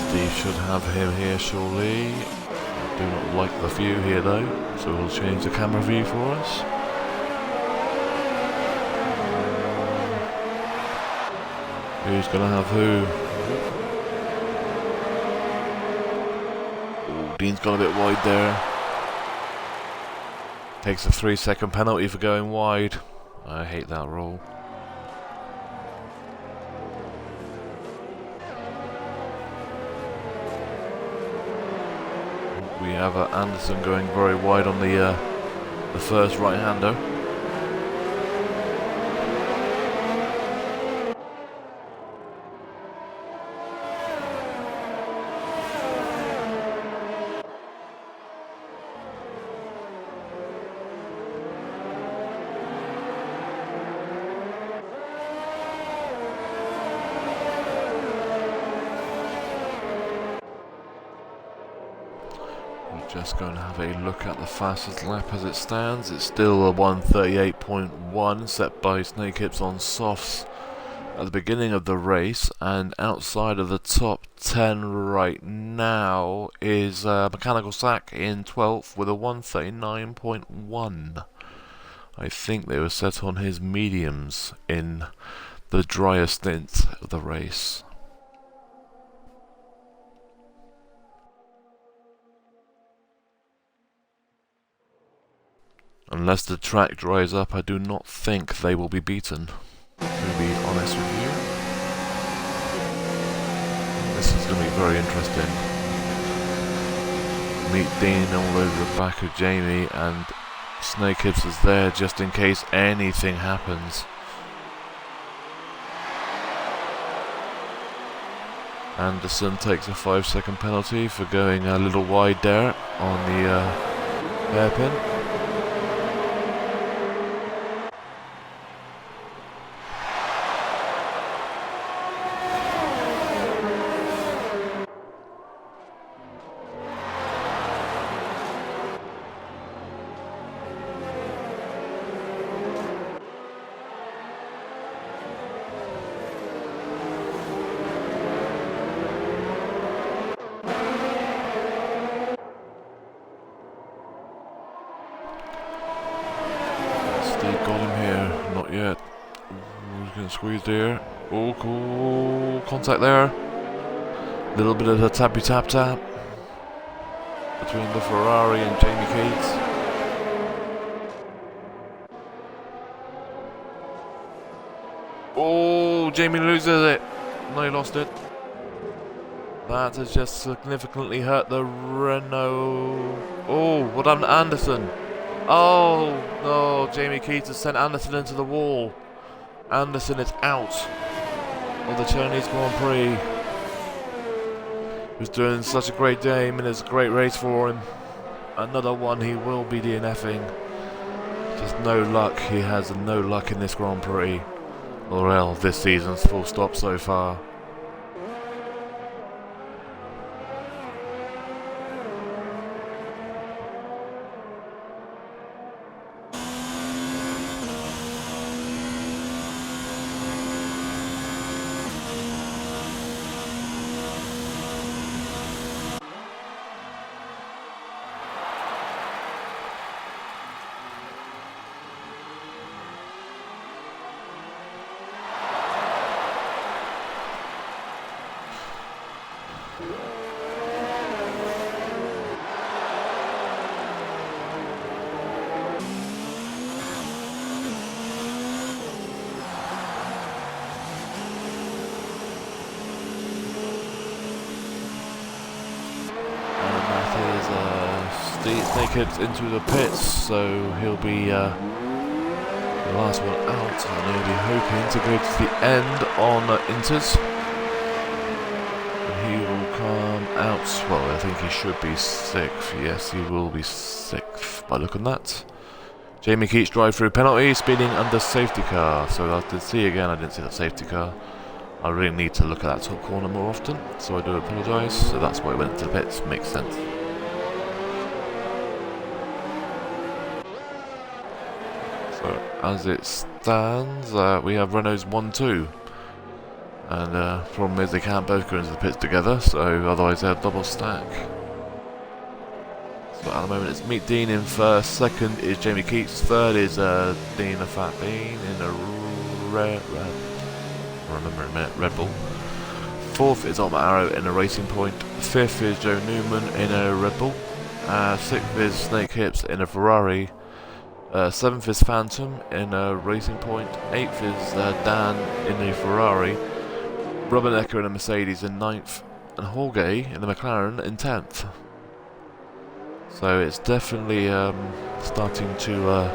Steve should have him here surely. I do not like the view here though, so we'll change the camera view for us. Who's gonna have who? Oh, Dean's gone a bit wide there. Takes a 3-second penalty for going wide. I hate that rule. We have Anderson going very wide on the first right-hander. Just going to have a look at the fastest lap as it stands. It's still a 1:38.1 set by Snake Hips on softs at the beginning of the race, and outside of the top 10 right now is Mechanical Sack in 12th with a 139.1. I think they were set on his mediums in the drier stint of the race. Unless the track dries up, I do not think they will be beaten, to be honest with you. This is going to be very interesting. Meet Dean all over the back of Jamie, and Snakehips is there just in case anything happens. Anderson takes a 5-second penalty for going a little wide there on the hairpin. Got him here, not yet. He's getting squeezed here. Oh, cool. Contact there. Little bit of a tappy tap tap between the Ferrari and Jamie Keats. Oh, Jamie loses it. No, he lost it. That has just significantly hurt the Renault. Oh, what happened to Anderson? Oh, no, Jamie Keats has sent Anderson into the wall. Anderson is out of the Chinese Grand Prix. He was doing such a great game and it's a great race for him. Another one he will be DNFing. Just no luck, he has no luck in this Grand Prix. Or else this season's full stop so far. Snakehead's into the pits, so he'll be the last one out, and he'll be hoping to go to the end on Inters. And he will come out, well, I think he should be 6th, yes, he will be 6th by looking at that. Jamie Keats drive-through penalty, speeding under safety car, so I did see again, I didn't see that safety car. I really need to look at that top corner more often, so I do apologise, so that's why I went into the pits, makes sense. As it stands, we have Renault's 1-2, and problem is they can't both go into the pits together, so otherwise they'll double stack. So at the moment it's Meet Dean in first, second is Jamie Keats, third is Dean the Fat Bean in a Red Bull. Fourth is Otmar Arrow in a Racing Point, fifth is Joe Newman in a Red Bull, sixth is Snakehips in a Ferrari. 7th is Phantom in a Racing Point, 8th is Dan in a Ferrari, Rubbernecker in a Mercedes in 9th, and Jorge in the McLaren in 10th. So it's definitely starting to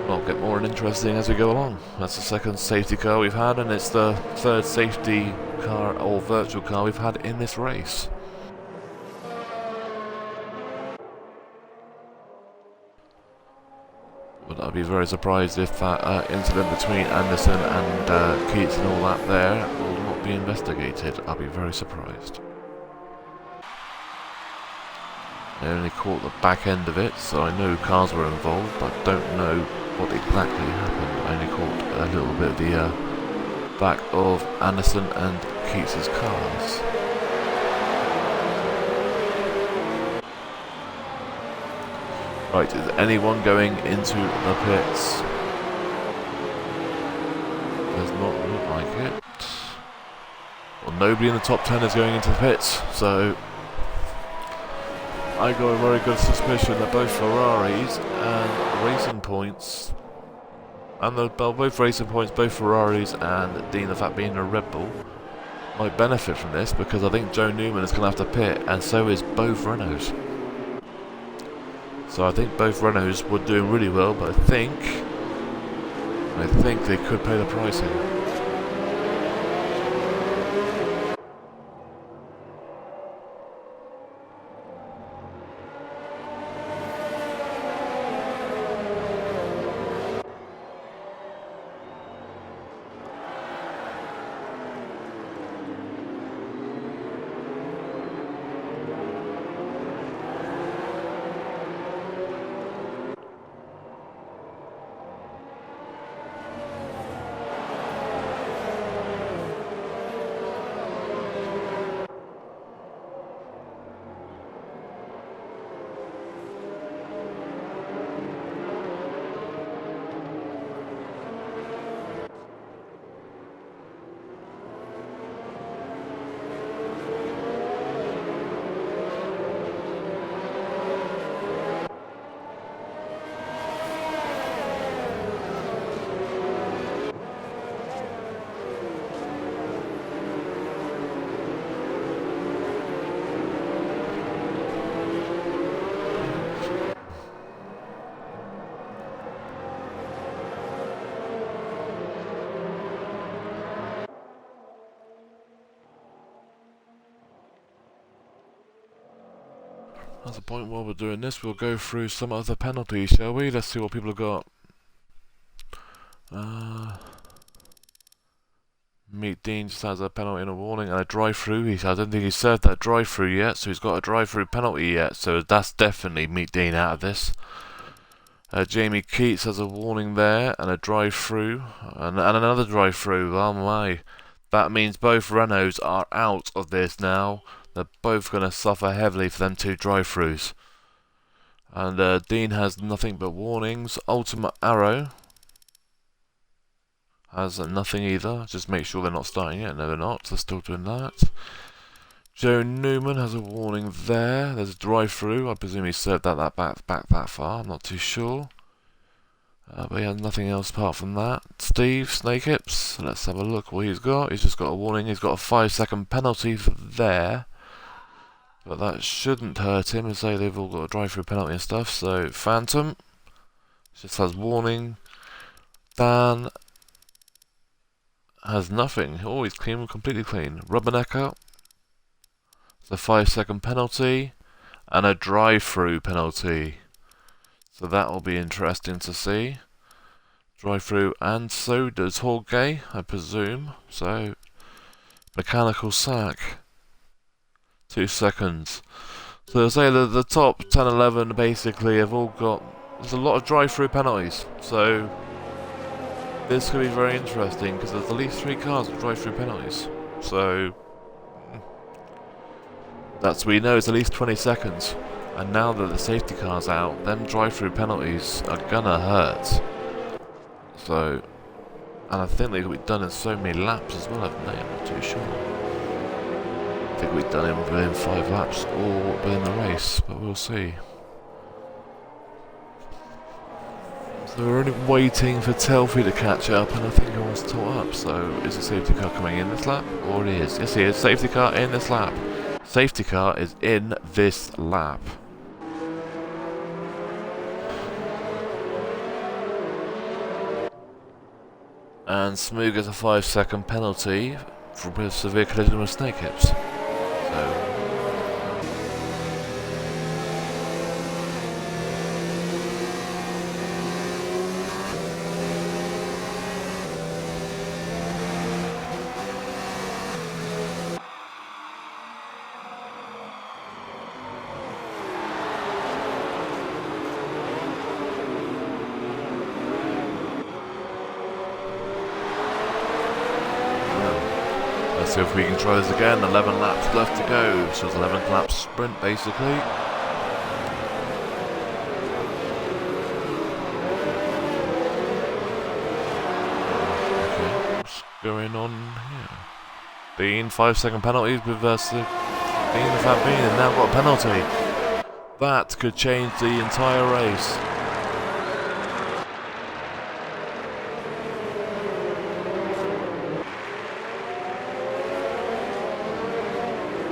well, get more interesting as we go along. That's the second safety car we've had, and it's the third safety car or virtual car we've had in this race. But I'd be very surprised if that incident between Anderson and Keats and all that there will not be investigated. I'll be very surprised. I only caught the back end of it, so I know cars were involved, but don't know what exactly happened. I only caught a little bit of the back of Anderson and Keats's cars. Right, is anyone going into the pits? Does not look like it. Well, nobody in the top 10 is going into the pits, so I got a very good suspicion that both Ferraris and Racing Points, both Racing Points, both Ferraris and Dean, the fact being a Red Bull, might benefit from this, because I think Joe Newman is going to have to pit, and so is both Renaults. So I think both Renaults were doing really well, but I think they could pay the price here. That's the point. While we're doing this, we'll go through some of the penalties, shall we? Let's see what people have got. Meet Dean just has a penalty and a warning and a drive-through. I don't think he served that drive-through yet, so he's got a drive-through penalty yet. So that's definitely Meet Dean out of this. Jamie Keats has a warning there and a drive-through and another drive-through. Oh my! That means both Renaults are out of this now. They're both going to suffer heavily for them two drive-throughs. And Dean has nothing but warnings. Ultimate Arrow has nothing either. Just make sure they're not starting yet. No, they're not. They're still doing that. Joe Newman has a warning there. There's a drive-through. I presume he served that back that far. I'm not too sure. But he has nothing else apart from that. Steve Snakehips. Let's have a look what he's got. He's just got a warning. He's got a 5-second penalty for there. But that shouldn't hurt him, as they've all got a drive-through penalty and stuff. So, Phantom just has warning. Dan has nothing. Oh, he's clean, completely clean. Rubbernecker. It's a 5-second penalty. And a drive-through penalty. So that will be interesting to see. Drive-through, and so does Jorge, I presume. So, mechanical sack. 2 seconds. So I say that the top 10, 11 basically have all got. There's a lot of drive-through penalties. So this could be very interesting because there's at least 3 cars with drive-through penalties. So that's we know it's at least 20 seconds. And now that the safety car's out, them drive-through penalties are gonna hurt. So, and I think they could be done in so many laps as well, haven't they? I'm not too sure. I think we've done it within 5 laps or within the race, but we'll see. So we're only waiting for Telfie to catch up, and I think he wants to talk up. So is the safety car coming in this lap? Or it is. Yes, it is. Safety car in this lap. Safety car is in this lap. And Smoog gets a 5-second penalty for a severe collision with Snakehips. So see if we can try this again. 11 laps left to go. So it's 11 lap sprint basically. Okay, what's going on here? Bean, 5-second penalties with Bean the Fat Bean, and now got a penalty. That could change the entire race.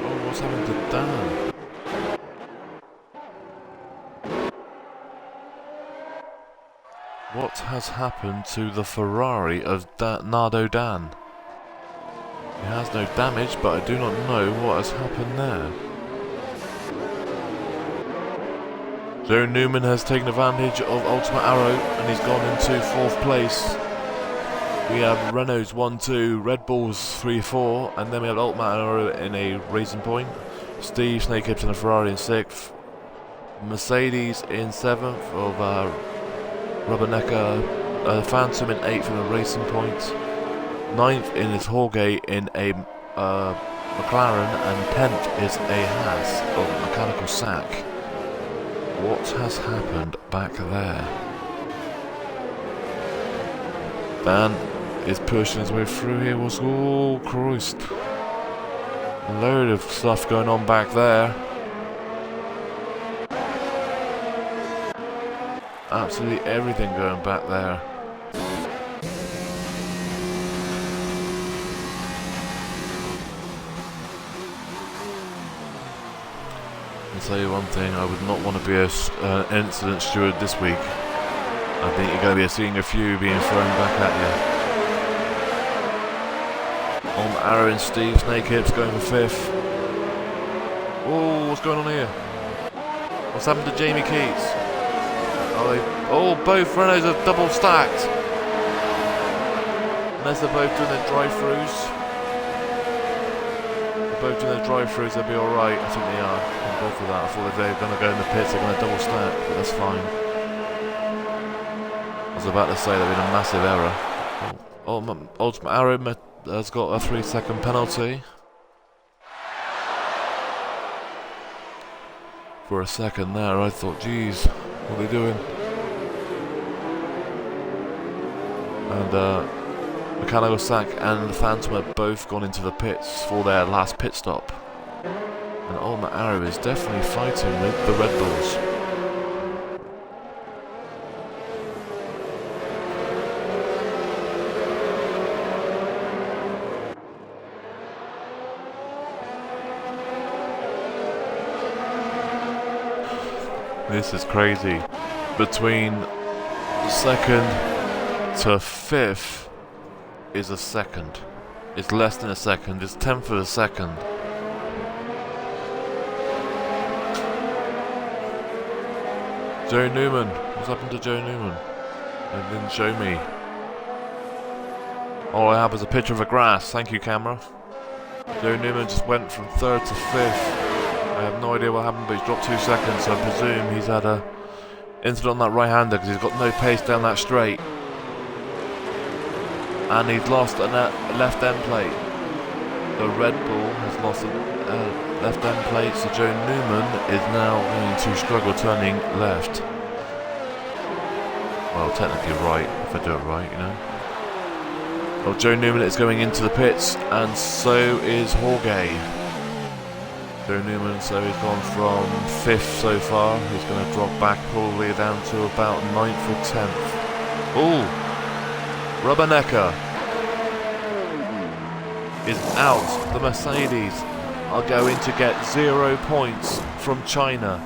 Oh, what's happened to Dan? What has happened to the Ferrari of Nardo Dan? He has no damage, but I do not know what has happened there. Joe Newman has taken advantage of Ultimate Arrow and he's gone into 4th place. We have Renault's 1-2, Red Bull's 3-4, and then we have Ultimate Arrow in a Racing Point. Steve Snakehips in a Ferrari in 6th. Mercedes in 7th of Rubbernecker. Phantom in 8th in a Racing Point. 9th in is Jorge in a McLaren, and 10th is a Haas of Mechanical Sack. What has happened back there? Dan is pushing his way through here. Oh Christ. A load of stuff going on back there. Absolutely everything going back there. I'll tell you one thing, I would not want to be an incident steward this week. I think you're going to be seeing a few being thrown back at you. On Arrow and Steve Snakehips going for 5th. Oh, what's going on here? What's happened to Jamie Keats? Both Renaults are double stacked. Unless they're both doing their drive-throughs. Both doing their drive-throughs, they'll be alright. I think they are. I'm both for that. I thought if they're going to go in the pits, they're going to double stack, but that's fine. I was about to say there'd been a massive error. Ultimate Arrow has got a 3-second penalty. For a second there, I thought, geez, what are they doing? And Mechanical Sack and the Phantom have both gone into the pits for their last pit stop. And Ultimate Arrow is definitely fighting with the Red Bulls. This is crazy. Between 2nd to 5th is a second. It's less than a second. It's 10th of a second. Joe Newman. What's happened to Joe Newman? They didn't show me. All I have is a picture of a grass. Thank you, camera. Joe Newman just went from 3rd to 5th. I have no idea what happened, but he's dropped 2 seconds, so I presume he's had a incident on that right-hander because he's got no pace down that straight. And he's lost a left end plate. The Red Bull has lost a left end plate, so Joe Newman is now going to struggle turning left. Well, technically right, if I do it right, you know. Well, Joe Newman is going into the pits, and so is Jorge. Joe Newman, so he's gone from 5th so far. He's going to drop back probably down to about 9th or 10th. Ooh! Rubbernecker is out. The Mercedes are going to get 0 points from China.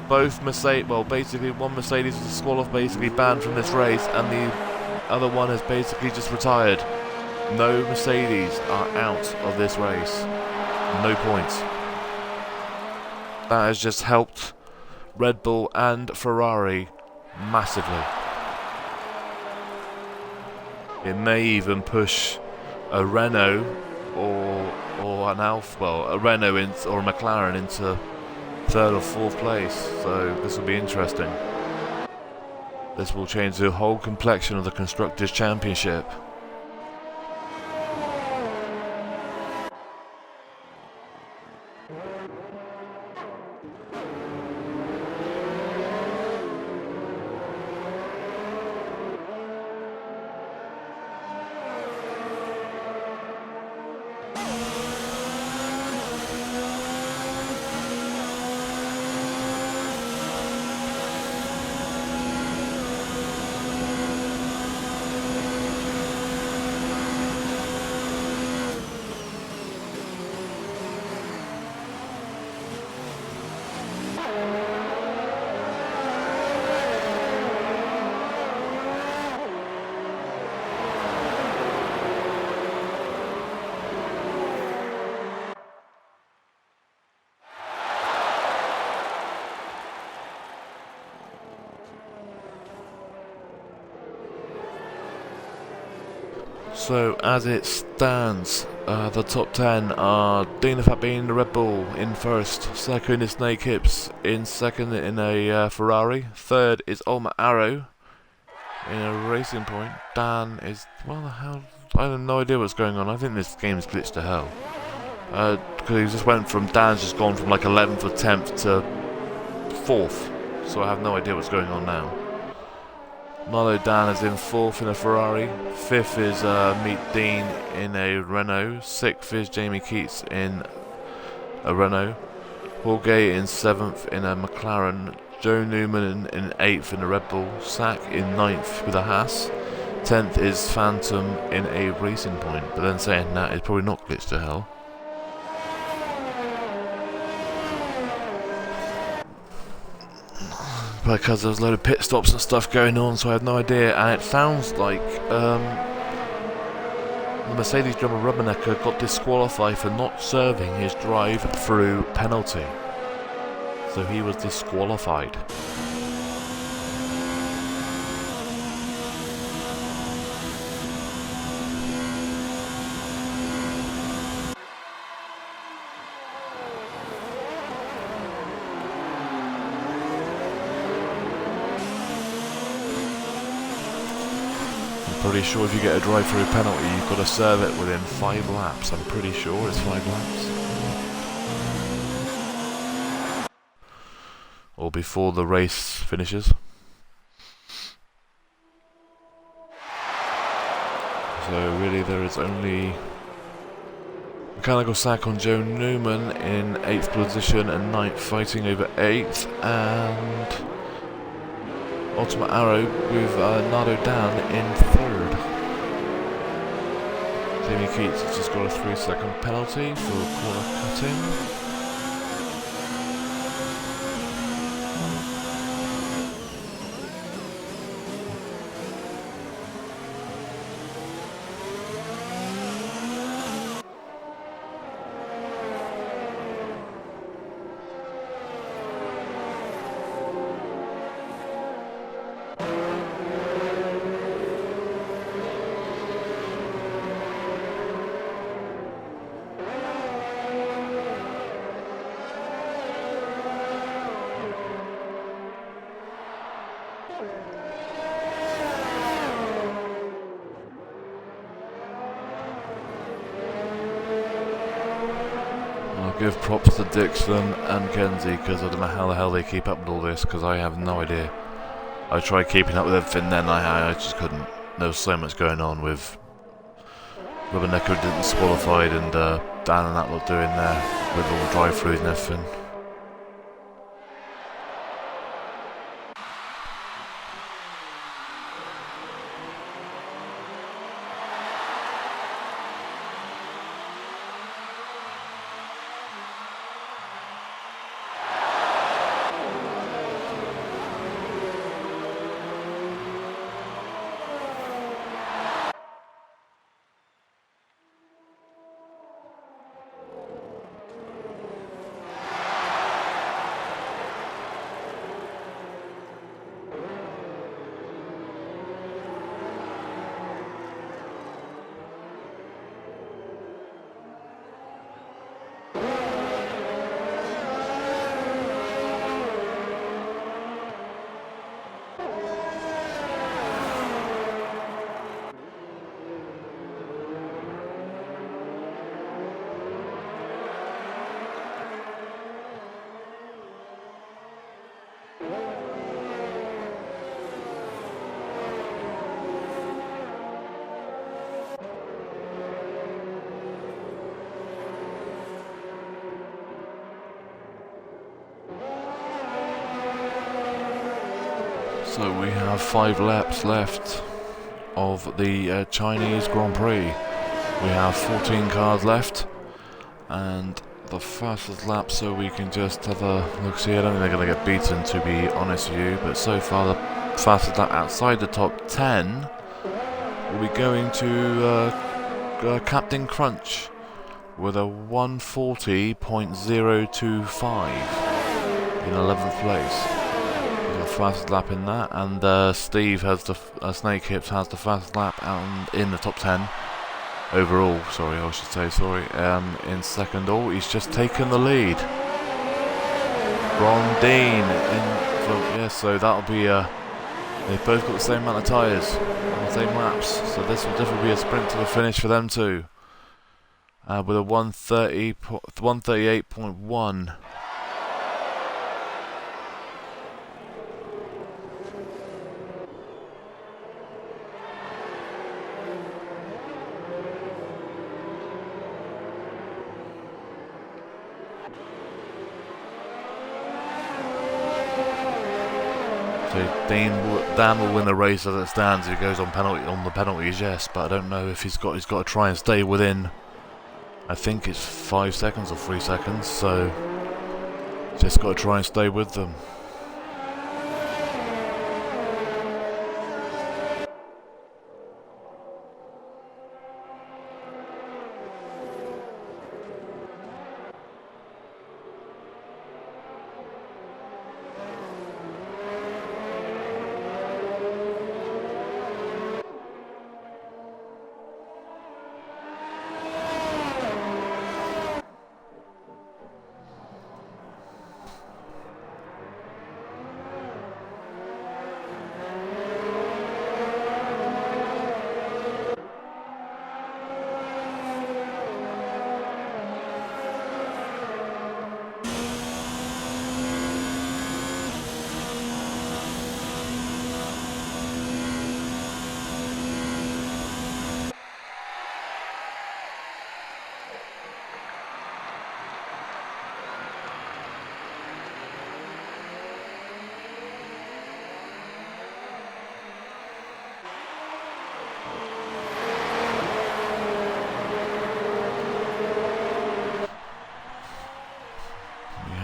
Both Mercedes, well, basically one Mercedes is basically banned from this race, and the other one has basically just retired. No Mercedes are out of this race. No points. That has just helped Red Bull and Ferrari massively. It may even push a Renault or an a Renault or a McLaren into 3rd or 4th place. So this will be interesting. This will change the whole complexion of the Constructors' Championship. So as it stands, the top 10 are Dana Fat being the Red Bull in first, second is Snake Hips in second in a Ferrari, third is Ulma Arrow in a Racing Point. Dan is, well, the hell, I have no idea what's going on. I think this game's glitched to hell. Because he just went from, Dan's just gone from like 11th or 10th to 4th, so I have no idea what's going on now. Nardo Dan is in 4th in a Ferrari, 5th is Meet Dean in a Renault, 6th is Jamie Keats in a Renault, Paul Gay in 7th in a McLaren, Joe Newman in 8th in a Red Bull, Sack in 9th with a Haas, 10th is Phantom in a Racing Point, but then saying that, it's probably not glitched to hell. Because there was a load of pit stops and stuff going on, so I had no idea, and it sounds like the Mercedes drummer Rubbernecker got disqualified for not serving his drive-through penalty. So he was disqualified. Pretty sure if you get a drive-through penalty, you've got to serve it within 5 laps. I'm pretty sure it's 5 laps. Or before the race finishes. So really there is only mechanical sack on Joe Newman in 8th position and 9th, fighting over 8th, and Ultimate Arrow with Nardo Dan in 3rd. Jamie Keats has just got a 3-second penalty for corner cutting. I'll give props to Dixon and Kenzie, because I don't know how the hell they keep up with all this, because I have no idea. I tried keeping up with everything then, I just couldn't. There was so much going on with Rubbernecker didn't disqualified, and Dan and that lot doing there with all the drive-throughs and everything. So we have 5 laps left of the Chinese Grand Prix. We have 14 cars left, and the fastest lap, so we can just have a look. See, I don't think they're going to get beaten, to be honest with you, but so far the fastest lap outside the top 10 will be going to Captain Crunch with a 140.025 in 11th place. The fastest lap in that, and Steve has the Snake Hips has the fastest lap out in the top 10 overall. Sorry, I should say. Sorry. In second, he's just taken the lead. Ron Dean in front. Yes, so that'll be they've both got the same amount of tyres on the same laps, so this will definitely be a sprint to the finish for them too. With a 138.1. So Dan will win the race as it stands. If he goes on the penalties, yes, but I don't know if he's got to try and stay within. I think it's 5 seconds or 3 seconds. So just got to try and stay with them.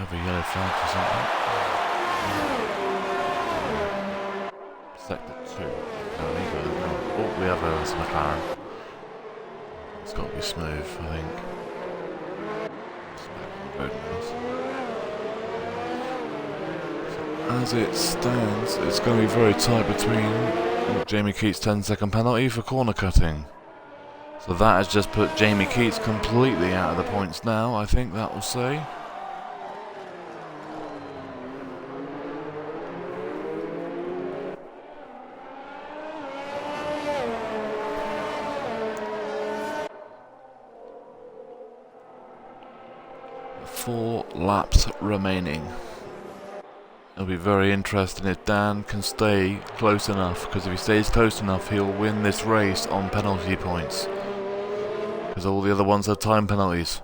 A yellow flag or something. Sector 2. Oh, we have a McLaren. It's got to be smooth, I think. As it stands, it's going to be very tight between Jamie Keats' 10-second penalty for corner cutting. So that has just put Jamie Keats completely out of the points now, I think that will say. Four laps remaining. It'll be very interesting if Dan can stay close enough, because if he stays close enough he'll win this race on penalty points, because all the other ones have time penalties.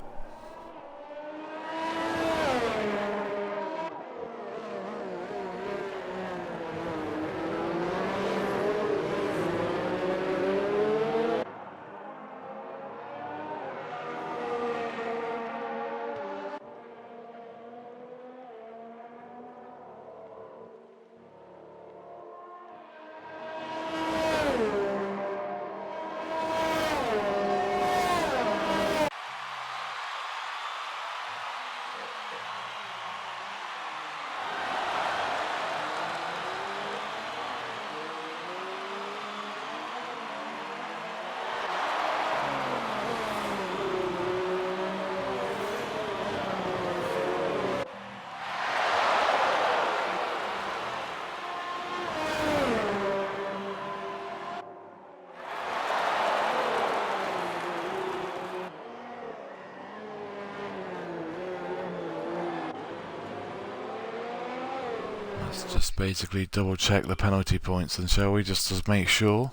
Let's just basically double check the penalty points then, shall we, just to make sure,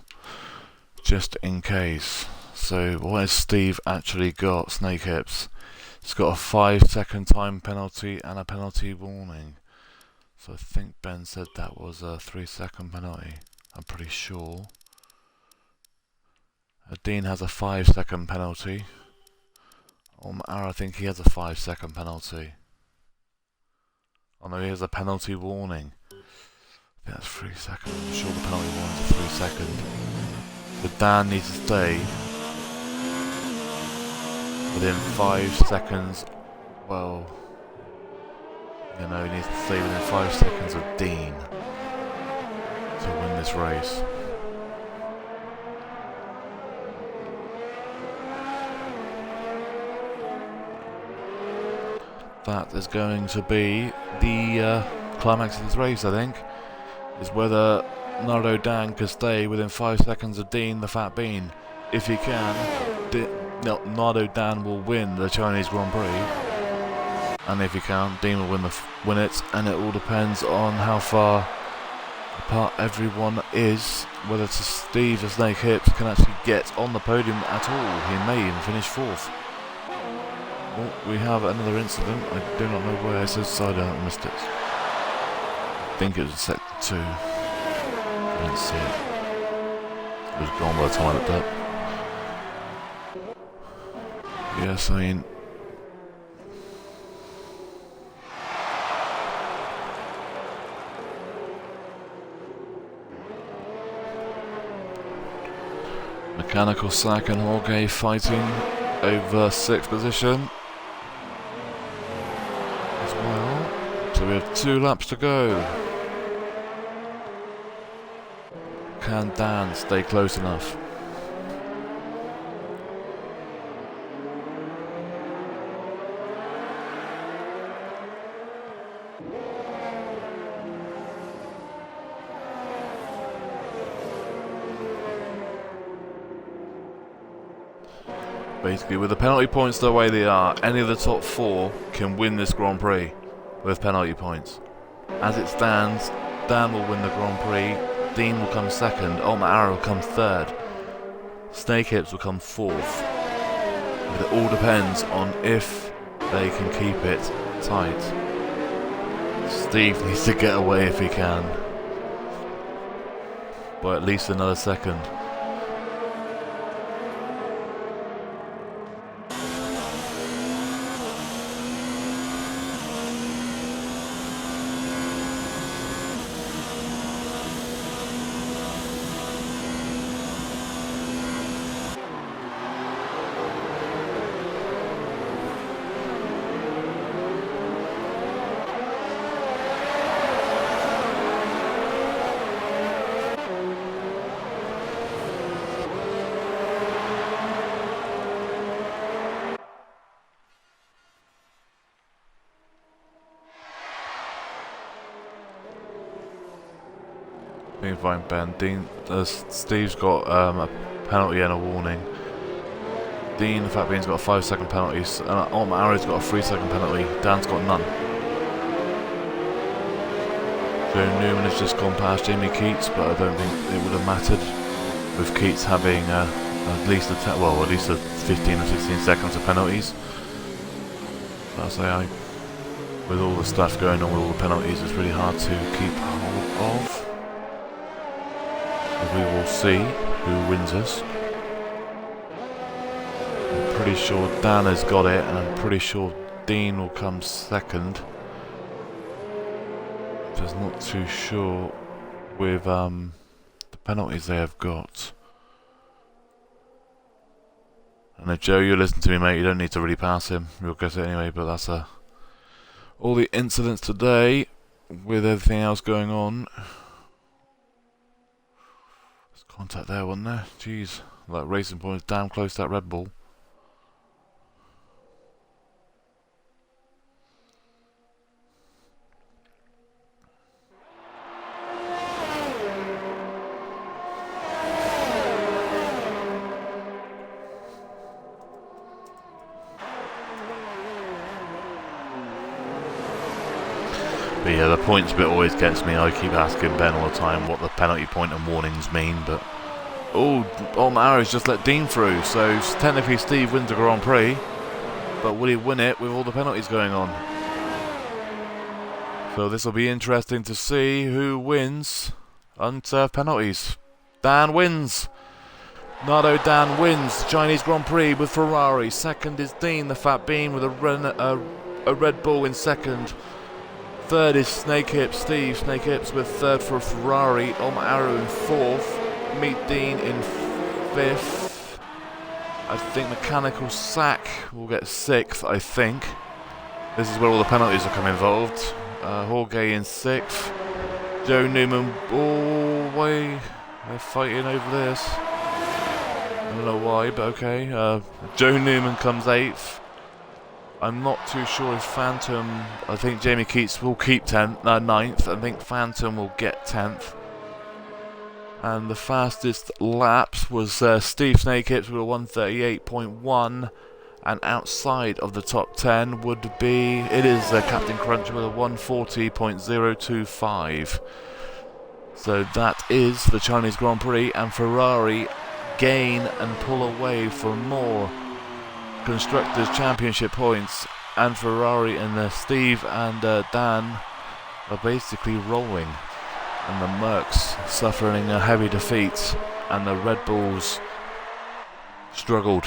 just in case. So what has Steve actually got, Snake Hips? He's got a 5-second time penalty and a penalty warning. So I think Ben said that was a 3-second penalty, I'm pretty sure. Dean has a 5-second penalty. I think he has a 5-second penalty. Oh no, he has a penalty warning. I think that's 3 seconds. I'm sure the penalty warning is a 3-second. So Dan needs to stay within 5 seconds. Well, you know, he needs to stay within 5 seconds of Dean to win this race. That is going to be the climax of this race, I think, is whether Nardo Dan can stay within 5 seconds of Dean the Fat Bean. If he can, Nardo Dan will win the Chinese Grand Prix, and if he can't, Dean will win it, and it all depends on how far apart everyone is, whether Steve the Snake Hips can actually get on the podium at all. He may even finish 4th. Oh, we have another incident. I do not know where. It says side out, missed it. I think it was sector 2. I didn't see it. It was gone by the time I looked up. Yes, I mean... Mechanical Sack and Jorge fighting over 6th position as well. So we have 2 laps to go. Can Dan stay close enough? Basically, with the penalty points the way they are, any of the top 4 can win this Grand Prix with penalty points. As it stands, Dan will win the Grand Prix, Dean will come 2nd, Arrow will come 3rd, Snake Hips will come 4th. But it all depends on if they can keep it tight. Steve needs to get away if he can, by at least another 2nd. Fine, Ben. Steve's got a penalty and a warning. Dean, the Fat Bean's got a 5-second penalty. Arrow's got a 3-second penalty. Dan's got none. So Newman has just gone past Jamie Keats, but I don't think it would have mattered with Keats having at least at least 15 or 16 seconds of penalties. So I say, with all the stuff going on with all the penalties, it's really hard to keep hold of. We will see who wins us. I'm pretty sure Dan has got it, and I'm pretty sure Dean will come 2nd. Just not too sure with the penalties they have got. I know, Joe, you listen to me, mate. You don't need to really pass him. You'll get it anyway. But that's all the incidents today with everything else going on. Contact there, wasn't there? Jeez, that Racing Point is damn close to that Red Bull. But Yeah, the points bit always gets me. I keep asking Ben all the time what the penalty point and warnings mean, but... Arrow's just let Dean through, so technically Steve wins the Grand Prix, but will he win it with all the penalties going on? So this will be interesting to see who wins unserved penalties. Dan wins! Nardo Dan wins the Chinese Grand Prix with Ferrari. Second is Dean, the Fat Bean, with a Red Bull in second. Third is Snake Hips, Steve Snake Hips with third for Ferrari. Arrow in fourth. Meet Dean in fifth. I think Mechanical Sack will get sixth, I think. This is where all the penalties will come involved. Jorge in sixth. Joe Newman, they're fighting over this. I don't know why, but okay. Joe Newman comes eighth. I'm not too sure if Phantom... I think Jamie Keats will keep ninth. I think Phantom will get 10th. And the fastest laps was Steve Snake Hips with a 138.1. And outside of the top 10 would be... It is Captain Crunch with a 140.025. So that is the Chinese Grand Prix. And Ferrari gain and pull away for more Constructors' Championship points, and Ferrari and Steve and Dan are basically rolling, and the Mercs suffering a heavy defeat, and the Red Bulls struggled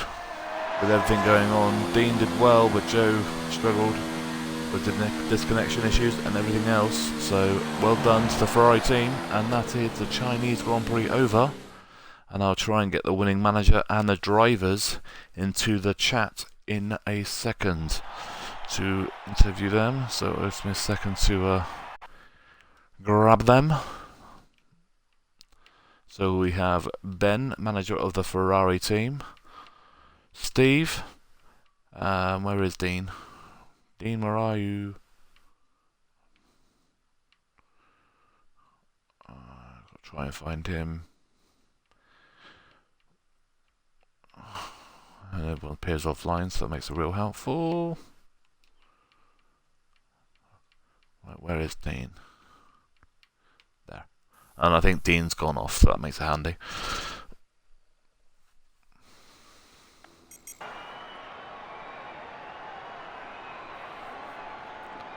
with everything going on. Dean did well, but Joe struggled with the disconnection issues and everything else. So well done to the Ferrari team, and that is the Chinese Grand Prix over. And I'll try and get the winning manager and the drivers into the chat in a second to interview them. So it's me a second to grab them. So we have Ben, manager of the Ferrari team. Steve. Where is Dean? Dean, where are you? I've got to try and find him. And everyone appears offline, so that makes it real helpful. Right, where is Dean? There. And I think Dean's gone off, so that makes it handy.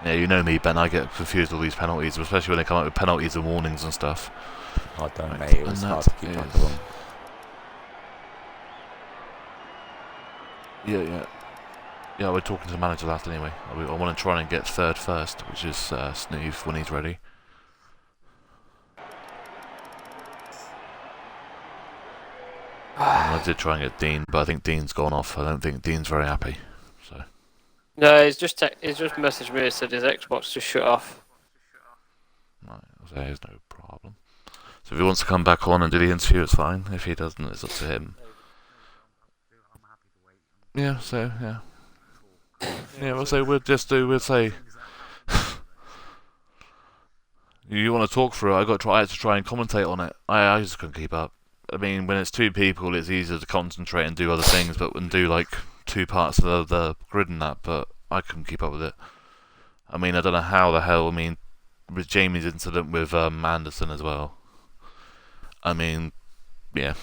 Yeah, you know me, Ben, I get confused with all these penalties, especially when they come up with penalties and warnings and stuff. I don't, Right, mate. It was hard to keep track of them. Yeah, we're talking to the manager last anyway. I want to try and get third first, which is Sneeve when he's ready. I did try and get Dean, but I think Dean's gone off. I don't think Dean's very happy. So. No, he's just messaged me and said his Xbox just shut off. Right, there's no problem. So if he wants to come back on and do the interview, it's fine. If he doesn't, it's up to him. Yeah, so, yeah. Yeah, we'll say, we'll say... You want to talk through it, I had to try and commentate on it. I just couldn't keep up. I mean, when it's two people, it's easier to concentrate and do other things, but and do, like, two parts of the grid and that, but I couldn't keep up with it. I mean, I don't know how the hell, with Jamie's incident with Anderson as well. I mean, yeah.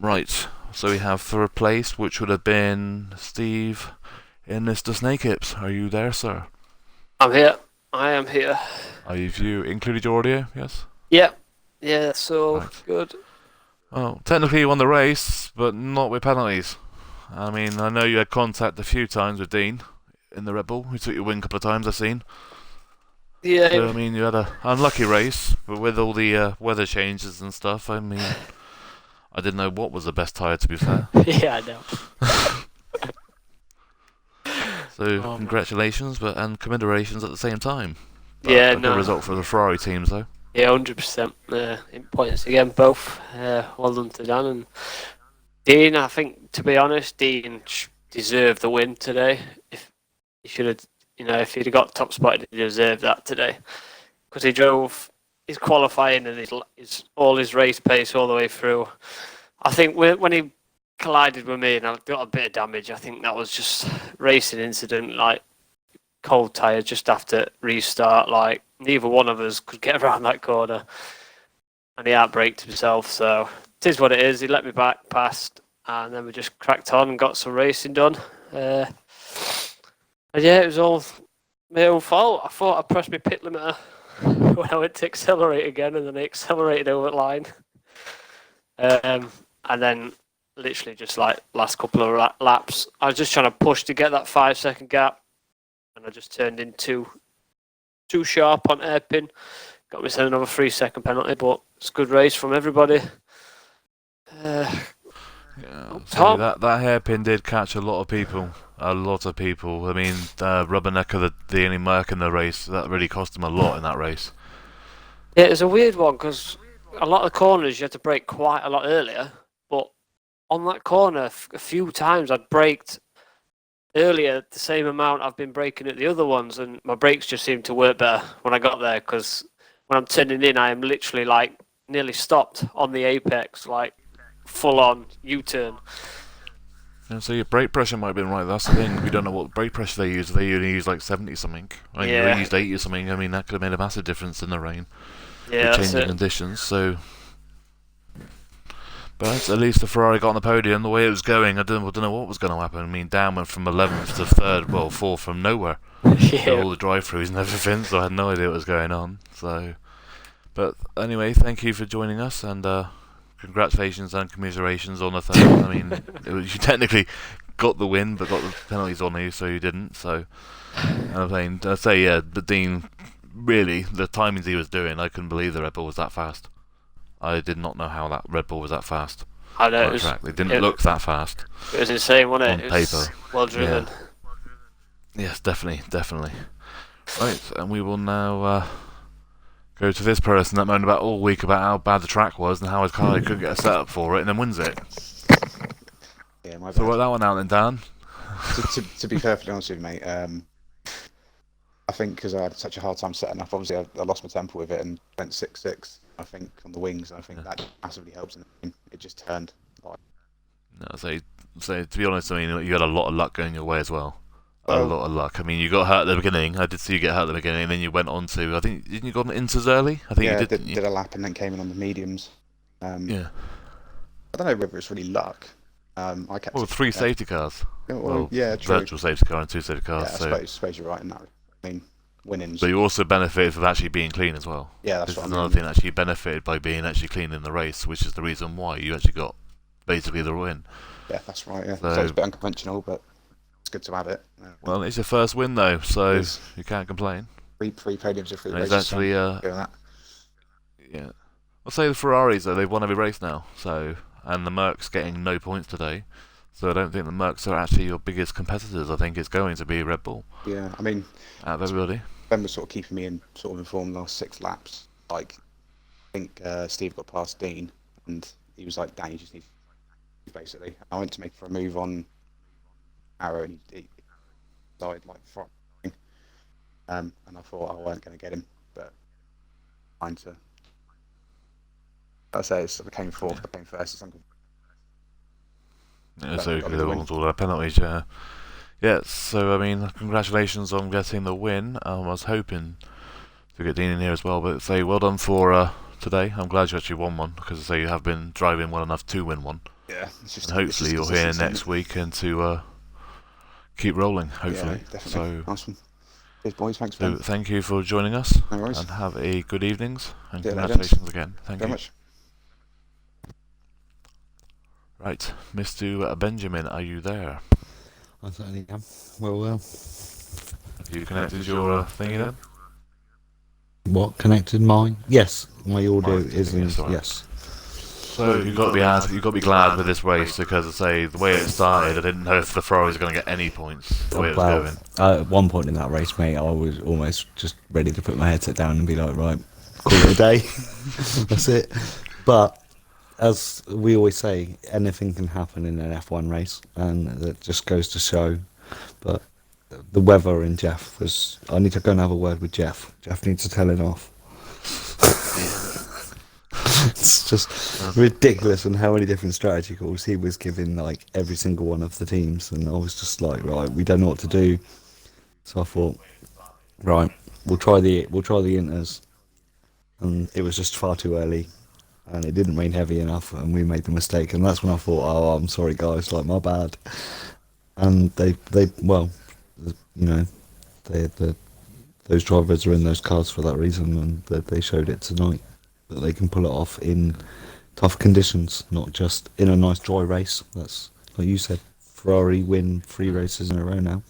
Right. So we have for replaced, which would have been Steve in Mr. Snake Hips. Are you there, sir? I'm here. I am here. Have you included your audio? Yes? Yep. Yeah, so Right. good. Well, technically you won the race, but not with penalties. I mean, I know you had contact a few times with Dean in the Red Bull. He took your win a couple of times, I've seen. Yeah. So, I mean, you had an unlucky race, but with all the weather changes and stuff, I mean... I didn't know what was the best tyre, to be fair. Yeah, I know. So, congratulations, and commiserations at the same time. Yeah, a good result for the Ferrari teams, though. Yeah, 100%. In points again, both. Well done to Dan and Dean. I think, to be honest, Dean deserved the win today. If he should have, if he'd have got top spot, he deserved that today because he drove his qualifying and his race pace all the way through. I think when he collided with me and I got a bit of damage, I think that was just racing incident, like cold tyre just after restart, like neither one of us could get around that corner, and he outbraked himself. So it is what it is. He let me back past, and then we just cracked on and got some racing done. And yeah, it was all my own fault. I thought I pressed my pit limiter when I went to accelerate again, and then I accelerated over the line. And then literally just like last couple of laps, I was just trying to push to get that 5-second gap, and I just turned in too sharp on hairpin. Got myself another 3-second penalty, but it's a good race from everybody. So that hairpin did catch a lot of people. I mean, Rubbernecker, the only mark in the race, that really cost him a lot in that race. Yeah, it's a weird one because a lot of the corners you had to brake quite a lot earlier, but on that corner, a few times I'd braked earlier the same amount I've been braking at the other ones, and my brakes just seemed to work better when I got there, because when I'm turning in, I am literally like nearly stopped on the apex, like full on U-turn. And so your brake pressure might have been right. That's the thing. We don't know what brake pressure they use. They only use like 70 something. I mean, Yeah. you used 80 something. I mean, that could have made a massive difference in the rain. Yeah, with that's changing it. conditions. So, but at least the Ferrari got on the podium. The way it was going, I don't know what was going to happen. I mean, Dan went from 11th to 3rd, well, 4th from nowhere. Yeah. All the drive-throughs and everything. So I had no idea what was going on. So, but anyway, thank you for joining us, and congratulations and commiserations on the third. I mean, you technically got the win, but got the penalties on you, so you didn't. So, I'm saying, I say, yeah, but Dean, really, the timings he was doing, I couldn't believe the Red Bull was that fast. I did not know how that Red Bull was that fast. I know, On the track. They didn't look that fast. It was insane, wasn't it? On It was paper. well driven. Yeah. Yes, definitely. Right, and we will now go to this person that moaned about all week about how bad the track was and how his car couldn't get a setup for it, and then wins it. Yeah, my bad. So work that one out then, Dan. To be perfectly honest with you, mate, I think because I had such a hard time setting up, obviously I lost my temper with it and went 6.6, I think, on the wings, and I think that massively helps. And it just turned. Like, No, so to be honest, I mean, you had a lot of luck going your way as well. A Well- lot of luck. I mean, you got hurt at the beginning. I did see you get hurt at the beginning, and then you went on to, I think, didn't you go on the Inters early? I think yeah, you did. did a lap and then came in on the mediums. Yeah. I don't know whether it's really luck. I kept. Well, 3 safety cars. Well, yeah, true. Virtual safety car and 2 safety Yeah, cars. I suppose you're right in that. I mean, winnings. But you also benefited from actually being clean as well. Yeah, that's This what is I another mean. thing that you benefited by being actually clean in the race, which is the reason why you actually got basically the win. Yeah, that's right. Yeah, So- so it's a bit unconventional, but it's good to have it. Well, it's your first win though, so It is. you can't complain. Three podiums of 3 And it's races. actually, doing that. yeah. I'll say the Ferraris though, they've won every race now, so, and the Mercs getting no points today. So I don't think the Mercs are actually your biggest competitors. I think it's going to be Red Bull Yeah, I mean, out of everybody. Ben was sort of keeping me informed the last 6 laps. Like, I think Steve got past Dean, and he was like, "Dan, you just need," basically. I went to make for a move on Arrow, and he died like front. And I thought I weren't going to get him, but trying to. I say I came fourth, I came first. It's Yeah, That so got they the win. all their penalties, yeah. Yeah, so I mean, congratulations on getting the win. I was hoping to get Dean in here as well, but say well done for today. I'm glad you actually won one, because I say you have been driving well enough to win one. Yeah, it's just. And hopefully you're here next week and to keep rolling, hopefully. Yeah, definitely. So, Nice one. Cheers, boys. Thanks, so Ben. thank you for joining us, No worries. and have a good evenings, and See you later, congratulations again. Thank Very you. much. Right, Mr. Benjamin, are you there? I certainly am. Well, Have you connected your thingy then? what connected mine? Yes, my audio Right, is in. yes, all right. Yes. So you've got to be glad with this race, because I say the way it started, I didn't know if the Ferrari was going to get any points the way it was Well, going. at one point in that race, mate, I was almost just ready to put my headset down and be like, right, call it a day. That's it. But as we always say, anything can happen in an F1 race, and that just goes to show. But the weather in Jeff was. I need to go and have a word with Jeff. Jeff needs to tell it off. It's just ridiculous on how many different strategy calls he was giving, like every single one of the teams, and I was just like, right, we don't know what to do. So I thought, right, we'll try the inters, and it was just far too early, and it didn't rain heavy enough, and we made the mistake, and that's when I thought, oh, I'm sorry guys, like my bad. And they well, you know, they those drivers are in those cars for that reason, and they showed it tonight that they can pull it off in tough conditions, not just in a nice dry race. That's like you said, Ferrari win 3 races in a row now.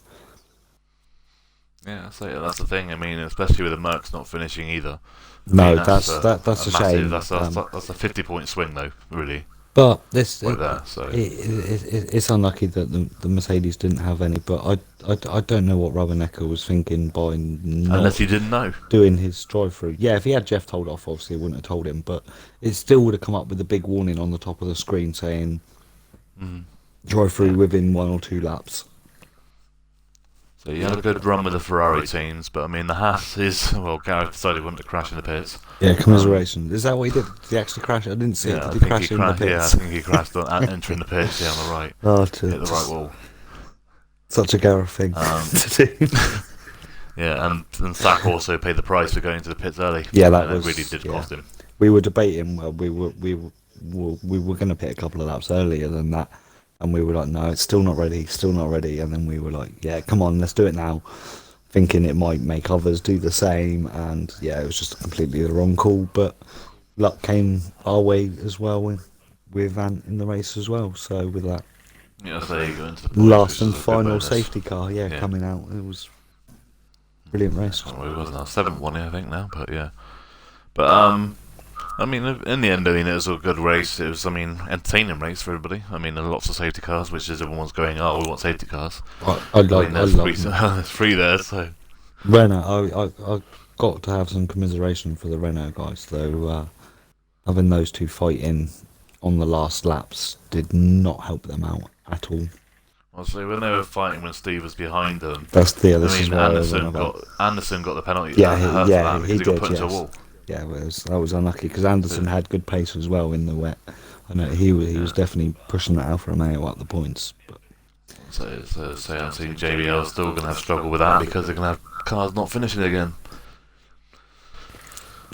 Yeah, so that's the thing. I mean, especially with the Mercs not finishing either. No, That's that's a shame. That's a 50-point swing, though, really. But this Right there, so. it's unlucky that the Mercedes didn't have any. But I don't know what Rubbernecker was thinking by not Unless he didn't know. doing his drive-through. Yeah, if he had Jeff told off, obviously, he wouldn't have told him. But it still would have come up with a big warning on the top of the screen saying drive-through within 1 or 2 laps. So you had a good run with the Ferrari teams, but I mean the Haas is, well, Gareth decided he wanted to crash in the pits. Yeah, commiseration. Is that what he did? Did he actually crash? I didn't see it. Did he crash in the pits? Yeah, I think he crashed entering the pits, yeah, on the right. Oh, hit the right wall. Such a Gareth thing to do. Yeah, and Zach also paid the price for going to the pits early. Yeah, that really did cost him. We were debating. Well, we were going to pit a couple of laps earlier than that, and we were like, no, it's still not ready, and then we were like, yeah, come on, let's do it now, thinking it might make others do the same, and yeah, it was just completely the wrong call, but luck came our way as well with Ant in the race as well, so with that Yeah, so you go into the last and final safety car, coming out, it was a brilliant race. Well, it was now 7th one, I think, now, but yeah. But, I mean, in the end, I mean, it was a good race. It was, I mean, entertaining race for everybody. I mean, there are lots of safety cars, which is everyone's going, oh, we want safety cars. I love there's 3 there, so. Renault, I got to have some commiseration for the Renault guys, though. Having those two fighting on the last laps did not help them out at all. Well, so when they were fighting when Steve was behind them, Anderson got the penalty. Yeah, he got did. Put into a wall. Yeah, that was unlucky because Anderson had good pace as well in the wet. I know he was definitely pushing that Alfa Romeo up the points. But. So I think JBL's still going to have struggle with that because they're going to have cars not finishing again.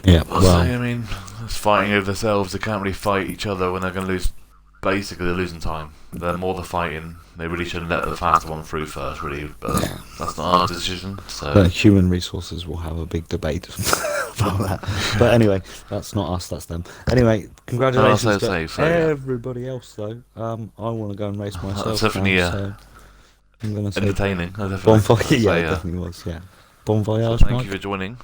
Yeah, well, I mean, it's fighting over themselves. They can't really fight each other when they're going to lose. Basically, they're losing time. They're more the fighting. They really shouldn't let the faster one through first, really. But that's not our decision. So. But human resources will have a big debate about that. But anyway, that's not us. That's them. Anyway, congratulations to everybody else, though. I want to go and race myself. That's definitely so I'm going to say entertaining. Bon voyage. Yeah, it definitely was. Yeah. Bon voyage, Thank you for joining.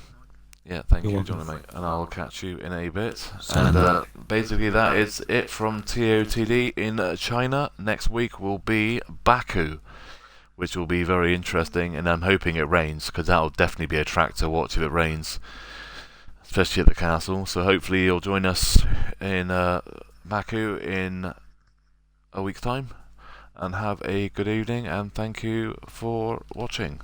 Yeah, thank you for joining, mate. And I'll catch you in a bit. And basically that is it from TOTD in China. Next week will be Baku, which will be very interesting. And I'm hoping it rains, because that'll definitely be a track to watch if it rains, especially at the castle. So hopefully you'll join us in Baku in a week's time. And have a good evening, and thank you for watching.